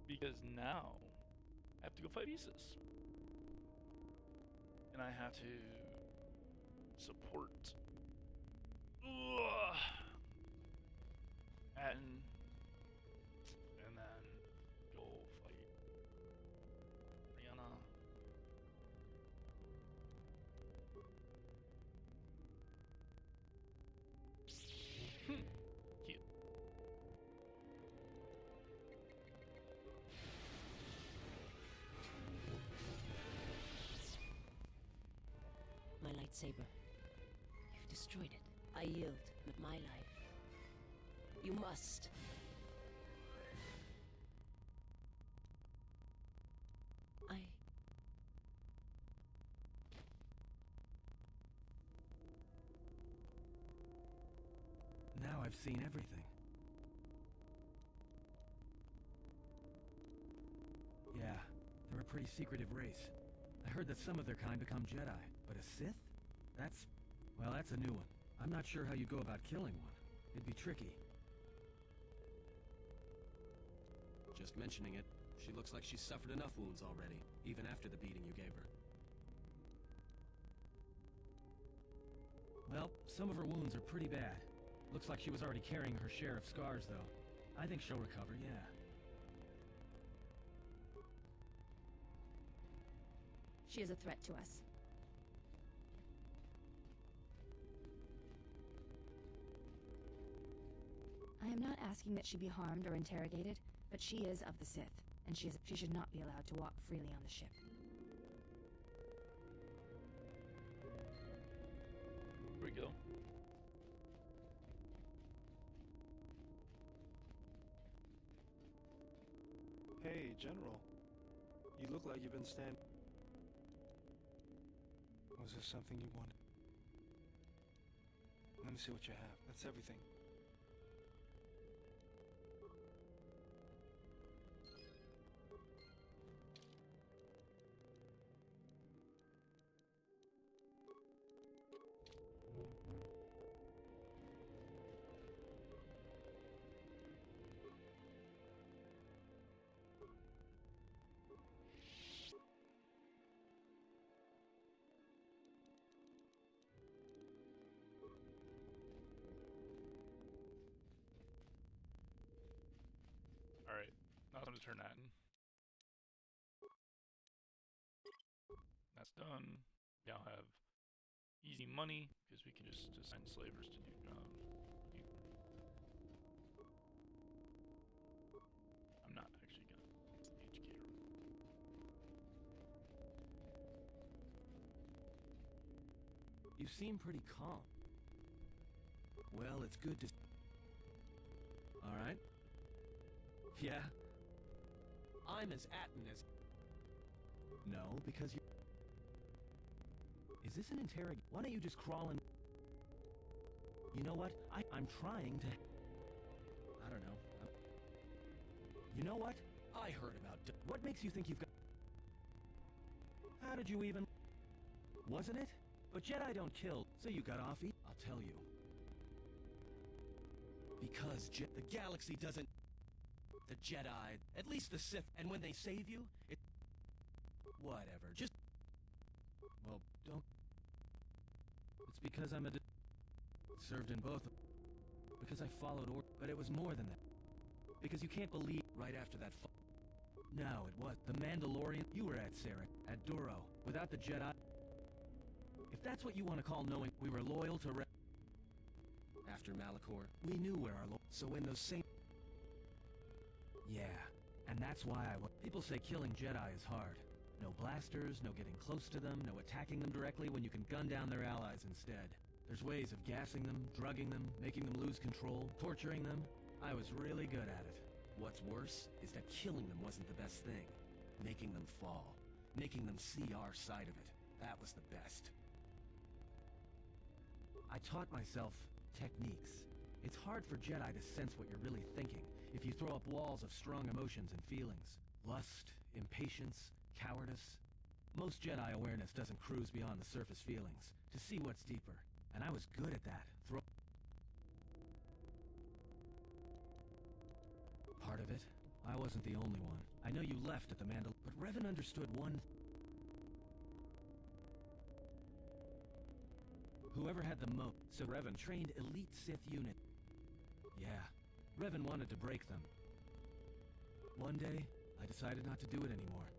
Because now, I have to go fight Visas. And I have to support Atten, and then go fight Rihanna. Cute. My lightsaber. You've destroyed it. I yield with my life. You must. seen everything. Yeah, they're a pretty secretive race. I heard that some of their kind become Jedi, but a Sith? Well, that's a new one. I'm not sure how you go about killing one. It'd be tricky. Just mentioning it, she looks like she's suffered enough wounds already, even after the beating you gave her. Well, some of her wounds are pretty bad. Looks like she was already carrying her share of scars, though. I think she'll recover, yeah. She is a threat to us. I am not asking that she be harmed or interrogated, but she is of the Sith, and she should not be allowed to walk freely on the ship. Here we go. Hey, General. You look like you've been standing... Was this something you wanted? Let me see what you have. That's everything. Alright, now it's time to turn that in. That's done. We now have easy money, because we can just assign slavers to do jobs. I'm not actually gonna educate her. You seem pretty calm. Well, it's good to... Alright. Yeah? I'm as Atten as... No, because you... Is this an interrogation? Why don't you just crawl in... You know what? I'm trying to... I don't know. You know what? I heard about... What makes you think you've got... How did you even... Wasn't it? But Jedi don't kill, so you got off I'll tell you. Because the galaxy doesn't... The Jedi, at least the Sith, and when they save you, it... Whatever, just... Well, don't... It's because I'm a... Served in both. Because I followed order, but it was more than that. Because you can't believe... Right after that No, it was. The Mandalorian... You were at Sarek, at Duro, without the Jedi... If that's what you want to call knowing we were loyal to After Malachor, we knew where our so when those same... Yeah, and that's why People say killing Jedi is hard. No blasters, no getting close to them, no attacking them directly when you can gun down their allies instead. There's ways of gassing them, drugging them, making them lose control, torturing them. I was really good at it. What's worse is that killing them wasn't the best thing. Making them fall. Making them see our side of it. That was the best. I taught myself techniques. It's hard for Jedi to sense what you're really thinking if you throw up walls of strong emotions and feelings. Lust, impatience, cowardice. Most Jedi awareness doesn't cruise beyond the surface feelings to see what's deeper, and I was good at that. Part of it. I wasn't the only one. I know you left at the but Revan understood one. Whoever had the most, so Revan trained elite Sith unit. Yeah, Revan wanted to break them. One day, I decided not to do it anymore.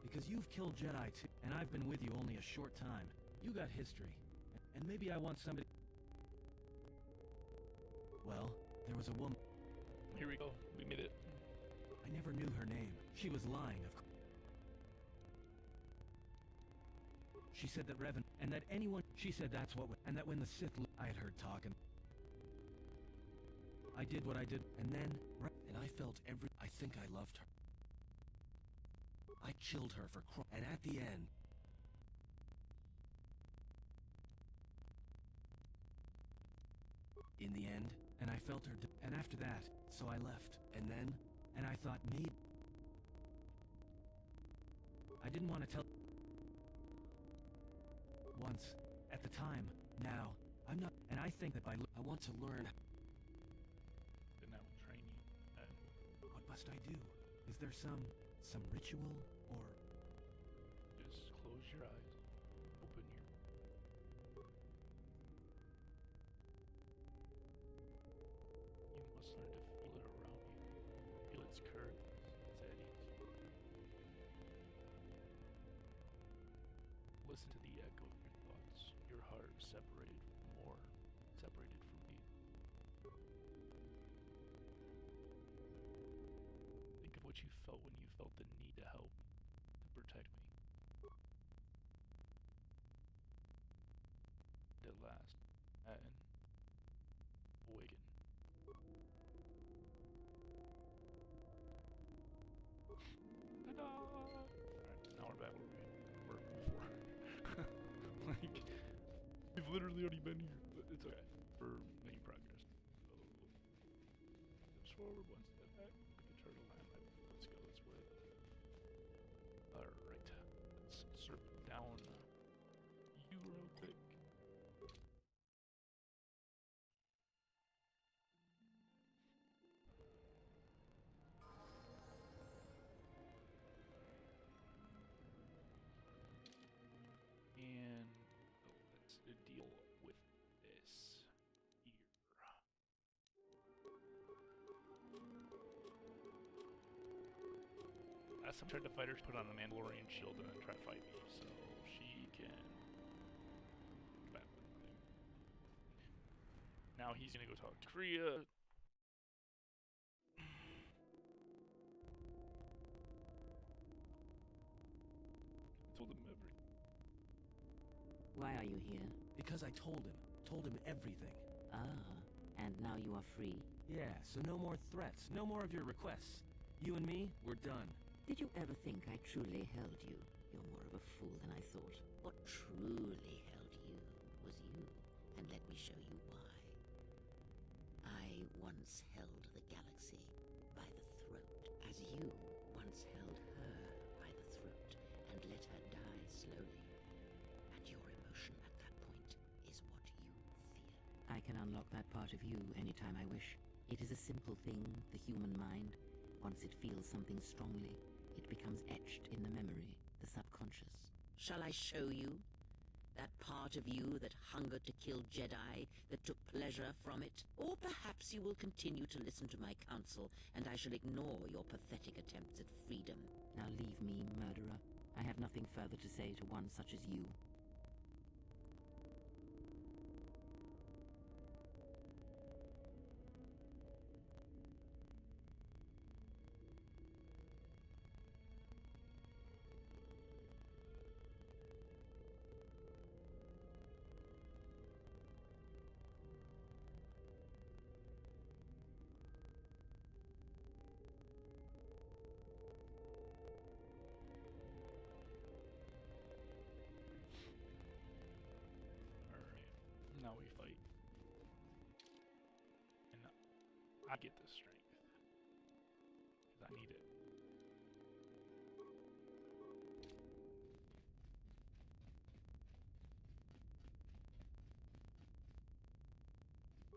Because you've killed Jedi too, and I've been with you only a short time. You got history, and maybe I want somebody... Well, there was a woman... Here we go, we made it. I never knew her name. She was lying, of course. She said that Revan, and that anyone... She said that's what... And that when the Sith... I had heard talking. I did what I did, and then... And I felt every... I think I loved her. I killed her for and at the end... in the end, and I felt her, and after that, so I left, and then, and I thought maybe... I didn't want to tell... Once, at the time, now, I'm not, and I think that I want to learn... Then I will train you, and... What must I do? Is there some ritual, or... Just close your eyes, open your... You must learn to feel it around you. Feel its currents, its eddies. Listen to the echo of your thoughts, your heart separated from me. Think of what you felt when you felt the need to help, to protect me. At last, and awaken. Ta-da! Alright, now we're back where we were before. Like, we've literally already been here, but it's okay. For making progress. So, steps forward, one step back, like a turtle. Let's go this way. Alright, let's circle down you real quick. And let's deal with this here. Some tried to fight her, put on the Mandalorian shield and then try to fight me, so she can come back with me. Now he's gonna go talk to Kriya. I told him everything. Why are you here? Because I told him everything. Ah, and now you are free. Yeah, so no more threats, no more of your requests. You and me, we're done. Did you ever think I truly held you? You're more of a fool than I thought. What truly held you was you, and let me show you why. I once held the galaxy by the throat, as you once held her by the throat, and let her die slowly. And your emotion at that point is what you fear. I can unlock that part of you anytime I wish. It is a simple thing, the human mind. Once it feels something strongly, it becomes etched in the memory, the subconscious. Shall I show you? That part of you that hungered to kill Jedi, that took pleasure from it? Or perhaps you will continue to listen to my counsel, and I shall ignore your pathetic attempts at freedom. Now leave me, murderer. I have nothing further to say to one such as you. Now we fight. And I get this strength. Because I need it.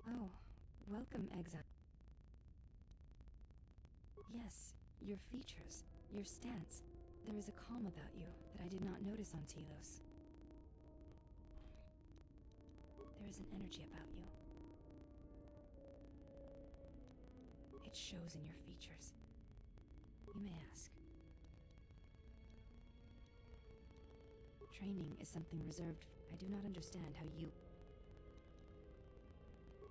Oh, welcome, Exile. Yes, your features, your stance. There is a calm about you that I did not notice on Telos. There is an energy about you. It shows in your features. You may ask. Training is something reserved. I do not understand how you...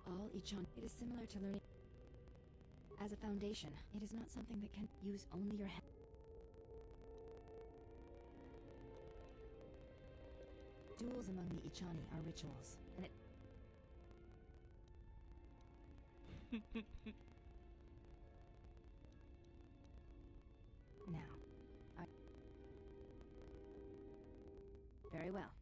All Ichon. It is similar to learning. As a foundation, it is not something that can use only your head. Duels among the Ichani are rituals, and it... Now, very well.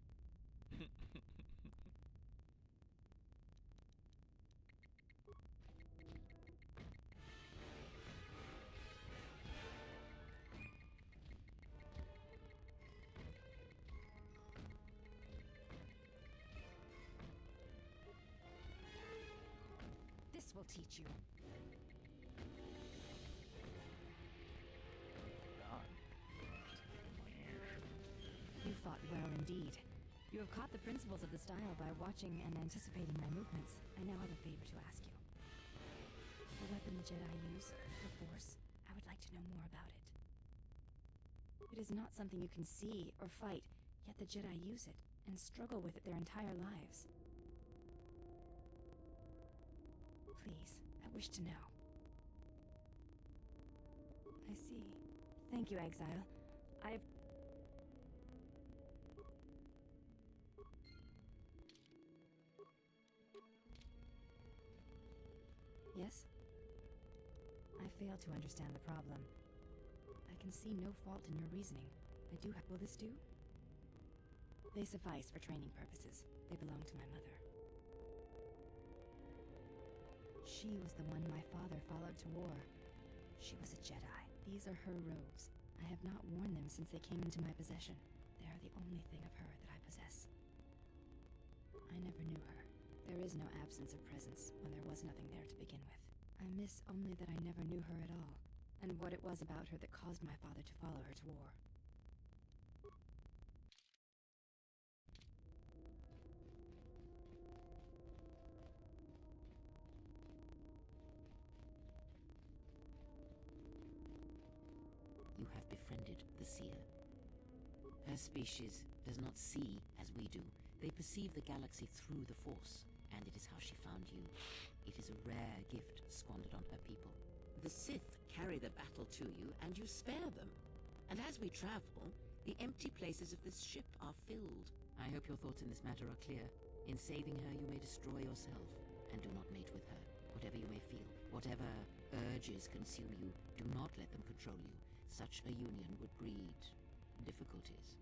will teach you. You fought well indeed. You have caught the principles of the style by watching and anticipating my movements. I now have a favor to ask you. The weapon the Jedi use, the Force, I would like to know more about it. It is not something you can see or fight, yet the Jedi use it and struggle with it their entire lives. Please, I wish to know. I see. Thank you, Exile. I've... Yes? I fail to understand the problem. I can see no fault in your reasoning. I do have... Will this do? They suffice for training purposes. They belong to my mother. She was the one my father followed to war. She was a Jedi. These are her robes. I have not worn them since they came into my possession. They are the only thing of her that I possess. I never knew her. There is no absence of presence when there was nothing there to begin with. I miss only that I never knew her at all, and what it was about her that caused my father to follow her to war. You have befriended the Seer. Her species does not see as we do. They perceive the galaxy through the Force, and it is how she found you. It is a rare gift squandered on her people. The Sith carry the battle to you, and you spare them. And as we travel, the empty places of this ship are filled. I hope your thoughts in this matter are clear. In saving her, you may destroy yourself, and do not mate with her. Whatever you may feel, whatever urges consume you, do not let them control you. Such a union would breed difficulties.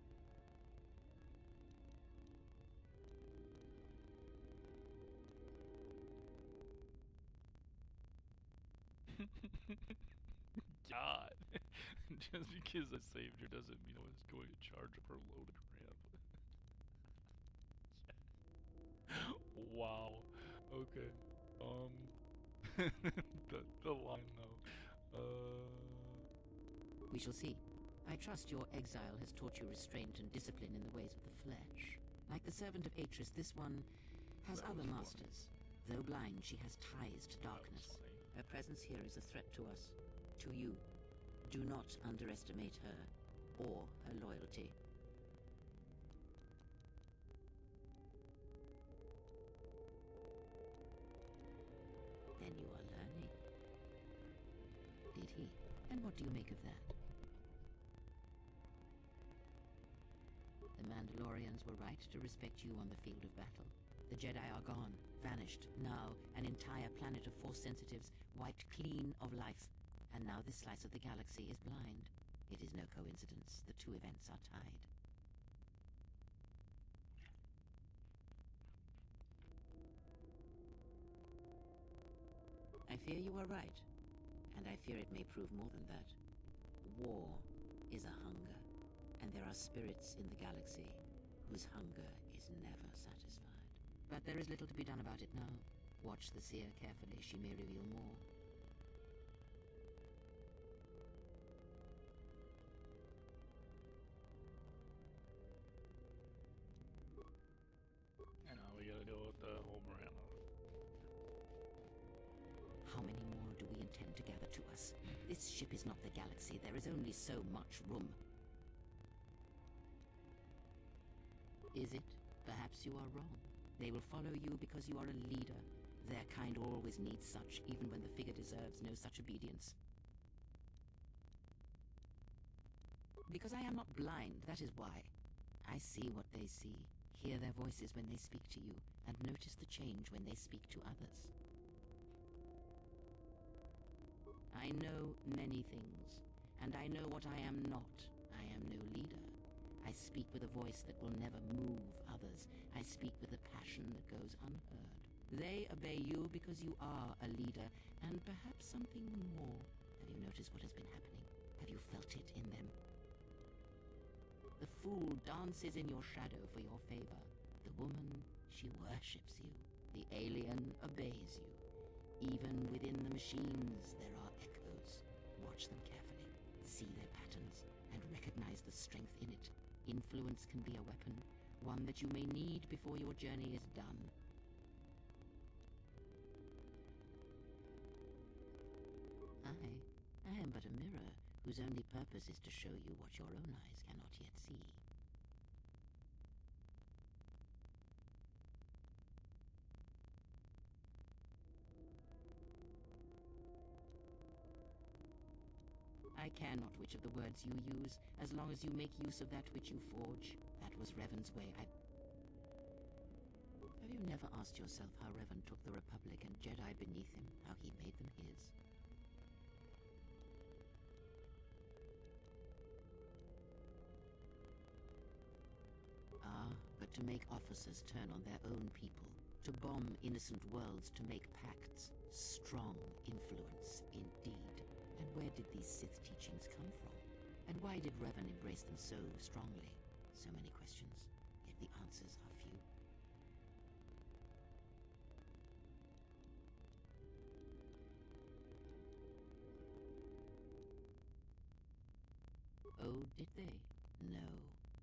God. Just because I saved her doesn't mean I was going to charge up her loaded ramp. Wow. Okay. The line though. We shall see. I trust your exile has taught you restraint and discipline in the ways of the flesh. Like the servant of Atris, this one has other masters. Though blind, she has ties to darkness. Her presence here is a threat to us. To you. Do not underestimate her, or her loyalty. Then you are learning. Did he? And what do you make of that? The Mandalorians were right to respect you on the field of battle. The Jedi are gone, vanished. Now, an entire planet of Force sensitives wiped clean of life. And now this slice of the galaxy is blind. It is no coincidence. The two events are tied. I fear you are right. And I fear it may prove more than that. War is a hunger. And there are spirits in the galaxy whose hunger is never satisfied. But there is little to be done about it now. Watch the Seer carefully. She may reveal more. And now we gotta deal with the whole Miranda. How many more do we intend to gather to us? This ship is not the galaxy. There is only so much room. Is it? Perhaps you are wrong. They will follow you because you are a leader. Their kind always needs such, even when the figure deserves no such obedience. Because I am not blind, that is why. I see what they see, hear their voices when they speak to you, and notice the change when they speak to others. I know many things, and I know what I am not. I am no leader. I speak with a voice that will never move others. I speak with a passion that goes unheard. They obey you because you are a leader, and perhaps something more. Have you noticed what has been happening? Have you felt it in them? The fool dances in your shadow for your favor. The woman, she worships you. The alien obeys you. Even within the machines, there are echoes. Watch them carefully, see their patterns, and recognize the strength in it. Influence can be a weapon, one that you may need before your journey is done. I am but a mirror, whose only purpose is to show you what your own eyes cannot yet see. I care not which of the words you use, as long as you make use of that which you forge. That was Revan's way. Have you never asked yourself how Revan took the Republic and Jedi beneath him, how he made them his? But to make officers turn on their own people, to bomb innocent worlds, to make pacts. Strong influence, indeed. And where did these Sith teachings come from? And why did Revan embrace them so strongly? So many questions, yet the answers are few. Oh, did they? No.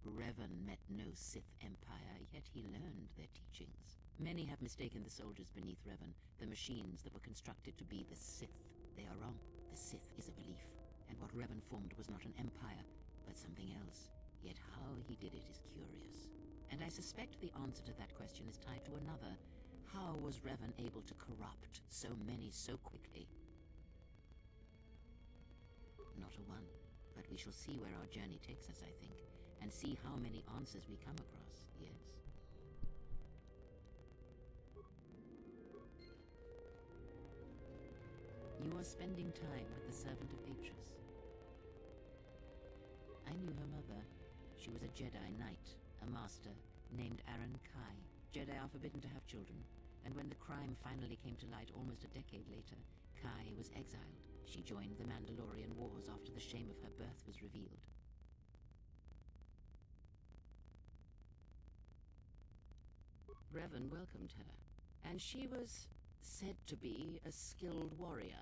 Revan met no Sith empire, yet he learned their teachings. Many have mistaken the soldiers beneath Revan, the machines that were constructed to be the Sith. They are wrong. The Sith is a belief, and what Revan formed was not an empire, but something else. Yet how he did it is curious. And I suspect the answer to that question is tied to another. How was Revan able to corrupt so many so quickly? Not a one, but we shall see where our journey takes us, I think. And see how many answers we come across, yes? You are spending time with the servant of Atris. I knew her mother. She was a Jedi Knight, a master, named Aaron Kai. Jedi are forbidden to have children, and when the crime finally came to light almost a decade later, Kai was exiled. She joined the Mandalorian Wars after the shame of her birth was revealed. Revan welcomed her, and she was said to be a skilled warrior,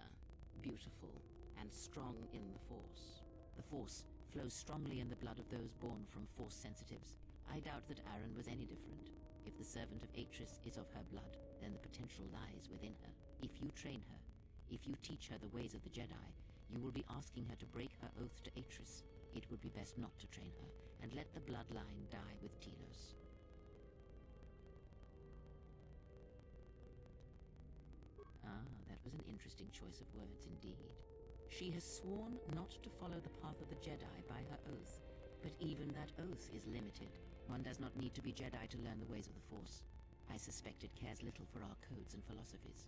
beautiful and strong in the Force. The Force flows strongly in the blood of those born from Force sensitives. I doubt that Aaron was any different. If the servant of Atris is of her blood, then the potential lies within her. If you train her, if you teach her the ways of the Jedi, you will be asking her to break her oath to Atris. It would be best not to train her, and let the bloodline die with Telos. That was an interesting choice of words indeed. She has sworn not to follow the path of the Jedi by her oath, but even that oath is limited. One does not need to be Jedi to learn the ways of the Force. I suspect it cares little for our codes and philosophies.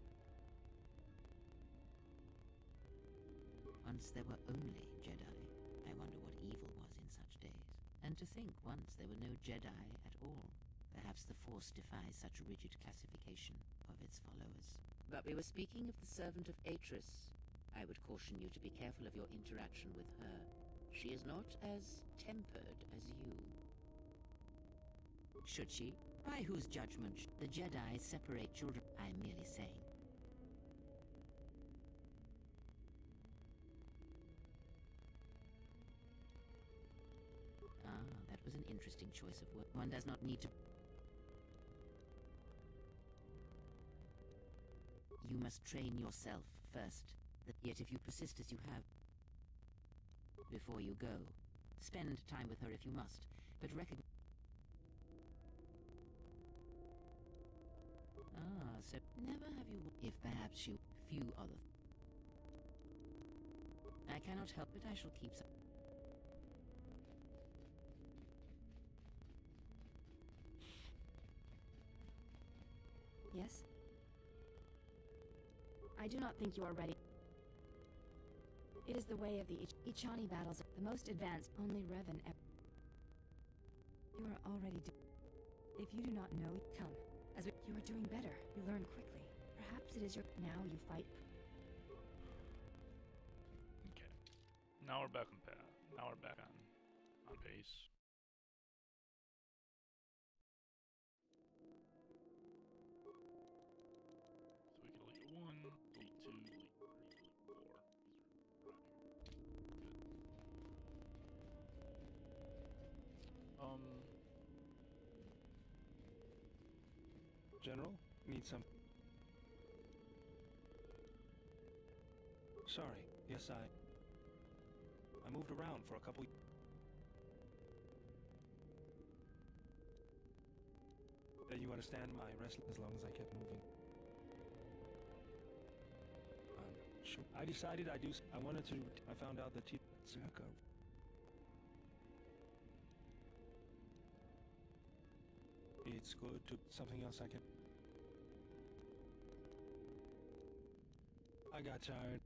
Once there were only Jedi. I wonder what evil was in such days. And to think once there were no Jedi at all. Perhaps the Force defies such rigid classification of its followers. But we were speaking of the servant of Atris. I would caution you to be careful of your interaction with her. She is not as tempered as you. Should she? By whose judgment? The Jedi separate children. I'm merely saying. That was an interesting choice of words. One does not need to... You must train yourself first. Yet if you persist as you have... Before you go, spend time with her if you must, but recognize... So never have you... If perhaps you... Few other... I cannot help it, I shall keep some... Yes? I do not think you are ready. It is the way of the Ichani battles, the most advanced. Only Revan ever... You are already If you do not know, come. You are doing better. You learn quickly. Perhaps it is your... Now you fight. Okay. Now we're back on path. Now we're back on pace. So we can delete 1, delete General, need some... Sorry. Yes, I moved around for a couple... You understand my wrestling as long as I kept moving. Sure. I decided I wanted to... I found out that Circa... It's good to... Something else I can... I got tired.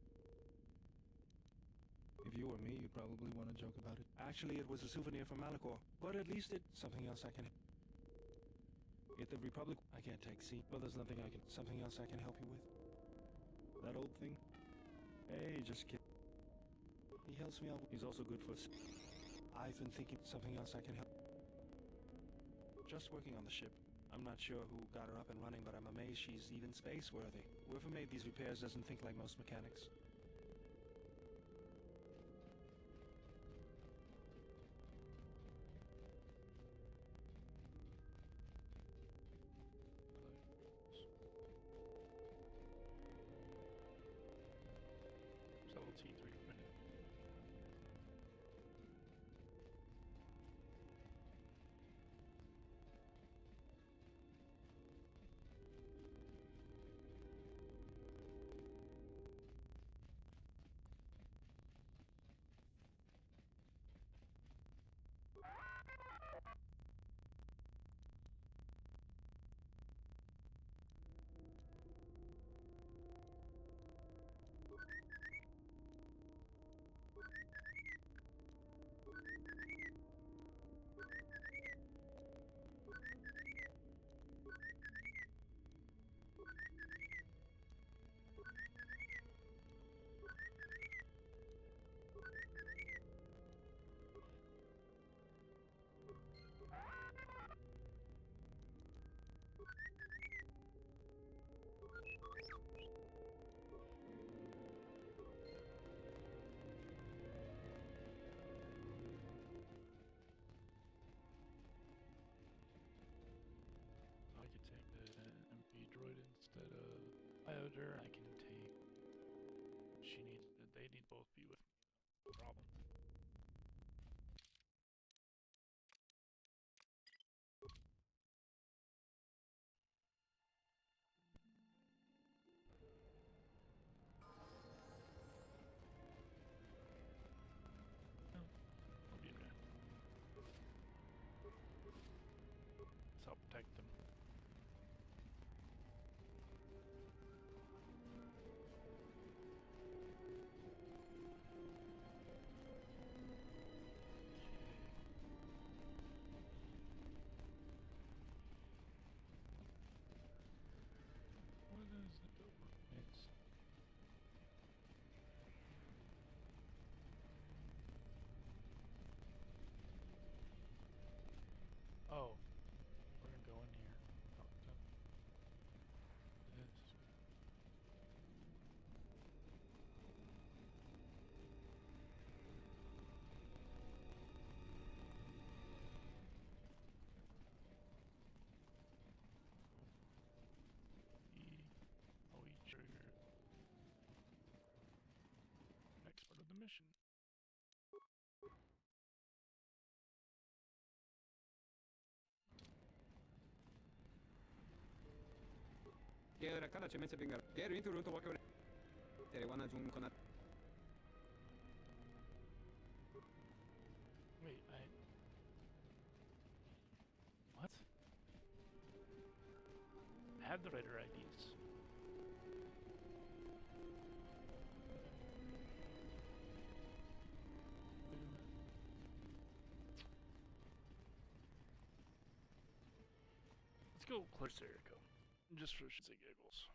If you were me, you'd probably want to joke about it. Actually, it was a souvenir from Malachor, but at least it's something else I can... Get the Republic... I can't take C. Well, there's nothing I can... Something else I can help you with? That old thing? Hey, just kid. He helps me out. He's also good for... I've been thinking something else I can help... Just working on the ship. I'm not sure who got her up and running, but I'm amazed she's even space-worthy. Whoever made these repairs doesn't think like most mechanics. Pioneer, I can take... She needs... They need both be with me. No problem. I'll be there. Let's help protect them. Oh, we're gonna go in here. Talk to this. Trigger. Next part of the mission. Wait, what? I have the writer IDs. Wait a minute. Let's go clear Serico. Just for shits and giggles.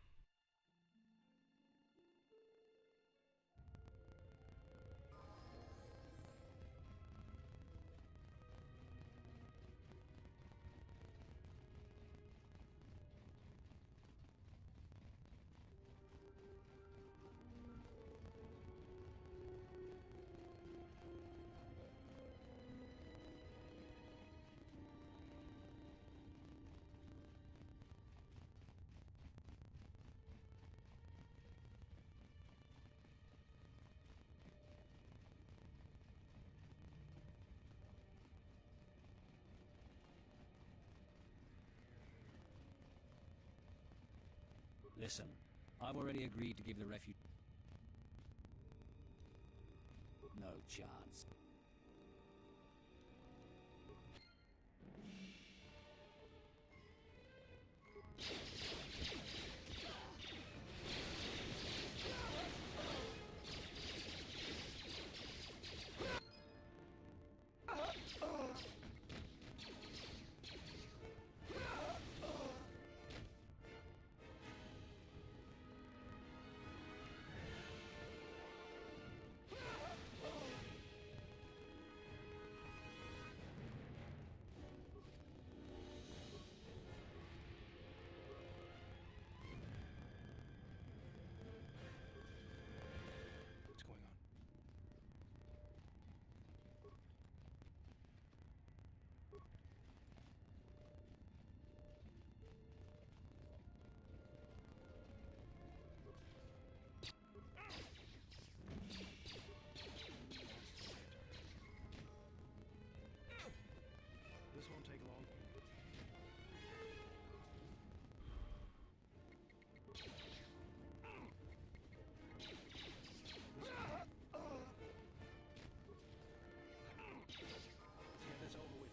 Listen, I've already agreed to give the refuge... No chance. What's going on? This won't take long. Let's get this over with.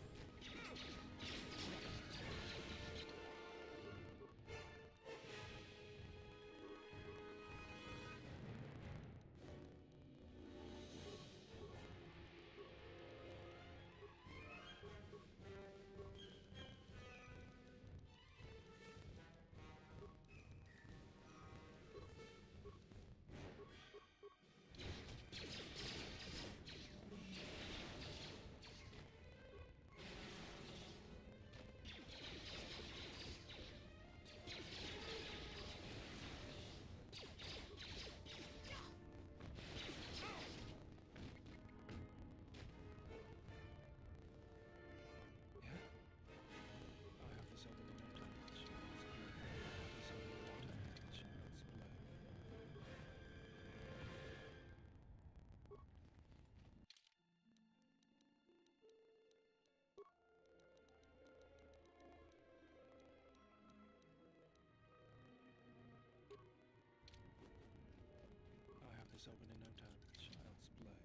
I have this open in no time. Child's play.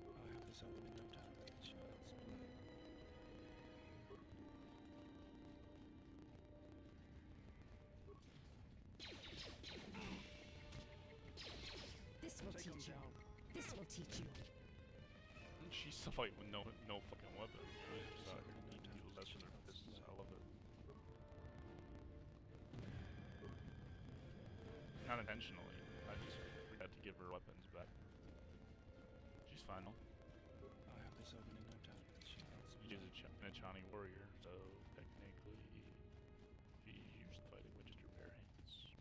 I have this open in no time. Child's play. I have this open in no time. Child's play. This will Take him teach you. down. This will teach you. She's to fight with no fucking weapon. She's not use less than her fists. I love it. Not intentionally. I just forgot to give her weapons back. She's fine though. I have this open in no time. Child's She's a Chani warrior, so technically she's used to fighting with just her bare hands.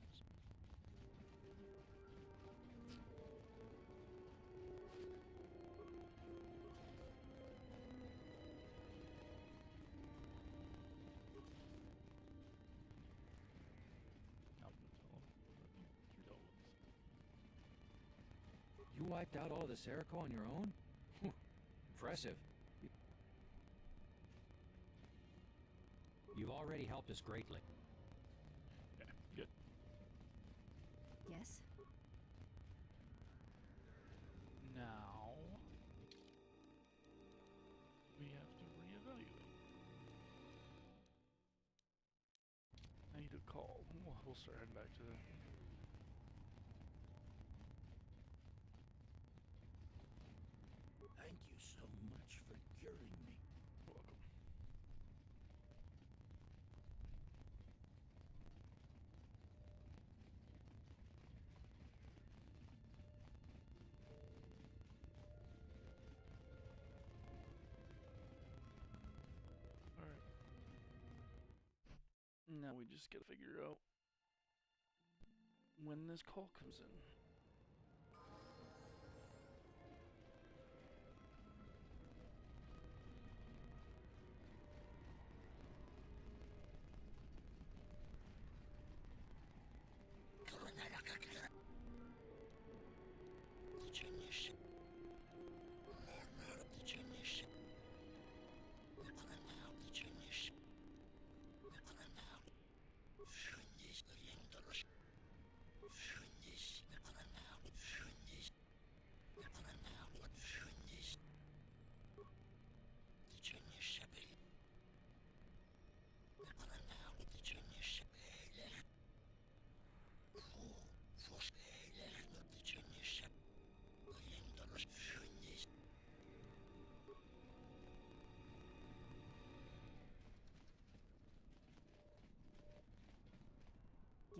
You wiped out all the Serico on your own? Impressive. You've already helped us greatly. Yeah, good. Yes? Now we have to reevaluate. I need a call. We'll start heading back to the. Thank you so much for curing me. You're welcome. Alright. Now we just gotta figure out when this call comes in.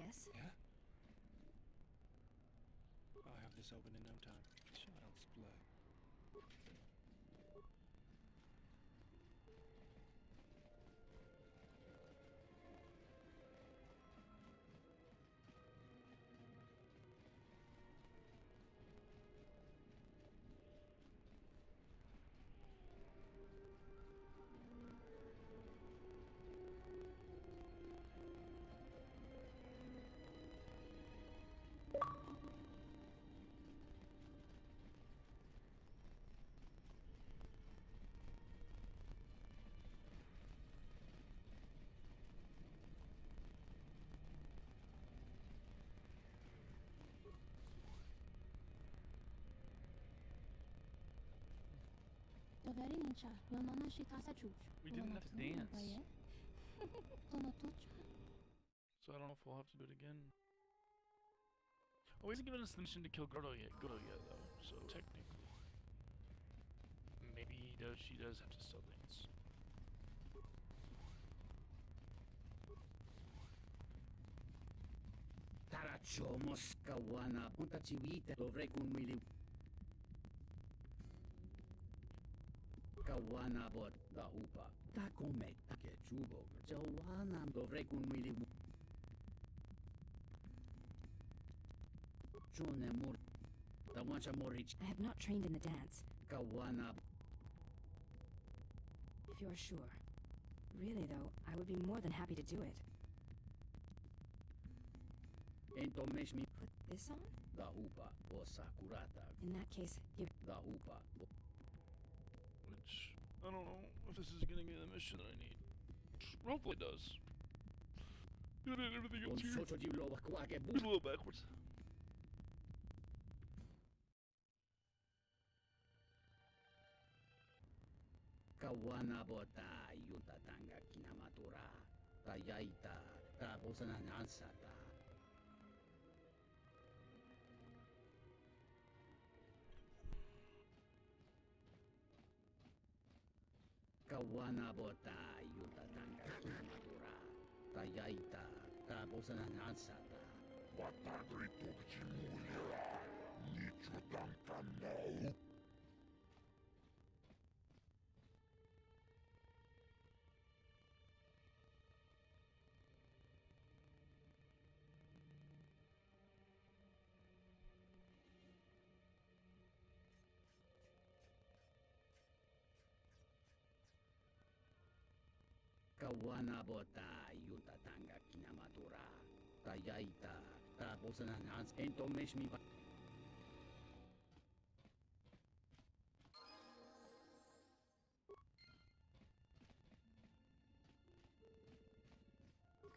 Yes? Yeah? I'll have this open in no time. Child's play. We didn't have to dance. So I don't know if we'll have to do it again. Oh, he hasn't given us the mission to kill Goto yet, though. So technically, maybe he does. She does have to still dance. Taracho Moskawana Punta Chivita dovrei conwili Kawana bot da hupa. Ta come che chubo. Jawana dovrei conwili Jone mor. Tawancha morich. I have not trained in the dance. Kawana. If you're sure. Really, though, I would be more than happy to do it. Entomesh mi. Put this on? Da hupa o sakurata. In that case, give. Da hupa. Which, I don't know if this is gonna give me the mission that I need. Hopefully it does. Good at everything else here. He's a little backwards. Kawana bota yuta tanga kinamatura. Tayaita. Ta bosana nansata. Kawana bota yuta tanga kinamatura. Tayaita. Ta bosana nansata. Watagri tukchimulira. Nichu tankanau. Kawana bota yuta tanga kinamatura. Tayaita. Ta bosana nans. Entomesh mi.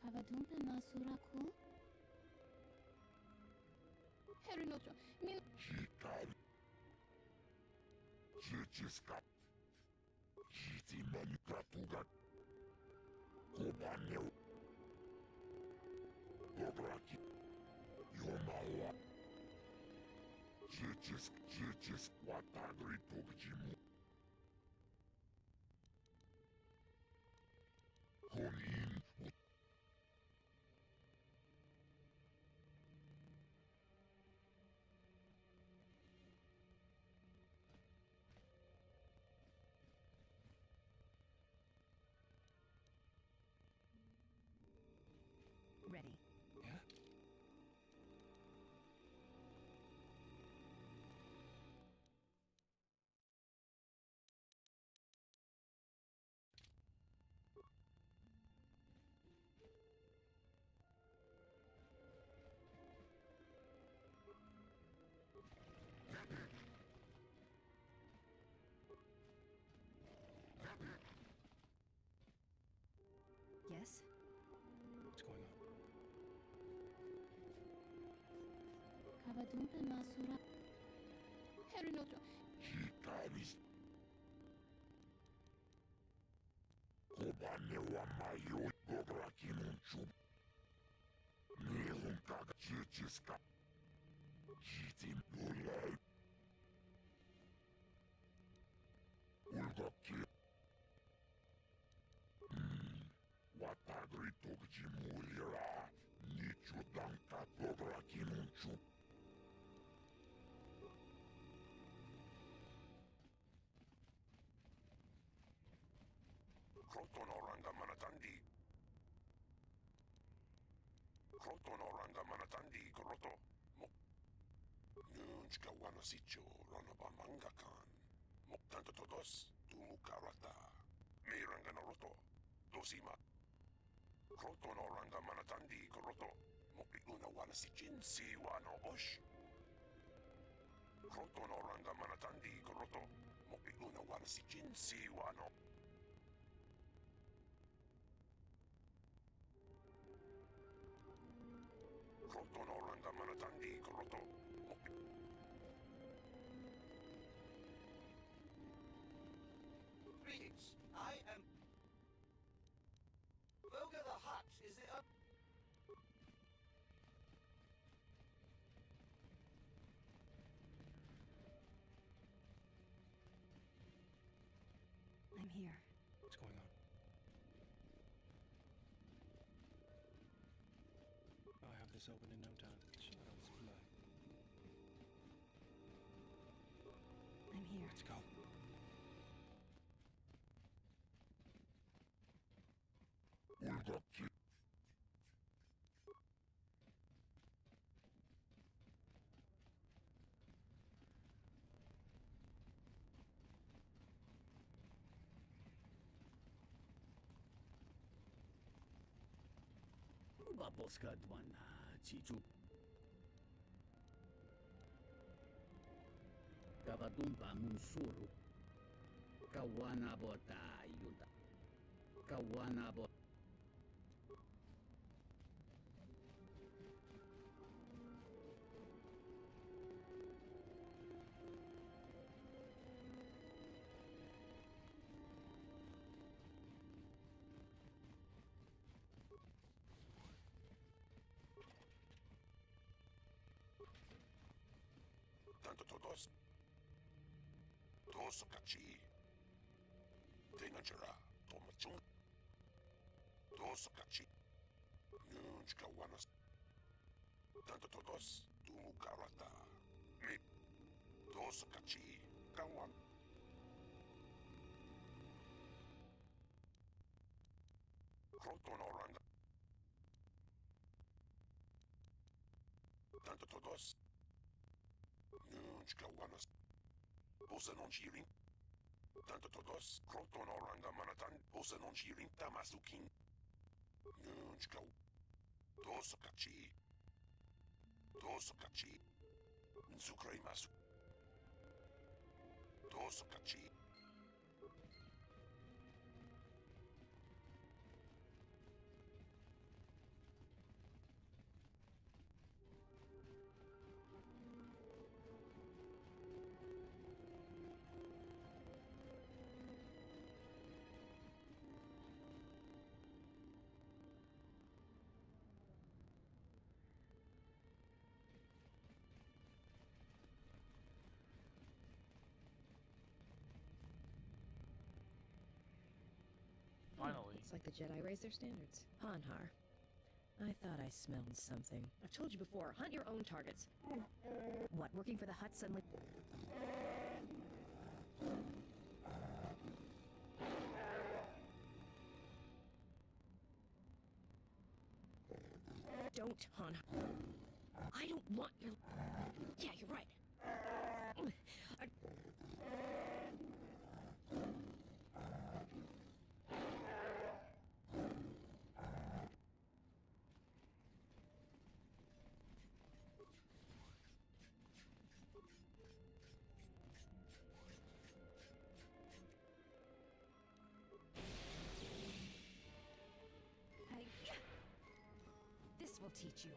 Kavadumpa Masuraku? Herinocho, Min. Jikari. Jichiska. Jitiman kapuga. Kobaneu. Dobraki. Yomawa. Jichis Watagri tukchimu. Konin. Ready. Yeah? Yes? What's going on? Kavadumpa Masura. Herinocho. Jikaris. Kobaneu amayo. Dobraki nunchu. Nihun kaga. Jichiska. Jitin ulai. Ulgaki. Watagri tukchimulira. Nichu Danka dobra kilunchu. Kroton oranga manatandi. Kroton oranga manatandi kroto. Nunchka wanasicho ronaba mangakan. Moktanto todos tumukarata. Miranga naruto. Dosima. Kroton oranga manatandi kroto. Mokpiguna wanasichin si wano osh. Kroton oranga manatandi kroto. Mokpiguna wanasichin si wano. Kroton oranga manatandi kroto. Greetings. I am... Voga the Hutt is the... I'm here. What's going on? I'll have this open in no time. Shadows blood. I'm here. Let's go. Ulgatti. Baboska dwana chichu. Kavadumba munsuru. Kawana bota yuda. Kawana bota. Tanto todos. Toso kachi. Tenganjara. Tomachung. Toso kachi. Nunchka wanas. Tanto todos. Tumukarata. Mi. Toso kachi. Kawan. Kroton oranga. Tanto todos. Nunchka wanas. Bosa non shirin. Tanto todos. Kroton oranga manatan. Bosa non shirin tamasukin. Nunchka. Toso kachi. Toso kachi. Nzukreimasu. Toso kachi. Finally. It's like the Jedi raised their standards. Hanhar. I thought I smelled something. I've told you before, hunt your own targets. What, working for the Hutt suddenly... Don't, Hanhar. I don't want your... Yeah, you're right. This will teach you.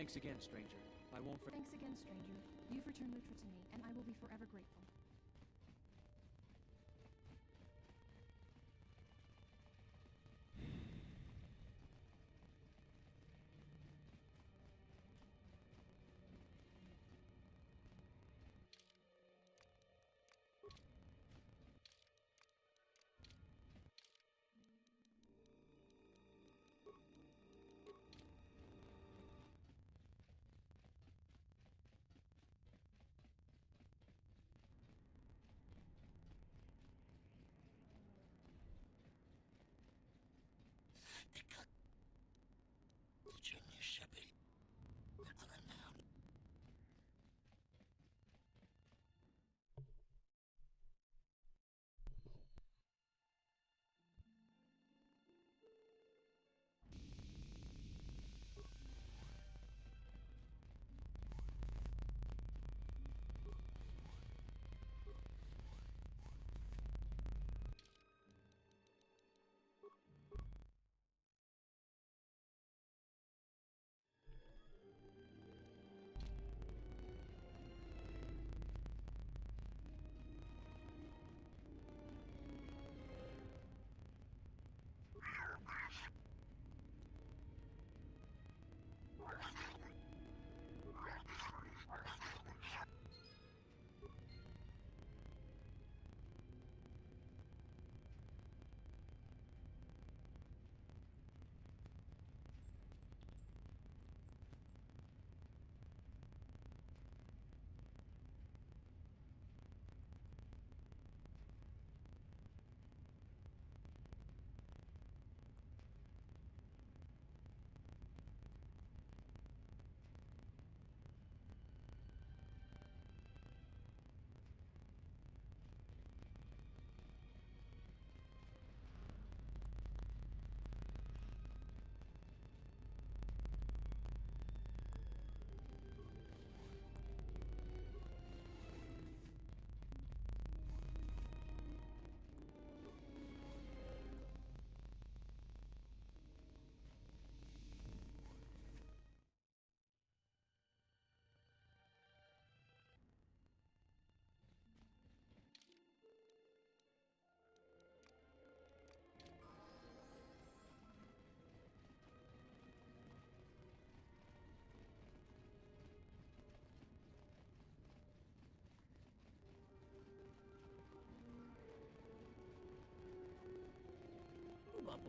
Thanks again, stranger. I won't forget. Thanks again, stranger. You've returned Lutra to me, and I will be forever grateful.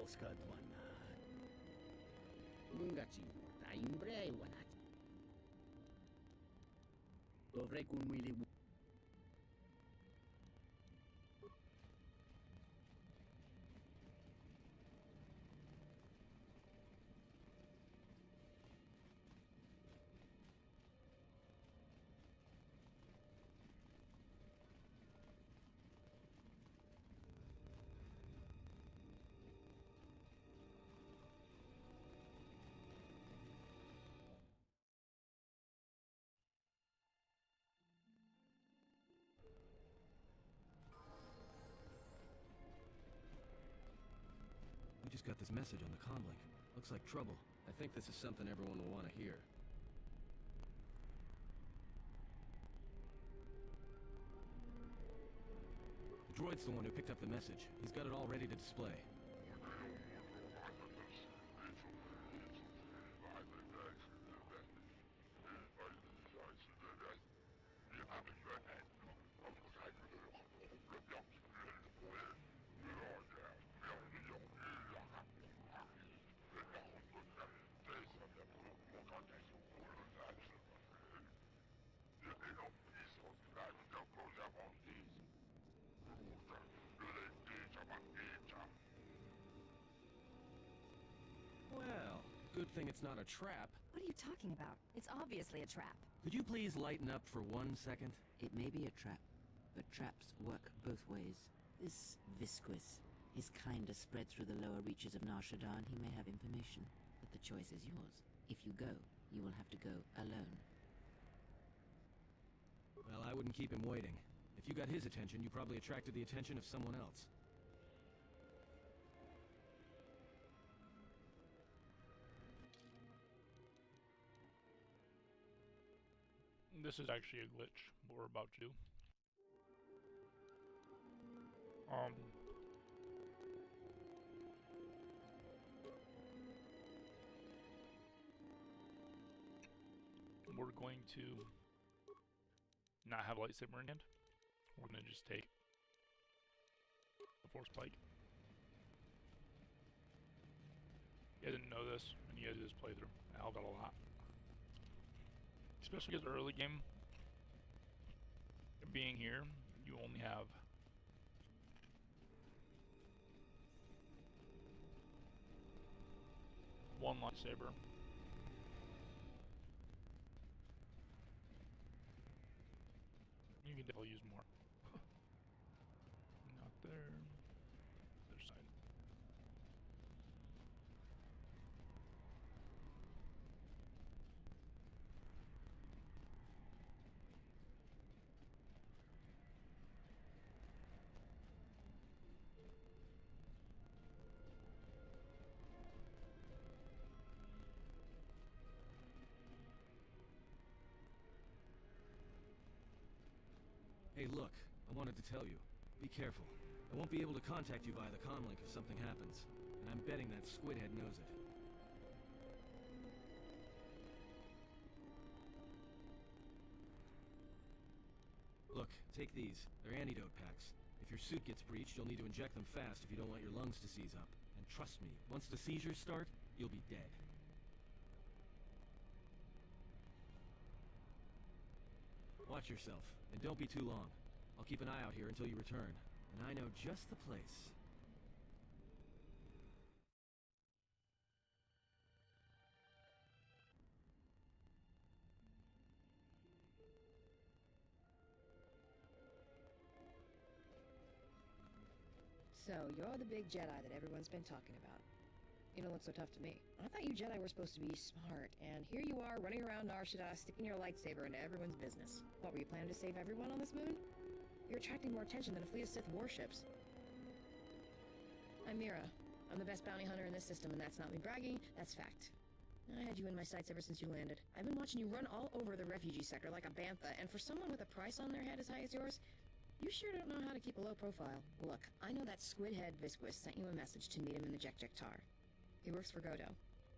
Skadwana. Mungachi, Taimbre, Wanat. Dovrei con Willy. We just got this message on the comlink. Looks like trouble. I think this is something everyone will want to hear. The droid's the one who picked up the message. He's got it all ready to display. Well, good thing it's not a trap. What are you talking about? It's obviously a trap. Could you please lighten up for 1 second? It may be a trap, but traps work both ways. This Visquis, his kind is spread through the lower reaches of Nar Shaddaa, and he may have information, but the choice is yours. If you go, you will have to go alone. Well, I wouldn't keep him waiting. If you got his attention, you probably attracted the attention of someone else. This is actually a glitch, what we're about to do. We're going to not have a lightsaber in hand. We're going to just take the Force Pike. You guys didn't know this, and you guys just play through. I helped out a lot. Especially because early game, being here, you only have one lightsaber. You can definitely use more. Not there. Other side. Hey, look, I wanted to tell you. Be careful. I won't be able to contact you via the comlink if something happens. And I'm betting that Squidhead knows it. Look, take these. They're antidote packs. If your suit gets breached, you'll need to inject them fast if you don't want your lungs to seize up. And trust me, once the seizures start, you'll be dead. Watch yourself, and don't be too long. I'll keep an eye out here until you return, and I know just the place. So, you're the big Jedi that everyone's been talking about. You don't look so tough to me. I thought you Jedi were supposed to be smart, and here you are running around Nar Shaddaa sticking your lightsaber into everyone's business. What, were you planning to save everyone on this moon? You're attracting more attention than a fleet of Sith warships. I'm Mira. I'm the best bounty hunter in this system, and that's not me bragging, that's fact. I had you in my sights ever since you landed. I've been watching you run all over the refugee sector like a bantha, and for someone with a price on their head as high as yours, you sure don't know how to keep a low profile. Look, I know that squid-head Visquis sent you a message to meet him in the Jek-Jek-Tar. He works for Godo,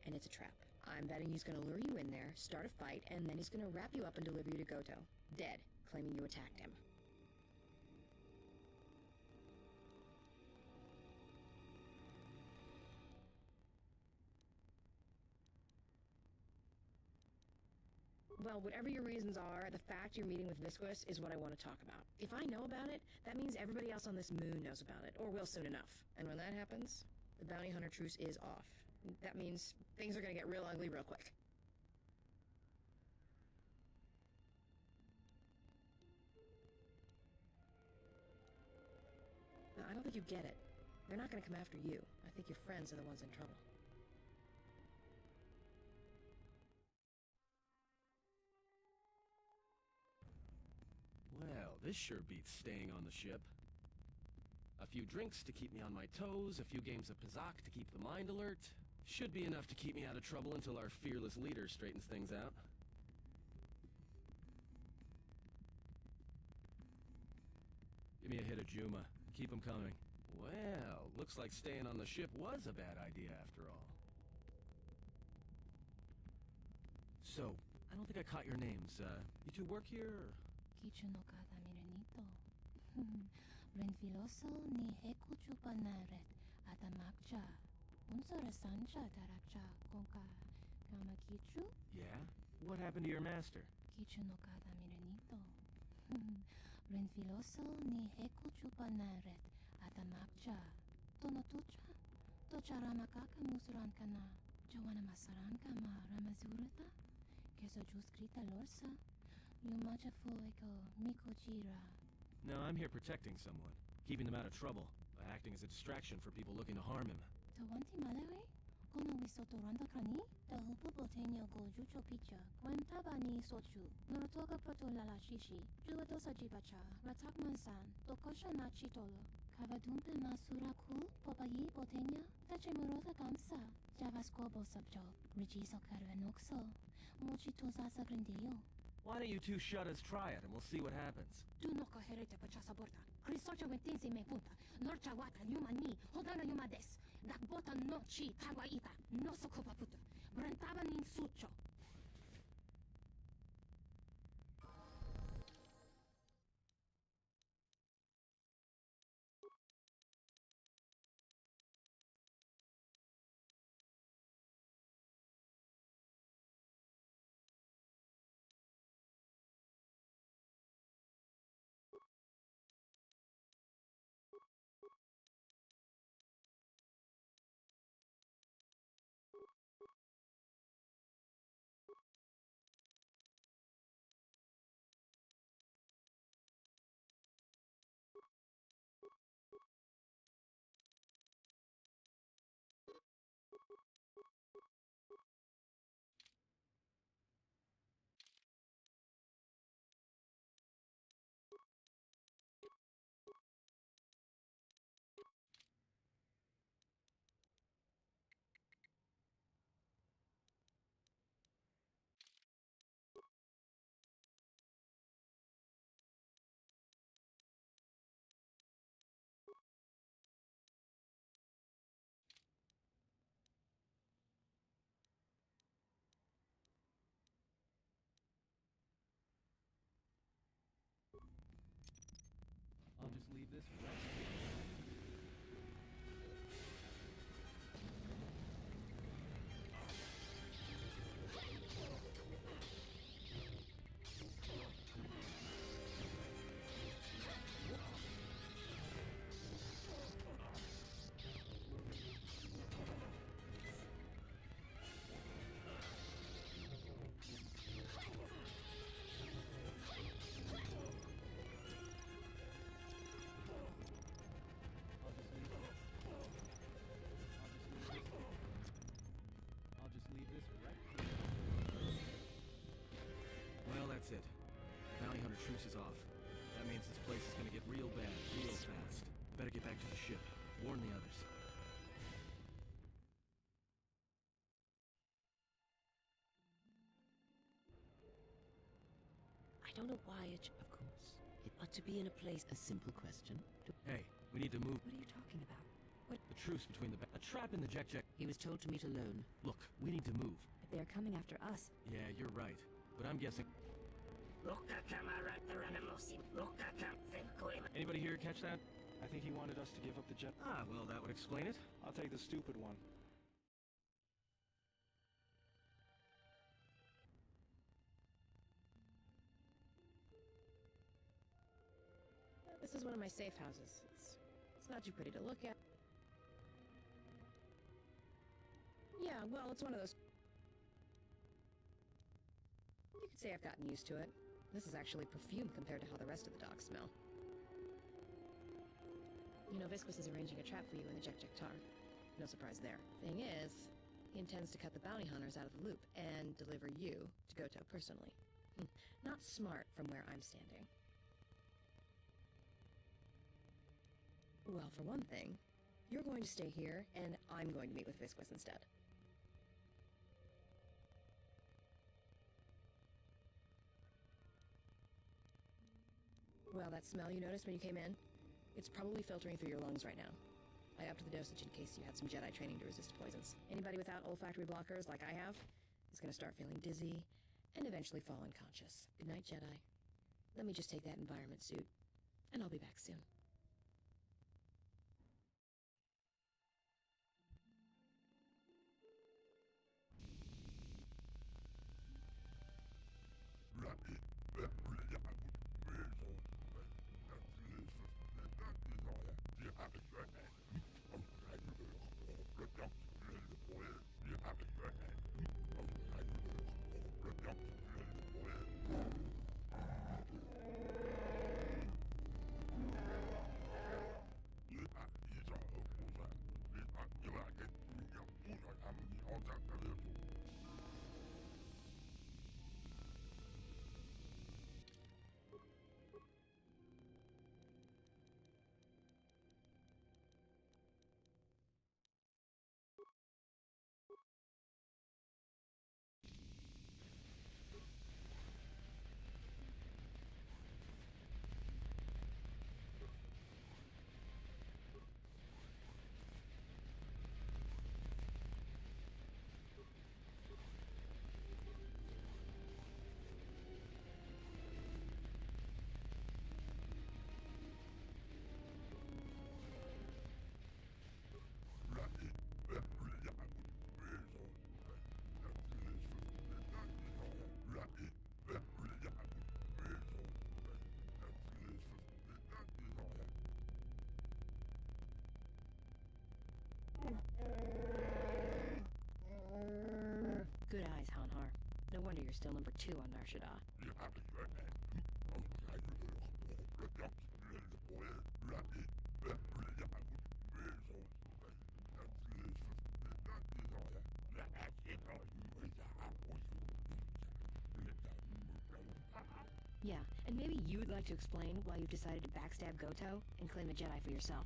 and it's a trap. I'm betting he's gonna lure you in there, start a fight, and then he's gonna wrap you up and deliver you to Godo. Dead, claiming you attacked him. Well, whatever your reasons are, the fact you're meeting with Visquis is what I want to talk about. If I know about it, that means everybody else on this moon knows about it, or will soon enough. And when that happens, the bounty hunter truce is off. That means things are gonna get real ugly real quick. Now, I don't think you get it. They're not gonna come after you. I think your friends are the ones in trouble. Well, this sure beats staying on the ship. A few drinks to keep me on my toes, a few games of Pazak to keep the mind alert. Should be enough to keep me out of trouble until our fearless leader straightens things out. Give me a hit of Juma. Keep 'em coming. Well, looks like staying on the ship was a bad idea after all. So, I don't think I caught your names. You two work here, or? Kichu no kada mirenito. Renfiloso ni heku chupanaret atamakcha. Unsora sancha tarakcha konka kama kichu. Yeah? What happened to your master? Kichu no kada mirenito. Renfiloso ni heku chupanaret atamakcha. Tono tucha. Tocha ramakaka musuran kana. Jowana masaran kama ramazurata. Keso juskrita lorsa. Yumacha fuego mikojira. No, I'm here protecting someone. Keeping them out of trouble. By acting as a distraction for people looking to harm him. Tawanti malewe? Kono wisoto randa krani? Tahupo boteño go jucho picha. Gwen tabani sochu. Norotoga proto lalashishi. Juatosa jibacha. Ratak mansan. Tokosha na chitolo. Kavadumpe masura kul. Popayi boteña. Tache murota kamsa. Javascobo subjob. Rigiso karvenoxo. Mochito zasa grindio. Why don't you two shut us try it and we'll see what happens? Do no coherete pachasa borta. Crisocha wentensi me punta. Norcha wata yuma ni. Hodana yuma des. Dak bota no chi tawa ita. No sokopa puta. Brentaba nin sucho. I'll just leave this right here. Well, that's it. Bounty Hunter truce is off. That means this place is gonna get real bad, real fast. Better get back to the ship. Warn the others. I don't know why it... Of course. It ought to be in a place... A simple question. Hey, we need to move. What are you talking about? What? A truce between the... A trap in the Jack. He was told to meet alone. Look, we need to move. But they're coming after us. Yeah, you're right. But I'm guessing... Anybody here catch that? I think he wanted us to give up the jet. Ah, well, that would explain it. I'll take the stupid one. This is one of my safe houses. It's not too pretty to look at. Yeah, well, it's one of those... You could say I've gotten used to it. This is actually perfume compared to how the rest of the dogs smell. You know, Visquis is arranging a trap for you in the Jek-Jek-Tar. No surprise there. Thing is, he intends to cut the bounty hunters out of the loop and deliver you to Kotor personally. Not smart from where I'm standing. Well, for one thing, you're going to stay here, and I'm going to meet with Visquis instead. Well, that smell you noticed when you came in? It's probably filtering through your lungs right now. I upped the dosage in case you had some Jedi training to resist poisons. Anybody without olfactory blockers, like I have, is gonna start feeling dizzy, and eventually fall unconscious. Good night, Jedi. Let me just take that environment suit, and I'll be back soon. Good eyes, Hanhar. No wonder you're still number 2 on Nar Shaddaa. Yeah, and maybe you'd like to explain why you've decided to backstab Goto and claim a Jedi for yourself.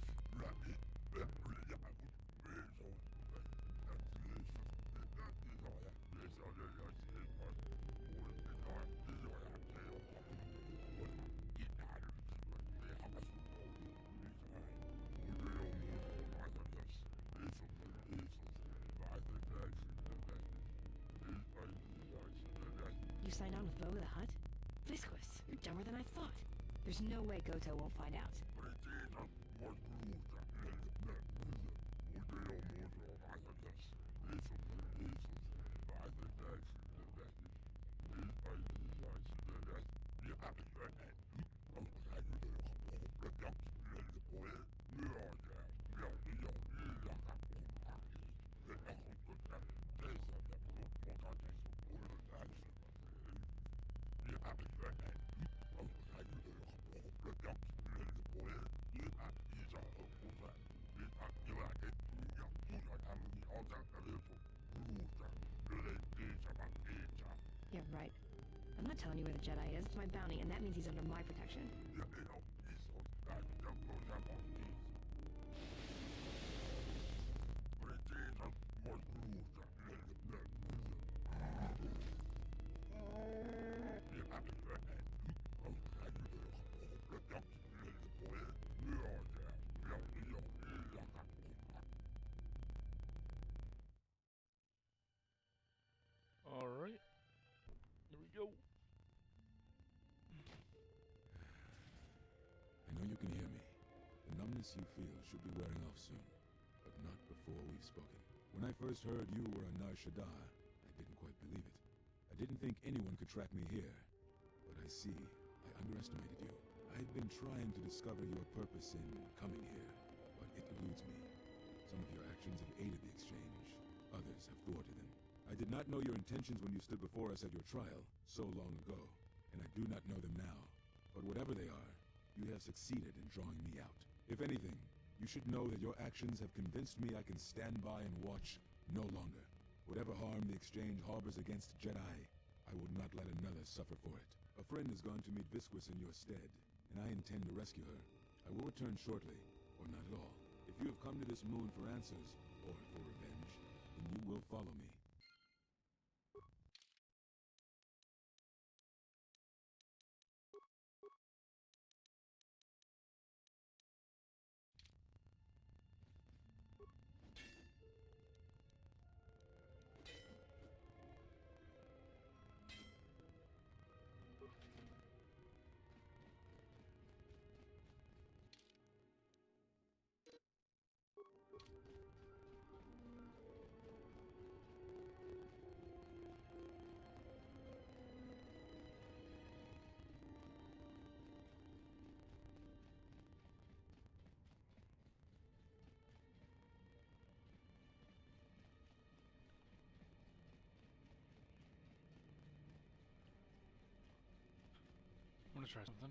You signed on with Bo the Hutt? Visquis, you're dumber than I thought. There's no way Goto won't find out. Yeah, right. I'm not telling you where the Jedi is. It's my bounty, and that means he's under my protection. Alright. Here we go. I know you can hear me. The numbness you feel should be wearing off soon, but not before we've spoken. When I first heard you were on Nar Shaddaa, I didn't quite believe it. I didn't think anyone could track me here, but I see I underestimated you. I've been trying to discover your purpose in coming here, but it eludes me. Some of your actions have aided the exchange. Others have thwarted them. I did not know your intentions when you stood before us at your trial so long ago, and I do not know them now. But whatever they are, you have succeeded in drawing me out. If anything, you should know that your actions have convinced me I can stand by and watch no longer. Whatever harm the exchange harbors against Jedi, I will not let another suffer for it. A friend has gone to meet Visquis in your stead, and I intend to rescue her. I will return shortly, or not at all. If you have come to this moon for answers, or for revenge, then you will follow me. I'm gonna try something.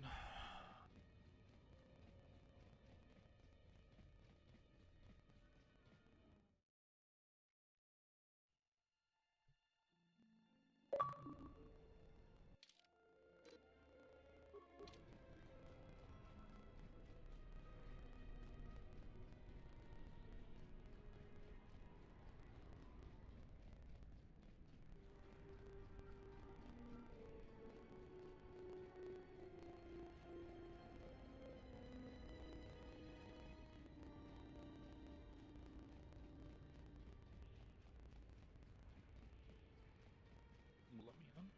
Let me in.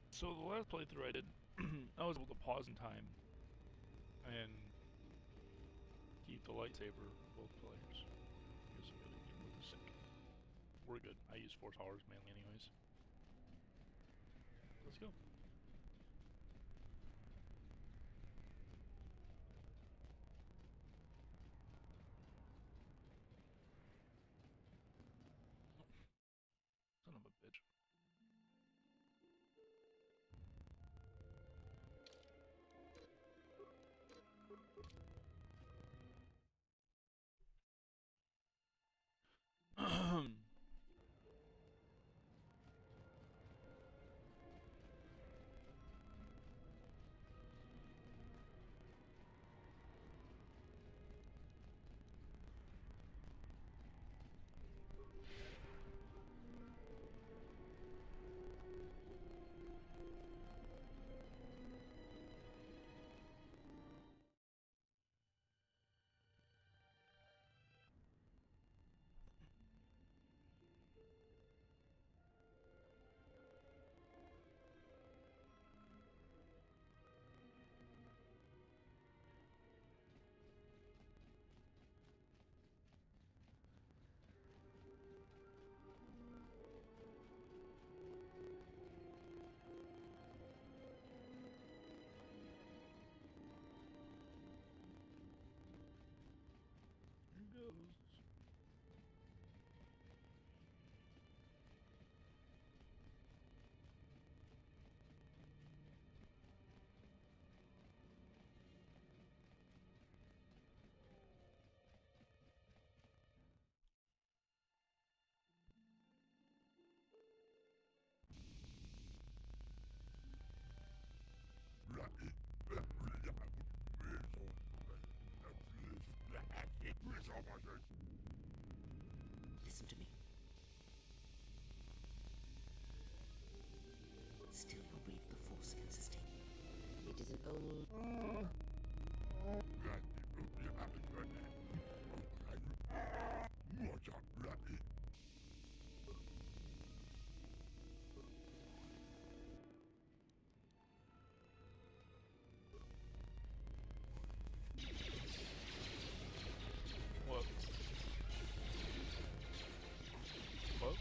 So the last playthrough I did, I was able to pause in time and keep the lightsaber for both players. I guess I gotta remove the sync. we're good. I use 4 towers mainly anyways. Let's go. Son of a bitch. Listen to me. Still your breathe the force can sustain. It is an old... What? What?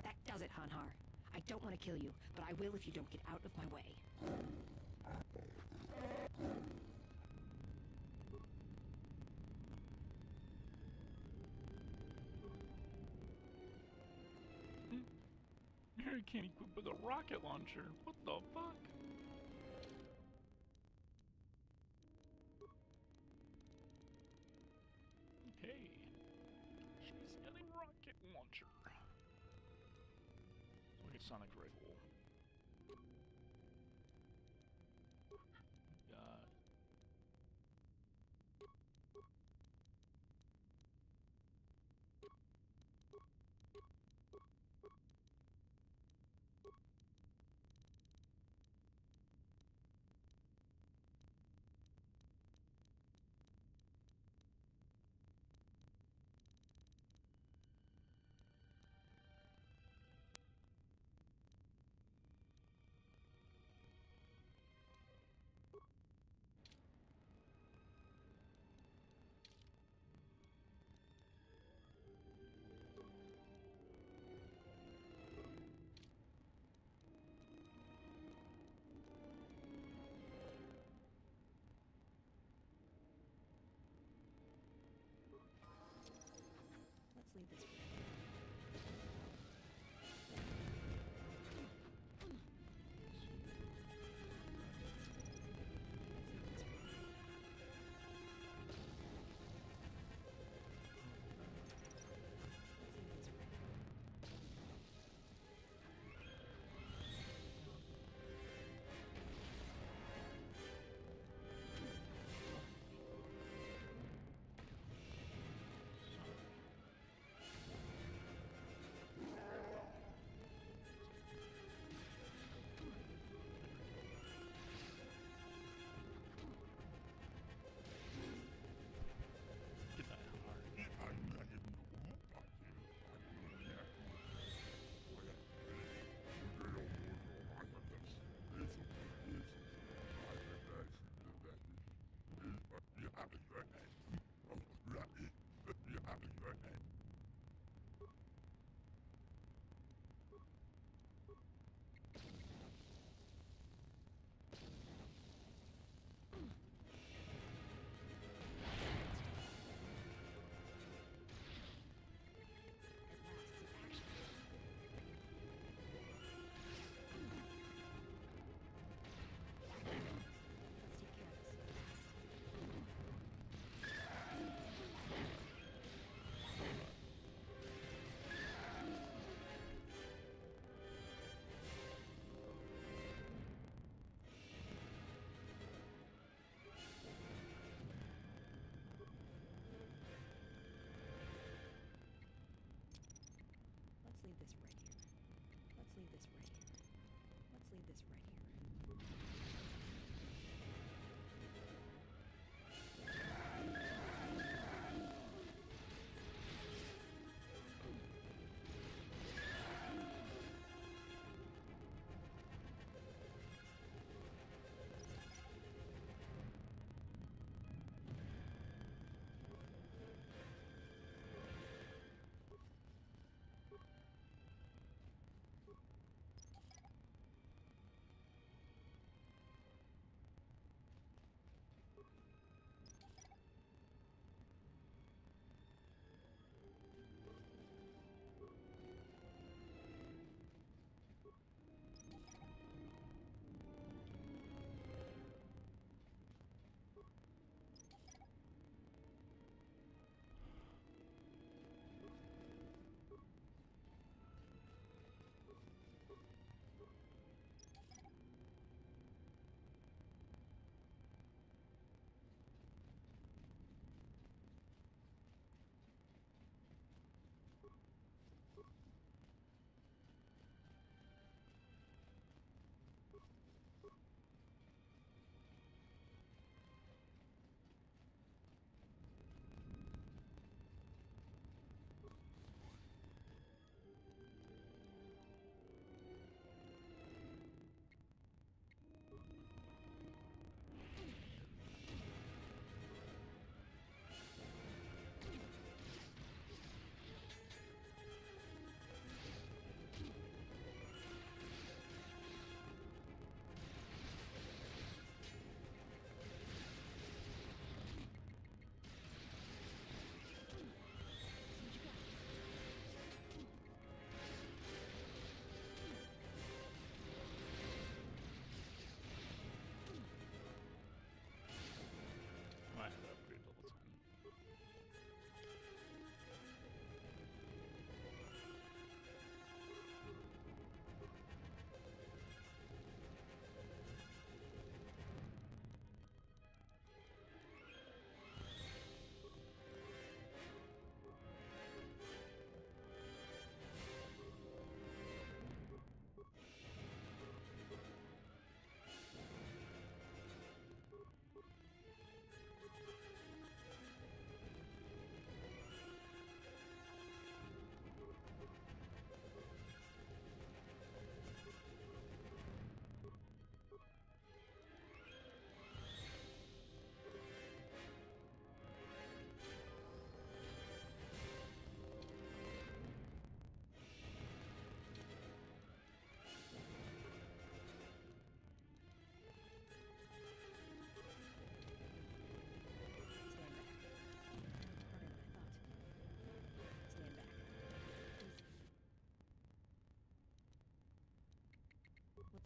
That does it, Hanhar. I don't want to kill you, but I will if you don't get out of my way. You can't equip with a rocket launcher. What the fuck? Okay. She's got a rocket launcher. Like a sonic rifle. Got Let's leave this. Let's leave this right here. Let's leave this right here. Let's leave this right here.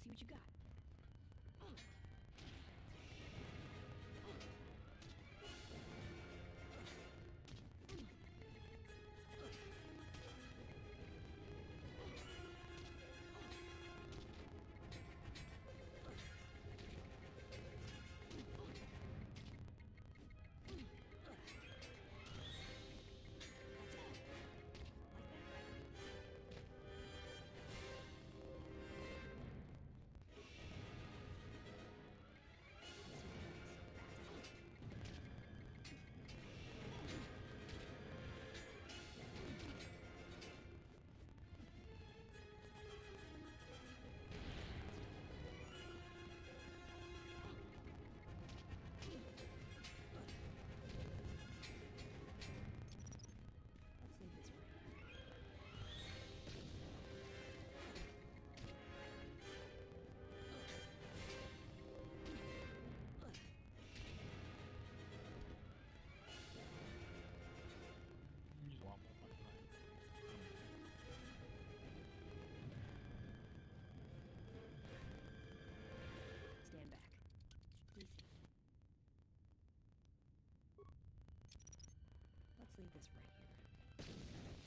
See what you got. Use a lot more money than Stand back. Easy. Let's leave this right here. Stand back.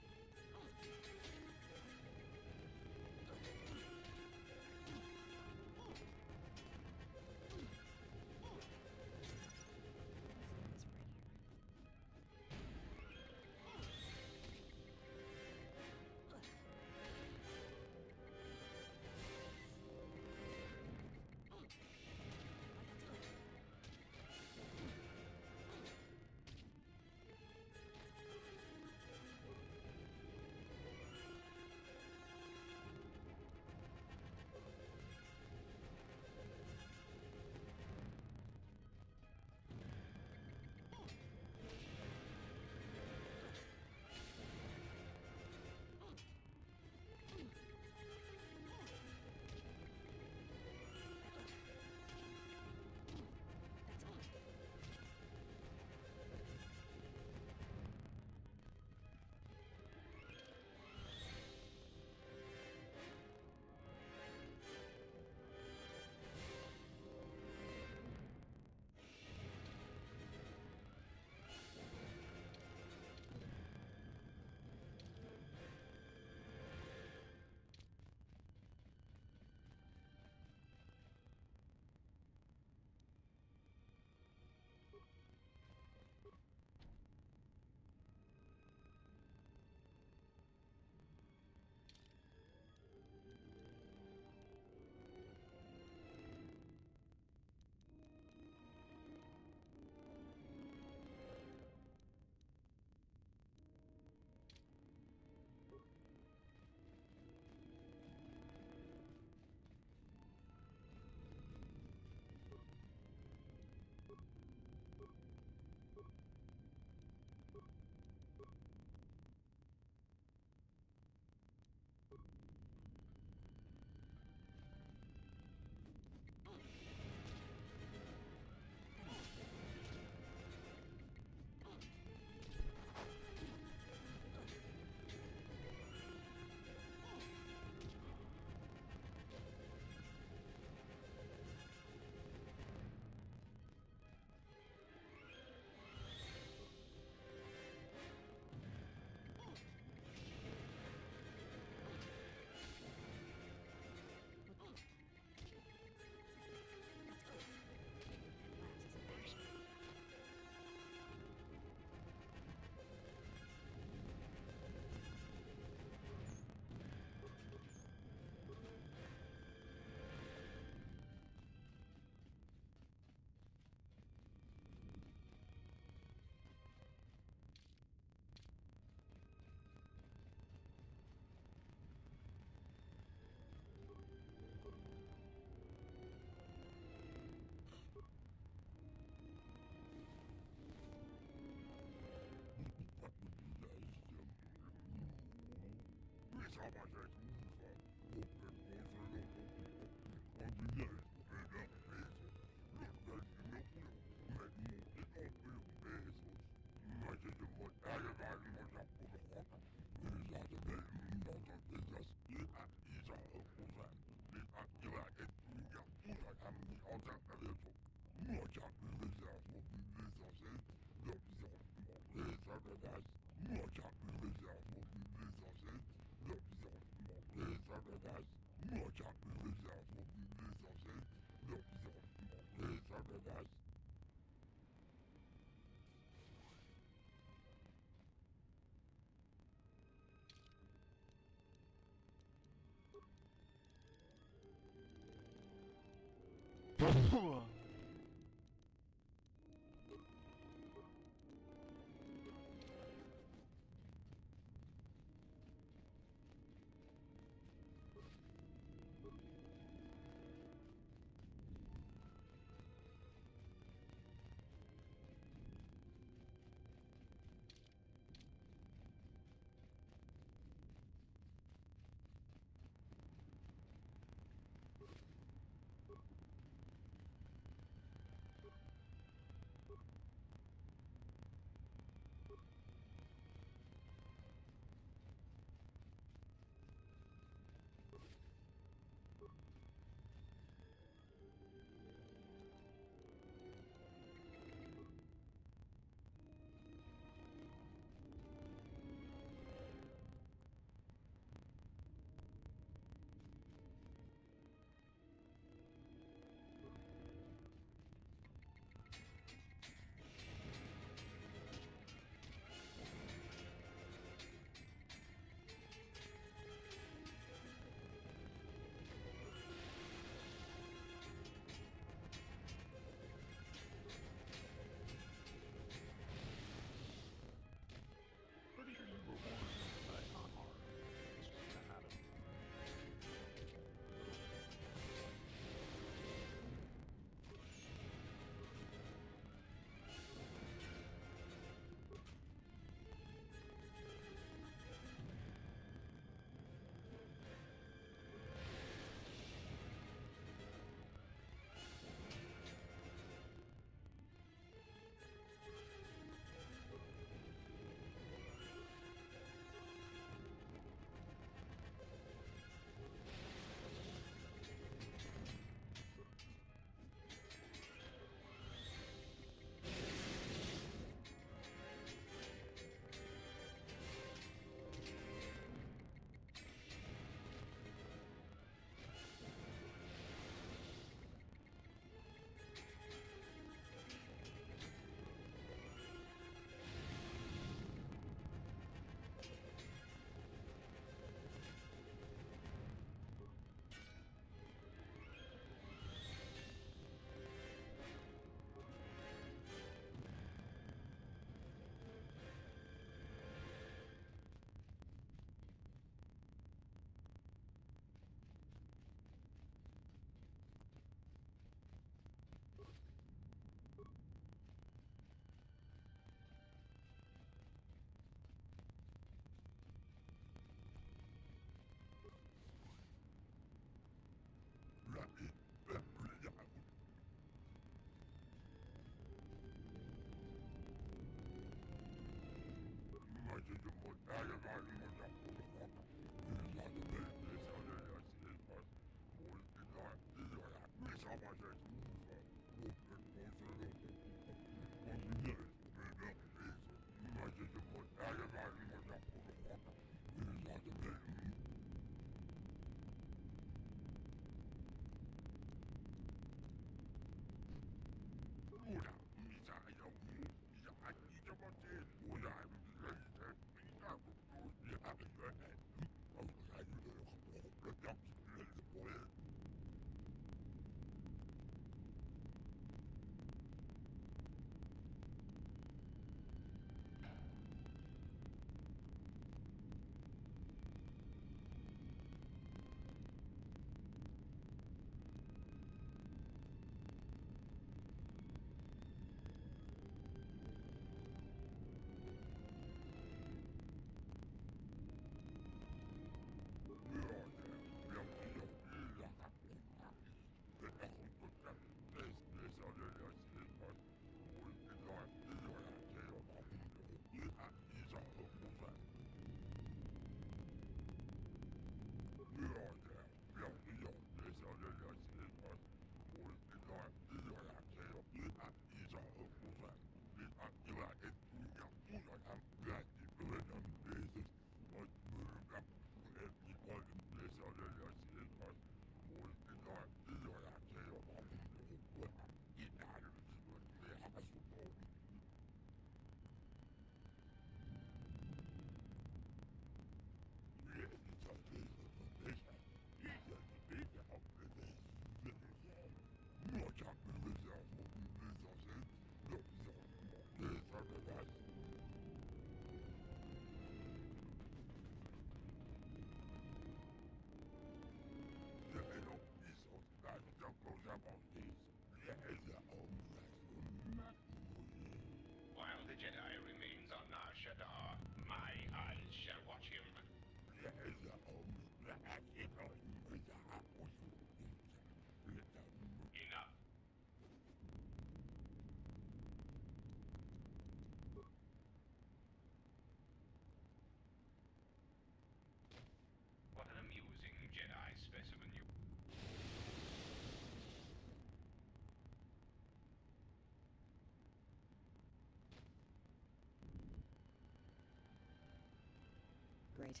great.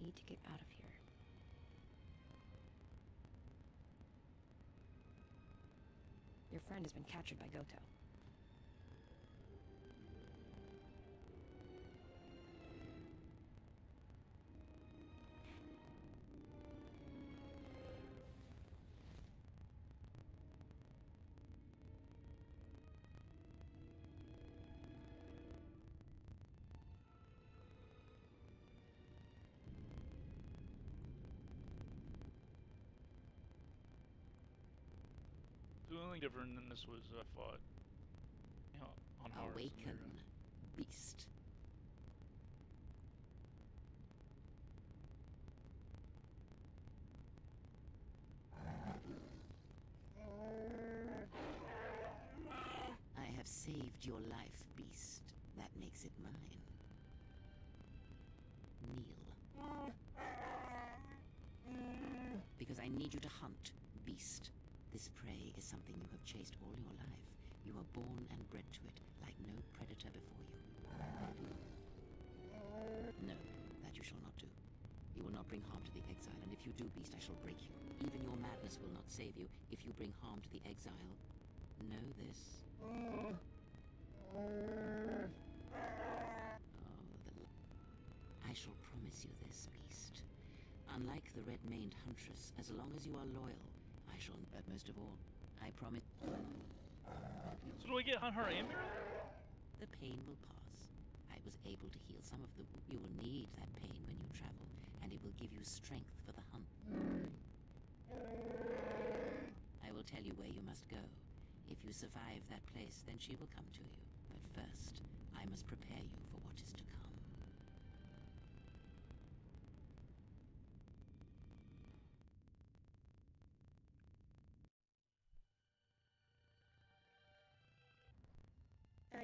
I need to get out of here. Your friend has been captured by Goto. The only thing different than this was I fought, you know, on hard. Awaken, beast. I have saved your life, beast. That makes it mine. Kneel. Because I need you to hunt, beast. This prey is something you have chased all your life. You are born and bred to it, like no predator before you. No, that you shall not do. You will not bring harm to the exile, and if you do, beast, I shall break you. Even your madness will not save you if you bring harm to the exile. Know this. I shall promise you this, beast. Unlike the red-maned huntress, as long as you are loyal, I shall, but most of all, I promise. So do I get on her amulet? The pain will pass. I was able to heal some of the. You will need that pain when you travel, and it will give you strength for the hunt. I will tell you where you must go. If you survive that place, then she will come to you. But first, I must prepare you for what is to come.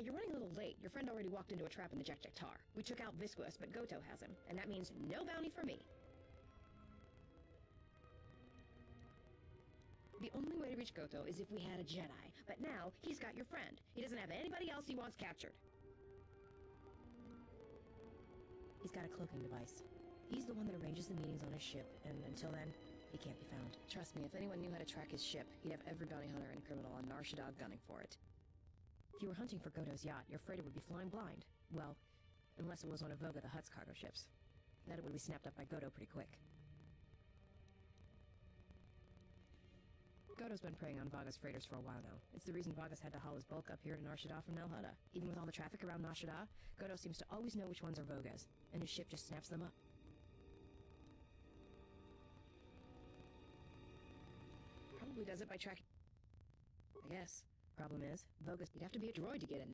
You're running a little late. Your friend already walked into a trap in the Jack-Jack-Tar. We took out Visquous, but Goto has him, and that means no bounty for me. The only way to reach Goto is if we had a Jedi, but now he's got your friend. He doesn't have anybody else he wants captured. He's got a cloaking device. He's the one that arranges the meetings on his ship, and until then, he can't be found. Trust me, if anyone knew how to track his ship, he'd have every bounty hunter and criminal on Nar Shaddaa gunning for it. If you were hunting for Goto's yacht, your freighter would be flying blind. Well, unless it was one of Voga the Hutt's cargo ships. Then it would be snapped up by Goto pretty quick. Goto's been preying on Vaga's freighters for a while now. It's the reason Vaga's had to haul his bulk up here to Nar Shaddaa from Nal Hutta. Even with all the traffic around Nar Shaddaa, Goto seems to always know which ones are Voga's, and his ship just snaps them up. Probably does it by tracking... I guess. Problem is, Voga's... You'd have to be a droid to get in.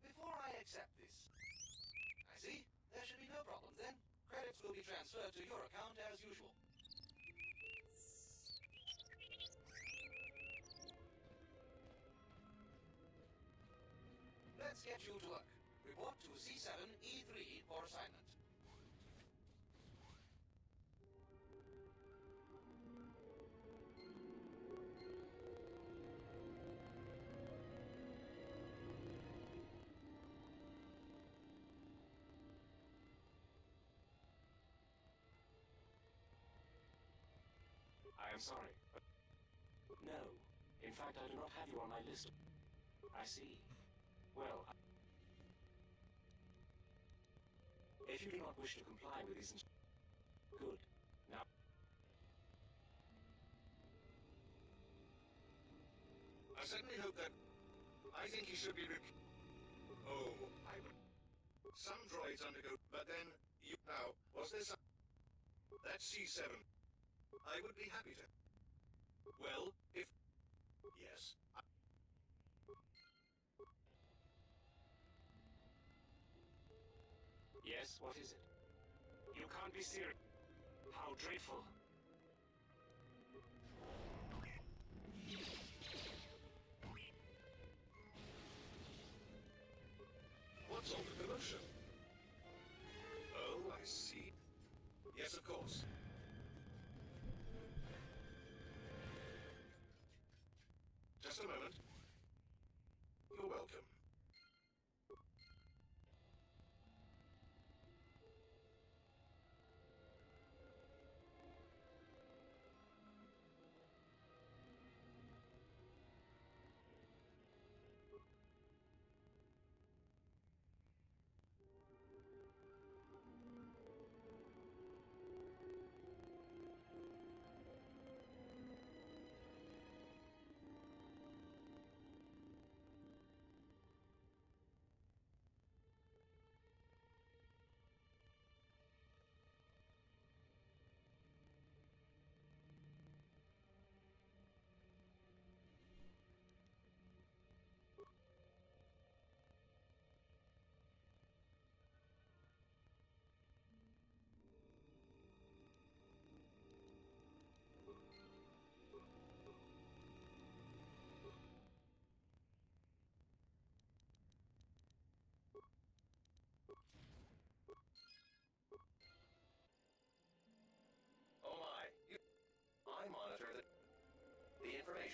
Before I accept this... I see. There should be no problems then. Credits will be transferred to your account as usual. Let's get you to work. Report to C7E3 for assignment. I am sorry, but... No. In fact, I do not have you on my list. I see. Well, if you do not wish to comply with these... Good. Now... I certainly hope that... I think he should be Oh, I would... Some droids undergo... But then, you... Now, was there some... That's C7. I would be happy to. Well, if... Yes. Yes, what is it? You can't be serious. How dreadful. What's all the commotion? Oh, I see. Yes, of course. Just a moment. You're welcome.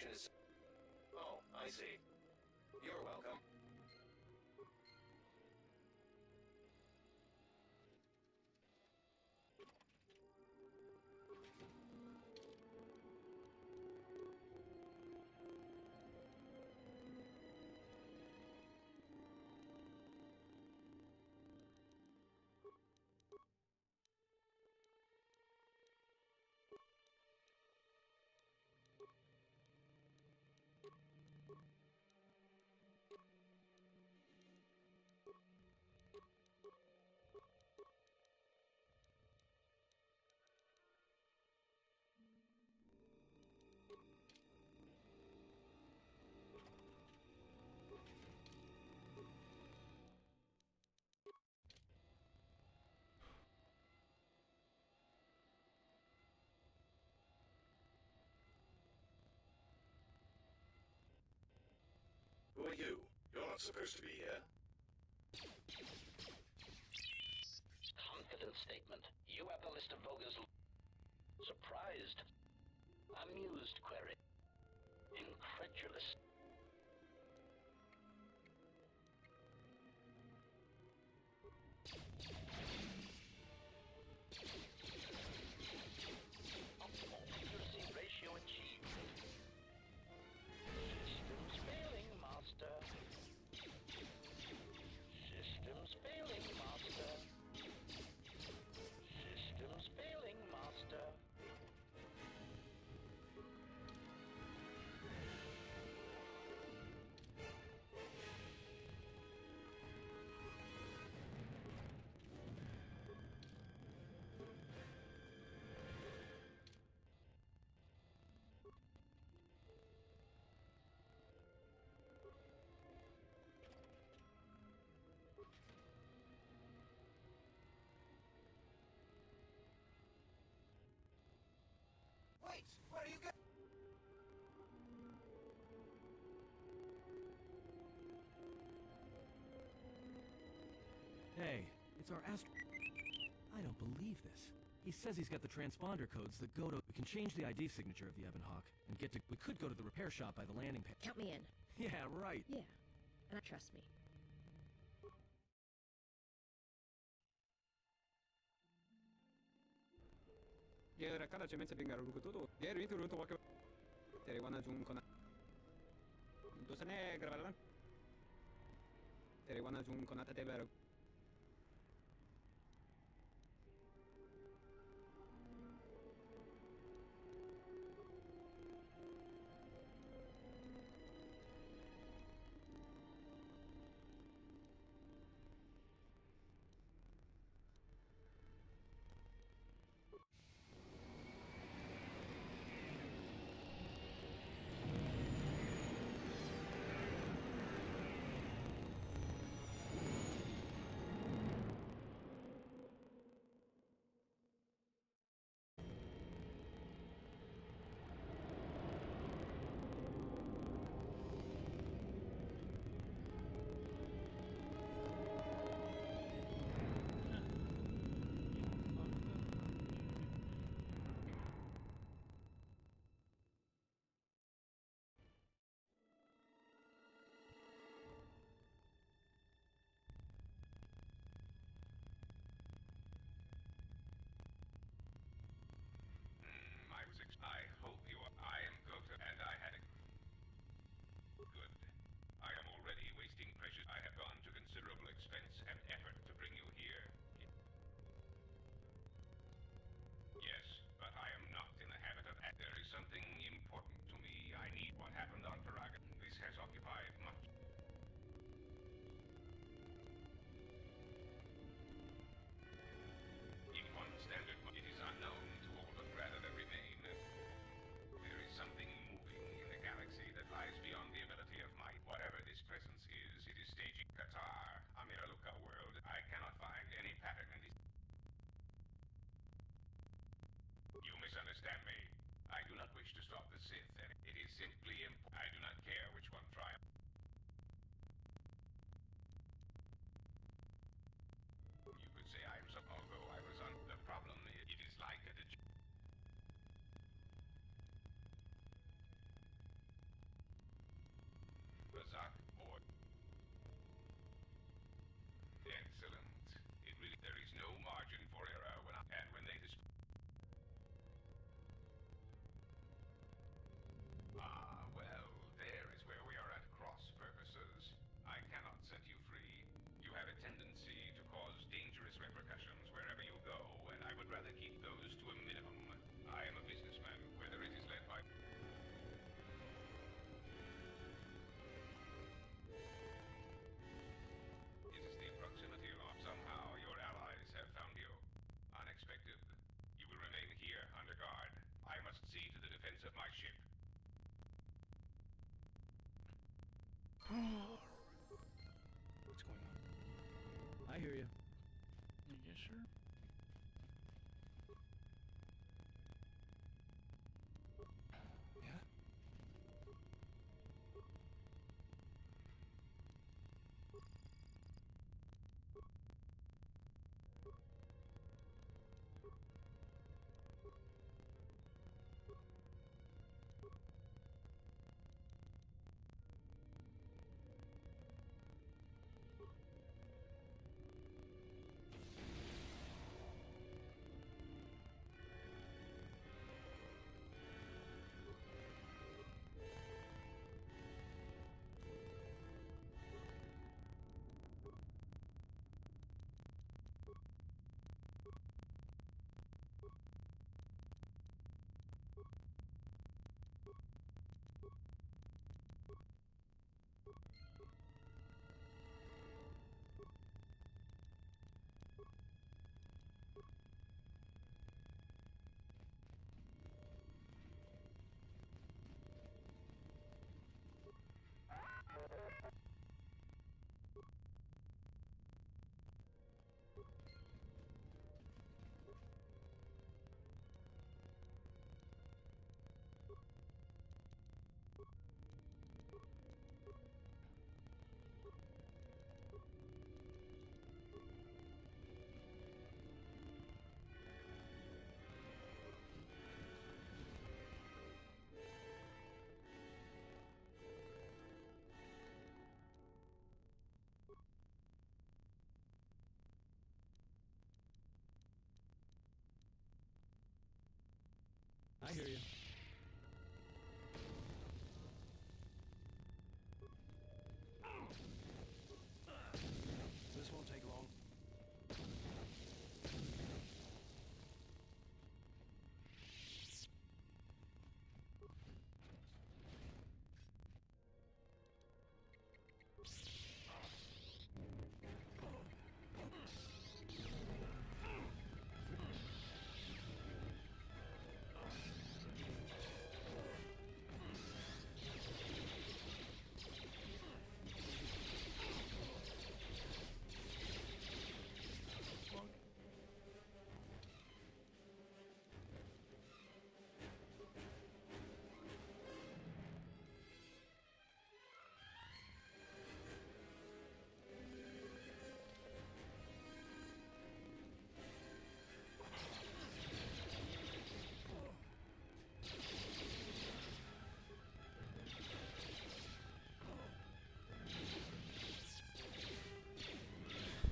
information is... Oh, I see. You're welcome. Who are you? You're not supposed to be here. Confidence statement. You have the list of Voga's... Surprised. Amused query. Incredulous. Accuracy ratio achieved. Systems failing, master. Systems failing, master. Systems failing, master. Wait, where are you going? Hey, it's our I don't believe this. He says he's got the transponder codes that go to... We can change the ID signature of the Ebonhawk and get to... We could go to the repair shop by the landing pad. Count me in. Yeah, right. Yeah. And trust me. Yer kada cemense bengar rukutudo. Yer itu runtu wake. Tere wana jung kona. Dosane gravalan. Tere wana jung kona tate bero. I hope you are. I am KOTOR, and I had a... Good. I am already wasting precious... I have gone to considerable expense and effort to bring you here. Yes, but I am not in the habit of... There is something important to me. I need what happened on Paragon. This has occupied much... In one standard, it is unknown to all but rather that remain. There is something moving in the galaxy that lies beyond the ability of might. Whatever this presence is, it is staging KOTOR, a Miraluka world. I cannot find any pattern in this. You misunderstand me. I do not wish to stop the Sith, and it is simply I do not care which one triumphs. You could say I'm some... Although I was on... The problem is, it is like a... Razak, boy. Excellent. It really, there is no margin for error when they Ah, well, there is where we are at cross purposes. I cannot set you free. You have a tendency to cause dangerous repercussions wherever you go, and I would rather keep those to a minimum. I am a businessman, whether it is led by... It is the proximity of somehow your allies have found you. Unexpected. You will remain here under guard. I must see to the defense of my ship. What's going on? I hear you. You sure? Yeah? I hear you. This won't take long.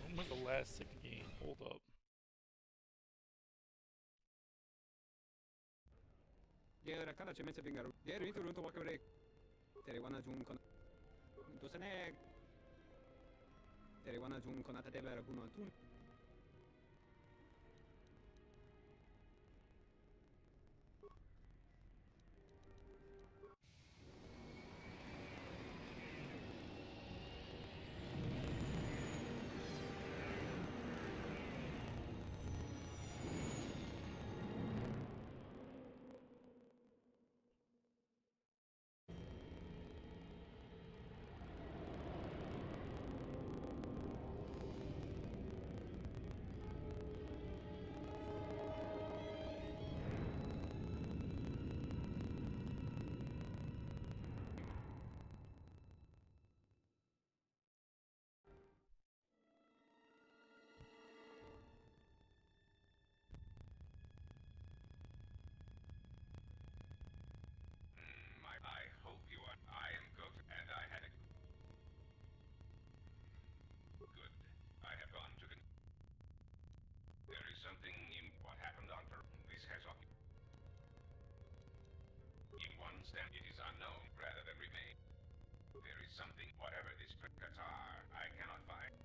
When was the last sick game? Hold up. Jera kana chemetse bingaru. Jeri turun to wakore. Tere wana jun kon. Dosane. Tere wana jun konata debera guno tun. attempt. It is unknown rather than remain. There is something, whatever this Qatar, I cannot find.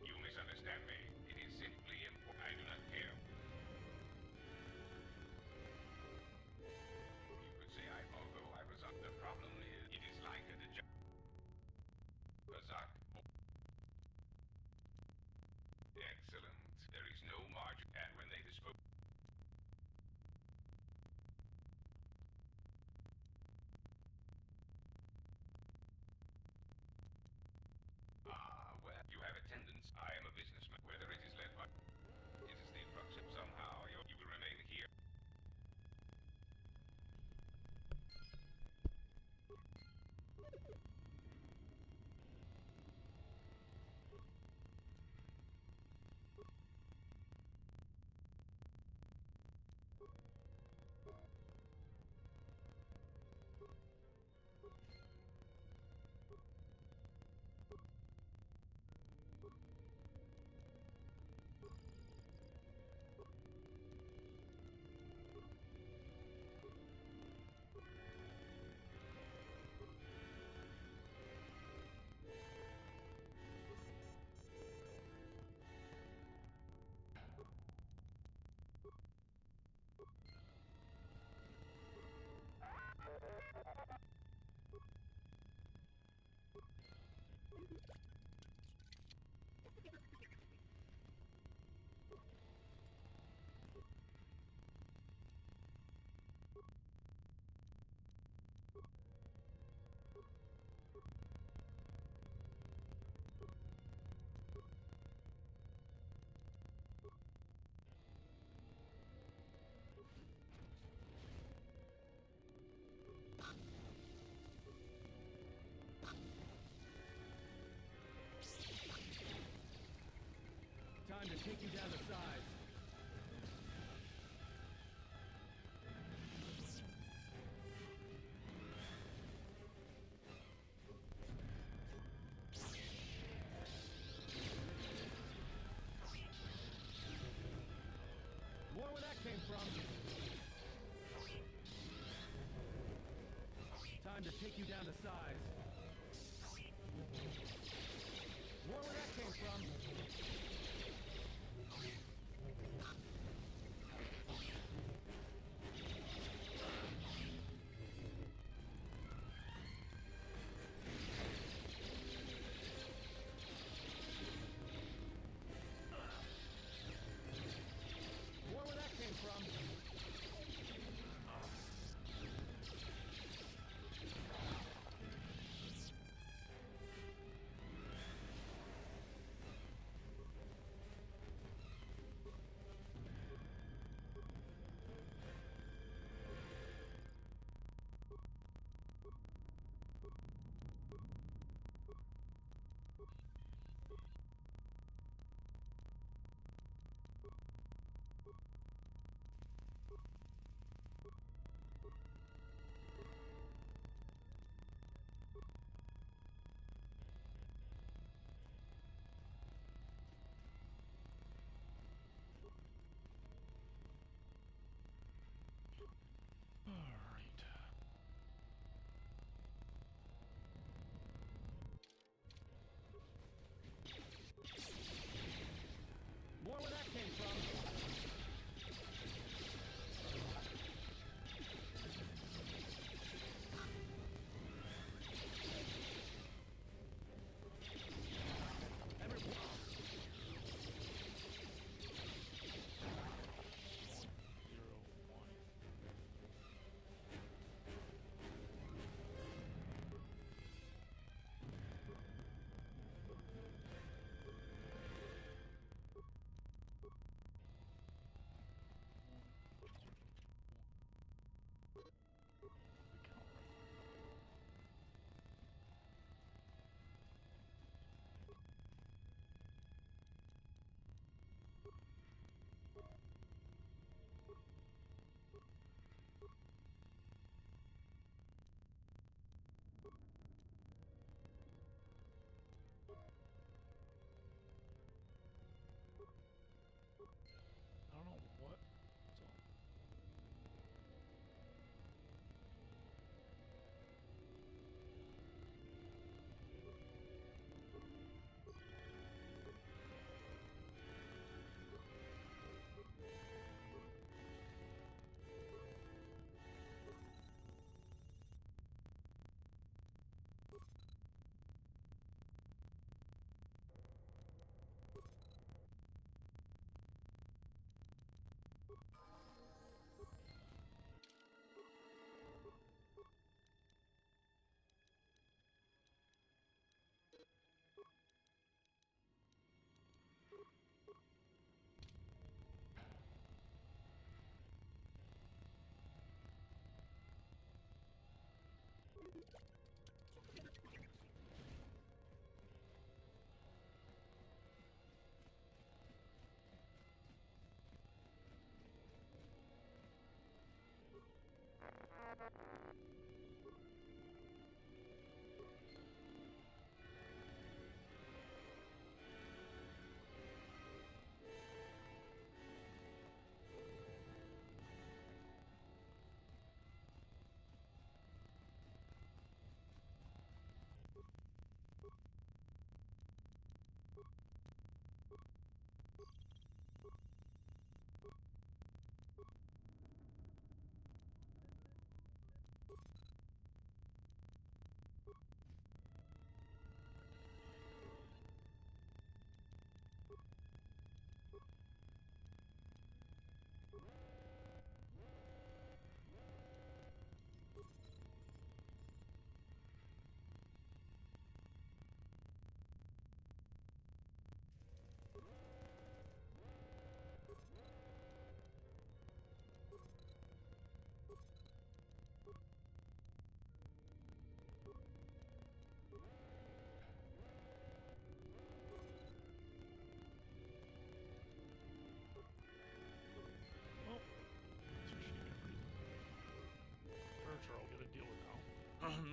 You misunderstand me. It is simply important. I do not care. You could say although I was the problem is, it is like a Bazak. Excellent. There is no margin, and when they dispose. Well, you have a tendency. I am a businessman. Whether it is led by. It is the instruction. Somehow you will remain here. Time to take you down to size. More where that came from. Time to take you down to size. More where that came from. More where that came from.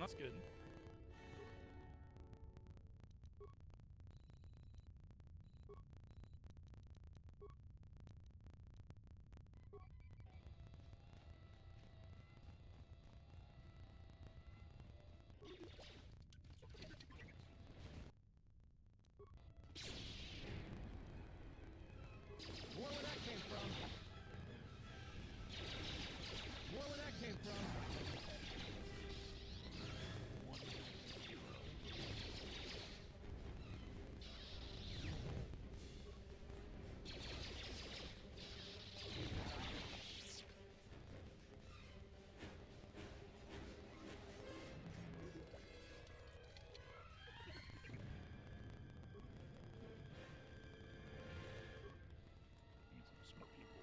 That's good. More where that came from. More where that came from. Need some smart people.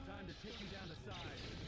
Time to take you down to size.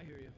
hear you.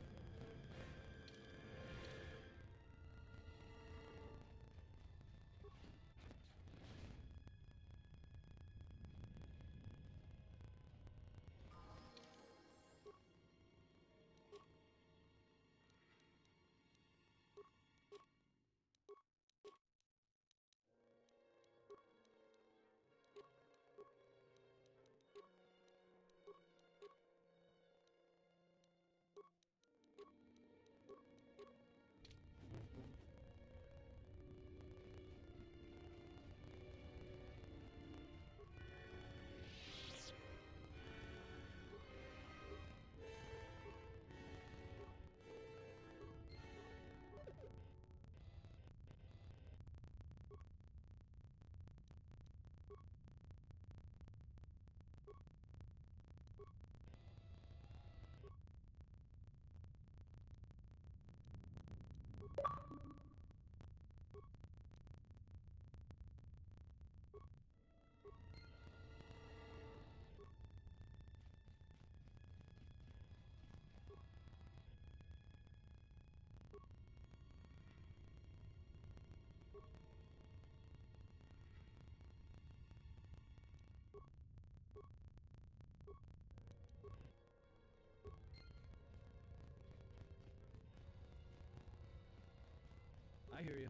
I hear you.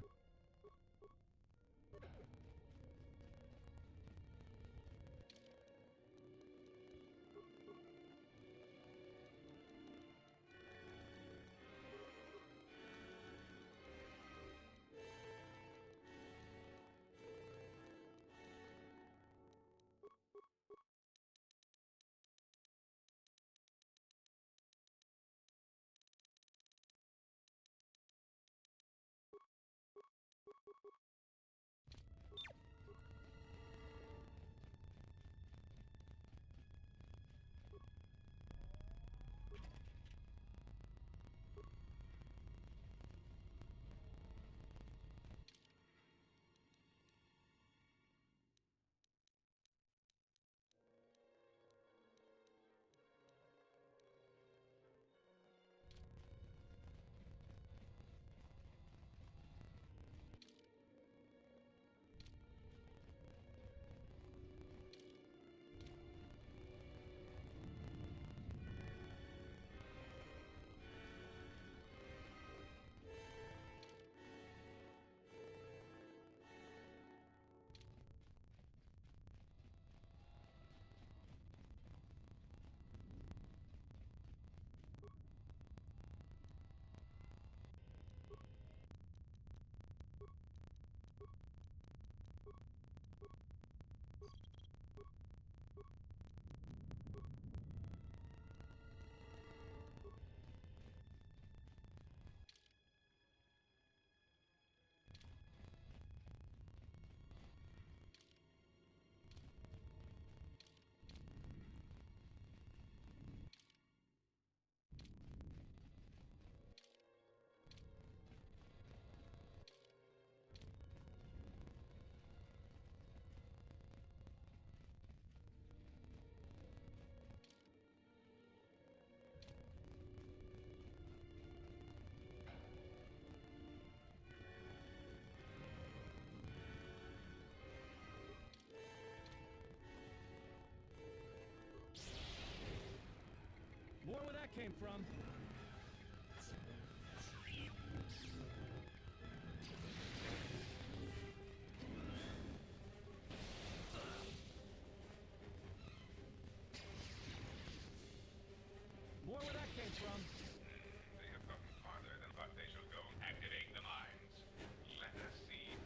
More where that came from. More where that came from. They have gotten farther than what they shall go. Activate the mines. Let us see.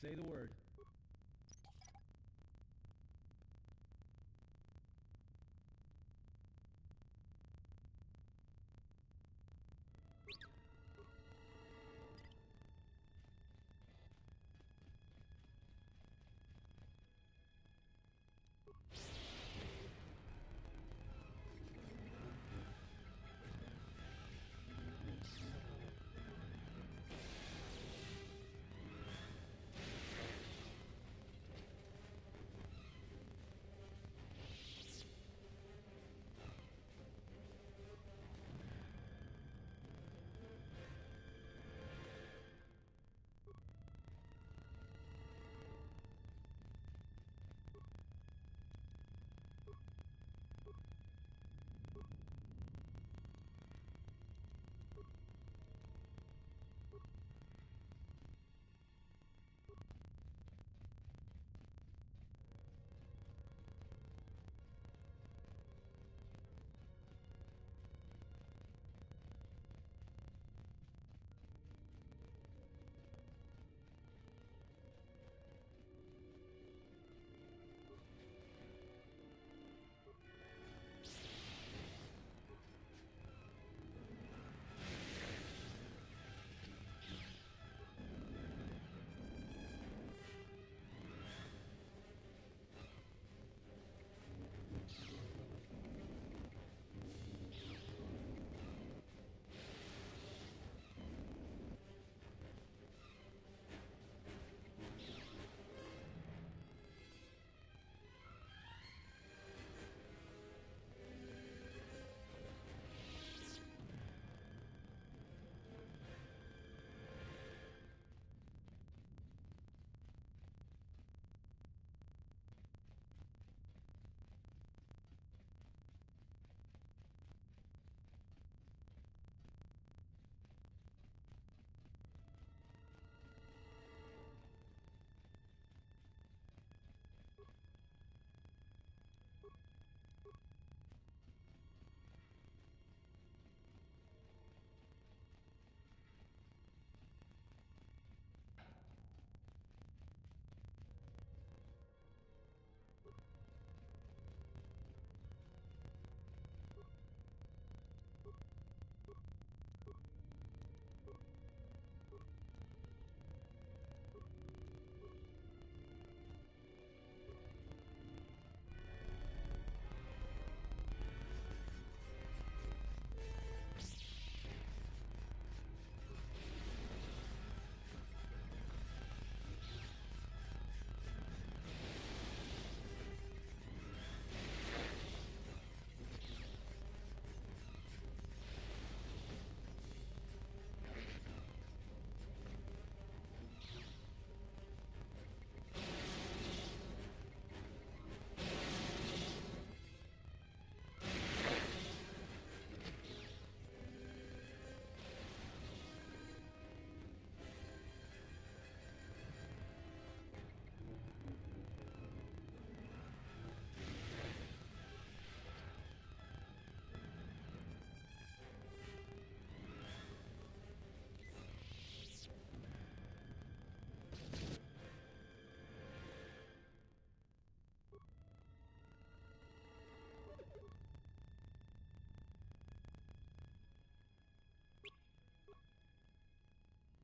say the word.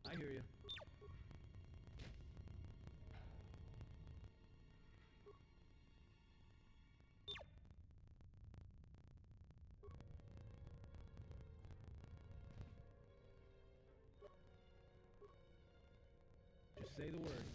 I hear you. Just say the word.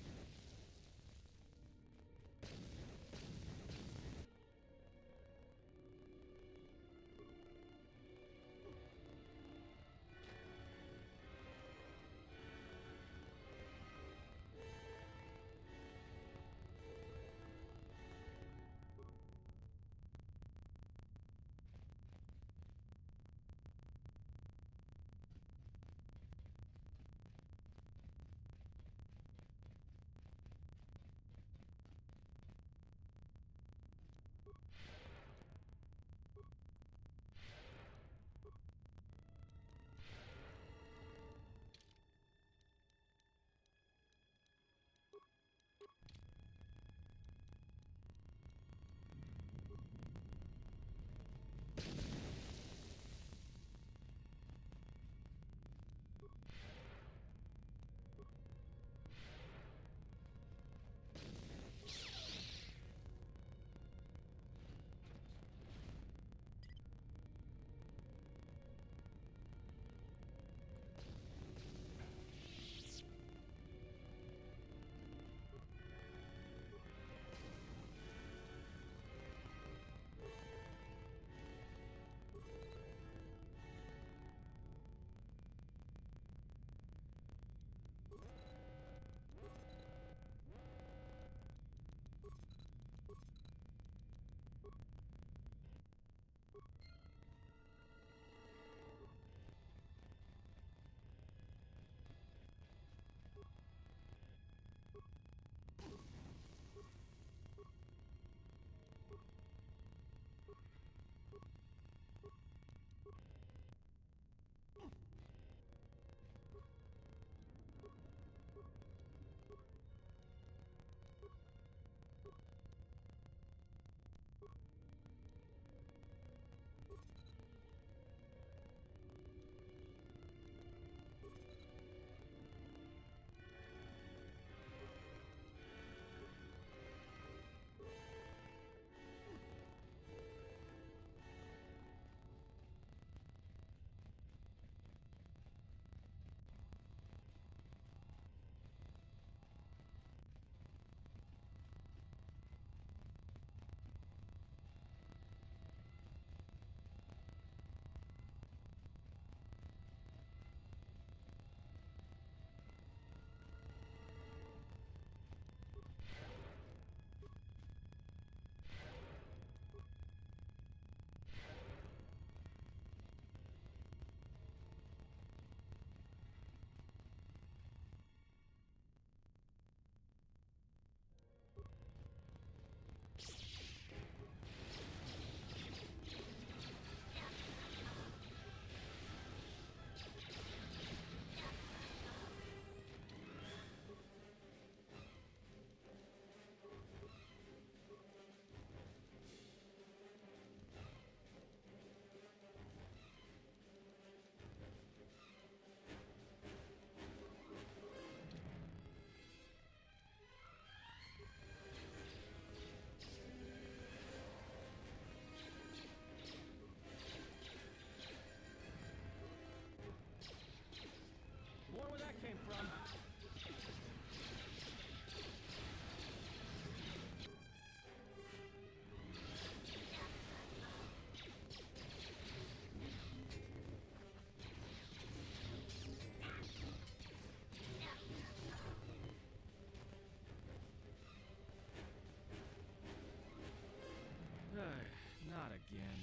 Not again.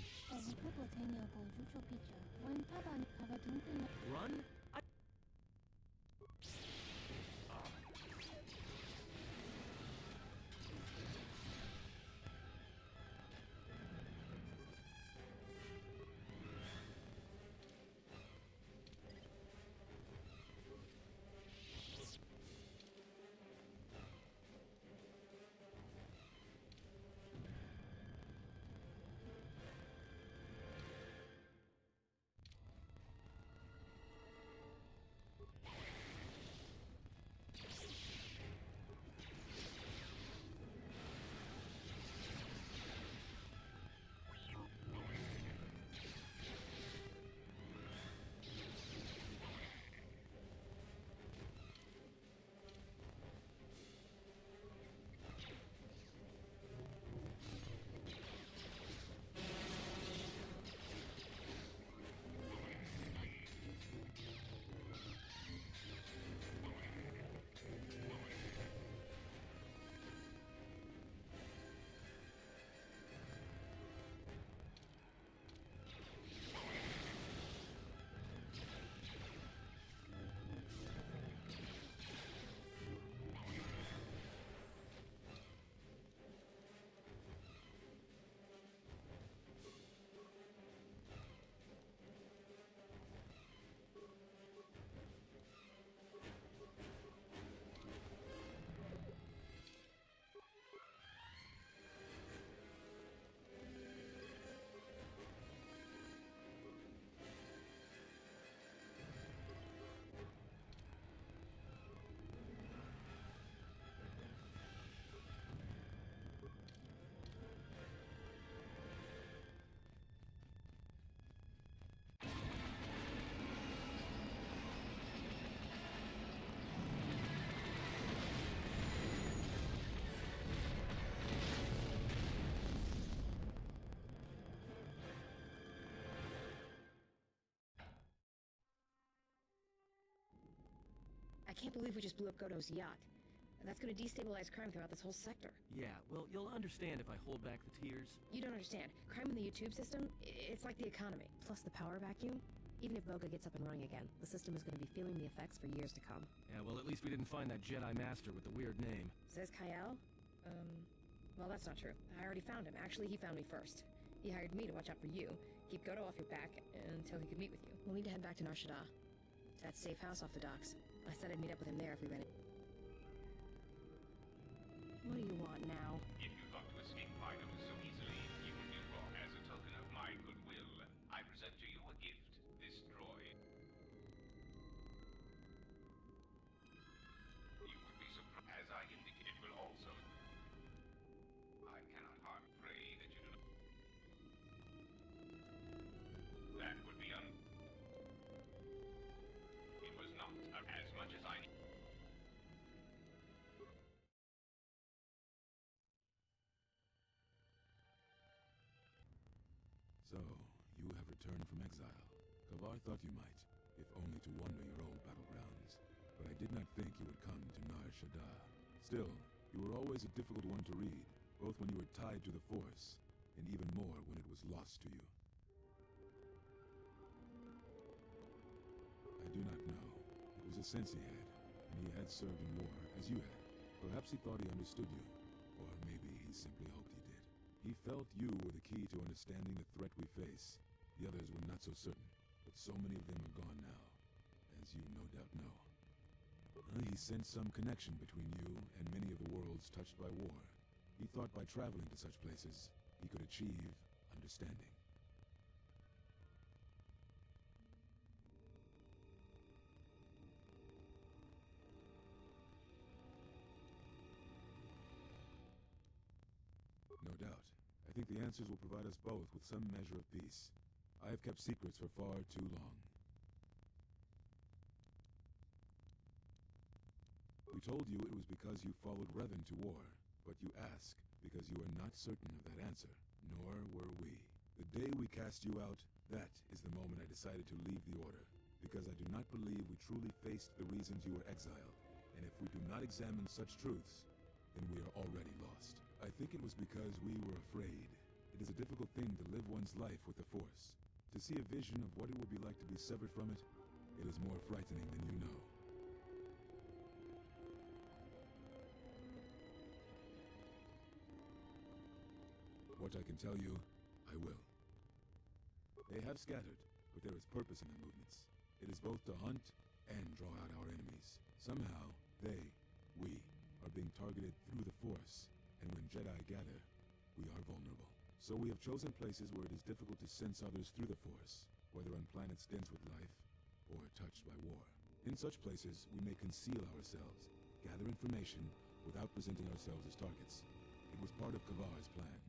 Run? I can't believe we just blew up Goto's yacht. That's gonna destabilize crime throughout this whole sector. Yeah, well, you'll understand if I hold back the tears. You don't understand. Crime in the YouTube system, it's like the economy. Plus the power vacuum. Even if Voga gets up and running again, the system is gonna be feeling the effects for years to come. Yeah, well, at least we didn't find that Jedi Master with the weird name. Says Kyle? Well, that's not true. I already found him. Actually, he found me first. He hired me to watch out for you, keep Goto off your back, until he could meet with you. We'll need to head back to Nar Shaddaa. To that safe house off the docks. I said I'd meet up with him there if we ran it. What do you want now? If you thought to escape Fido so easily, you would be wrong. As a token of my goodwill, I present to you a gift, this droid. You would be surprised. As I indicated, will also... I cannot harm. Pray that you do not... That would be It was not as much as I... So, you have returned from exile. Kavar thought you might, if only to wander your old battlegrounds. But I did not think you would come to Nar Shaddaa. Still, you were always a difficult one to read, both when you were tied to the Force, and even more when it was lost to you. I do not know. It was a sense he had, and he had served in war, as you had. Perhaps he thought he understood you, or maybe he simply hoped he did. He felt you were the key to understanding the threat we face. The others were not so certain, but so many of them are gone now, as you no doubt know. He sensed some connection between you and many of the worlds touched by war. He thought by traveling to such places, he could achieve understanding. No doubt. I think the answers will provide us both with some measure of peace. I have kept secrets for far too long. We told you it was because you followed Revan to war, but you ask because you are not certain of that answer, nor were we. The day we cast you out, that is the moment I decided to leave the Order, because I do not believe we truly faced the reasons you were exiled, and if we do not examine such truths, then we are already lost. I think it was because we were afraid. It is a difficult thing to live one's life with the Force. To see a vision of what it would be like to be severed from it, it is more frightening than you know. What I can tell you, I will. They have scattered, but there is purpose in their movements. It is both to hunt and draw out our enemies. Somehow, we, are being targeted through the Force, and when Jedi gather, we are vulnerable. So we have chosen places where it is difficult to sense others through the Force, whether on planets dense with life, or touched by war. In such places, we may conceal ourselves, gather information, without presenting ourselves as targets. It was part of Kavar's plan.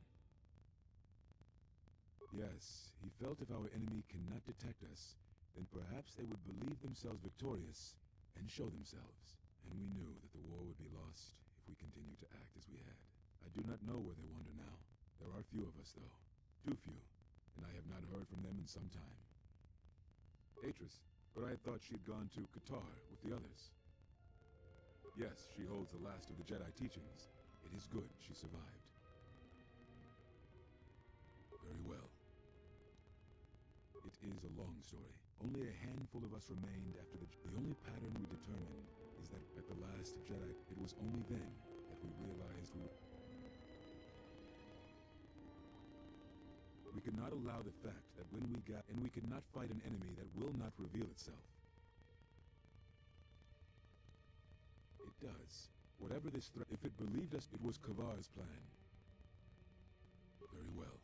Yes, he felt if our enemy cannot detect us, then perhaps they would believe themselves victorious and show themselves. And we knew that the war would be lost if we continued to act as we had. I do not know where they wander now. There are few of us, though. Too few. And I have not heard from them in some time. Atris, but I had thought she had gone to KOTOR with the others. Yes, she holds the last of the Jedi teachings. It is good she survived. Very well. It is a long story. Only a handful of us remained after the only pattern we determined is that at the last Jedi, it was only then that we realized we could not allow the fact that when we got, and we could not fight an enemy that will not reveal itself. It does. Whatever this threat, if it believed us, it was Kavar's plan. Very well.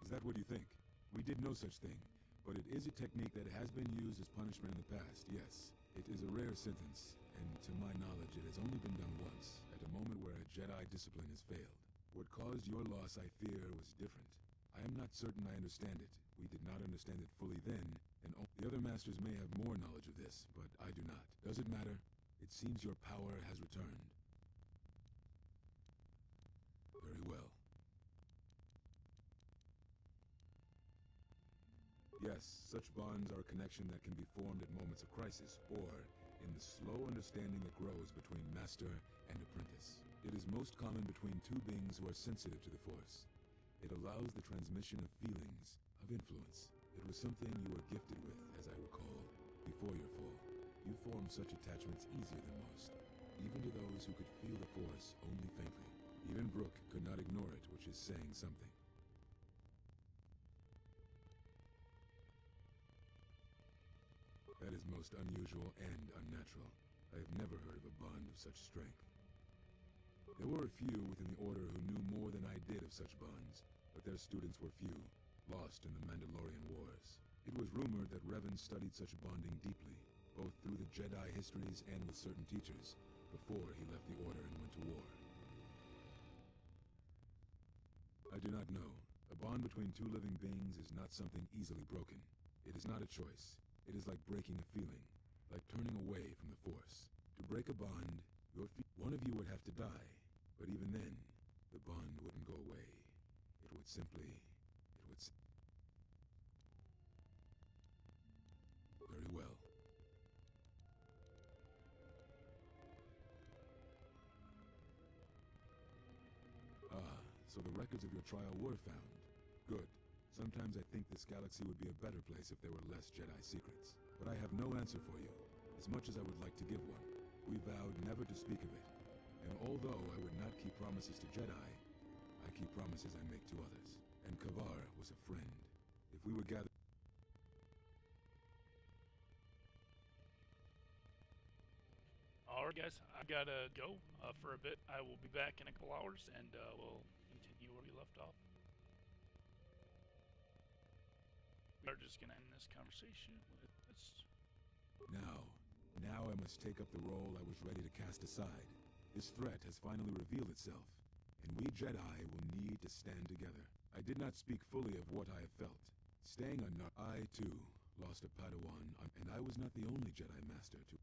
Is that what you think? We did no such thing, but it is a technique that has been used as punishment in the past, yes. It is a rare sentence, and to my knowledge it has only been done once, at a moment where a Jedi discipline has failed. What caused your loss, I fear, was different. I am not certain I understand it. We did not understand it fully then, and the other masters may have more knowledge of this, but I do not. Does it matter? It seems your power has returned. Very well. Yes, such bonds are a connection that can be formed at moments of crisis, or in the slow understanding that grows between master and apprentice. It is most common between two beings who are sensitive to the Force. It allows the transmission of feelings, of influence. It was something you were gifted with, as I recall, before your fall. You formed such attachments easier than most, even to those who could feel the Force only faintly. Even Brooke could not ignore it, which is saying something. That is most unusual and unnatural. I have never heard of a bond of such strength. There were a few within the Order who knew more than I did of such bonds, but their students were few, lost in the Mandalorian Wars. It was rumored that Revan studied such bonding deeply, both through the Jedi histories and with certain teachers, before he left the Order and went to war. I do not know. A bond between two living beings is not something easily broken. It is not a choice. It is like breaking a feeling, like turning away from the Force. To break a bond, one of you would have to die, but even then, the bond wouldn't go away. It would simply... Very well. Ah, so the records of your trial were found. Good. Sometimes I think this galaxy would be a better place if there were less Jedi secrets. But I have no answer for you, as much as I would like to give one. We vowed never to speak of it. And although I would not keep promises to Jedi, I keep promises I make to others. And Kavar was a friend. If we were gathered... Alright guys, I gotta go for a bit. I will be back in a couple hours, and we'll continue where we left off. We are just gonna end this conversation with this. Now I must take up the role I was ready to cast aside. This threat has finally revealed itself, and we Jedi will need to stand together. I did not speak fully of what I have felt. Staying on I, too, lost a Padawan, and I was not the only Jedi Master to...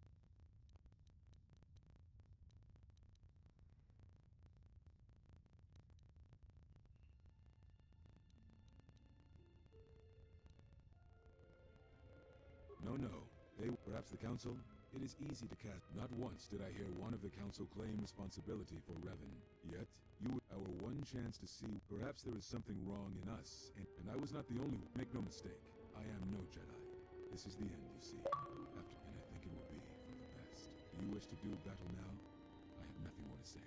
No. Perhaps the Council? It is easy to cast. Not once did I hear one of the council claim responsibility for Revan. Yet, you were our one chance to see. Perhaps there is something wrong in us, and I was not the only one. Make no mistake, I am no Jedi. This is the end, you see. And I think it will be for the best. Do you wish to do battle now? I have nothing more to say.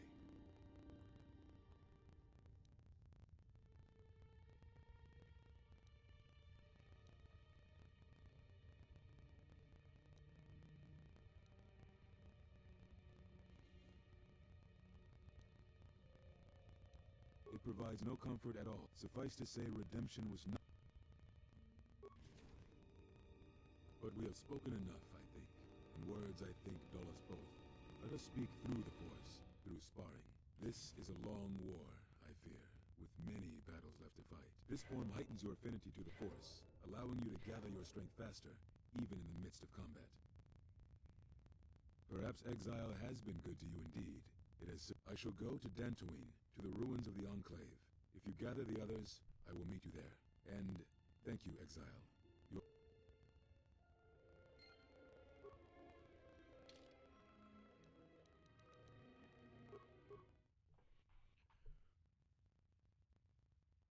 It provides no comfort at all. Suffice to say, redemption was not. But we have spoken enough, I think. And words, I think, dull us both. Let us speak through the Force, through sparring. This is a long war, I fear, with many battles left to fight. This form heightens your affinity to the Force, allowing you to gather your strength faster, even in the midst of combat. Perhaps exile has been good to you indeed. It has. I shall go to Dantooine, to the ruins of the Enclave. If you gather the others, I will meet you there. And thank you, Exile.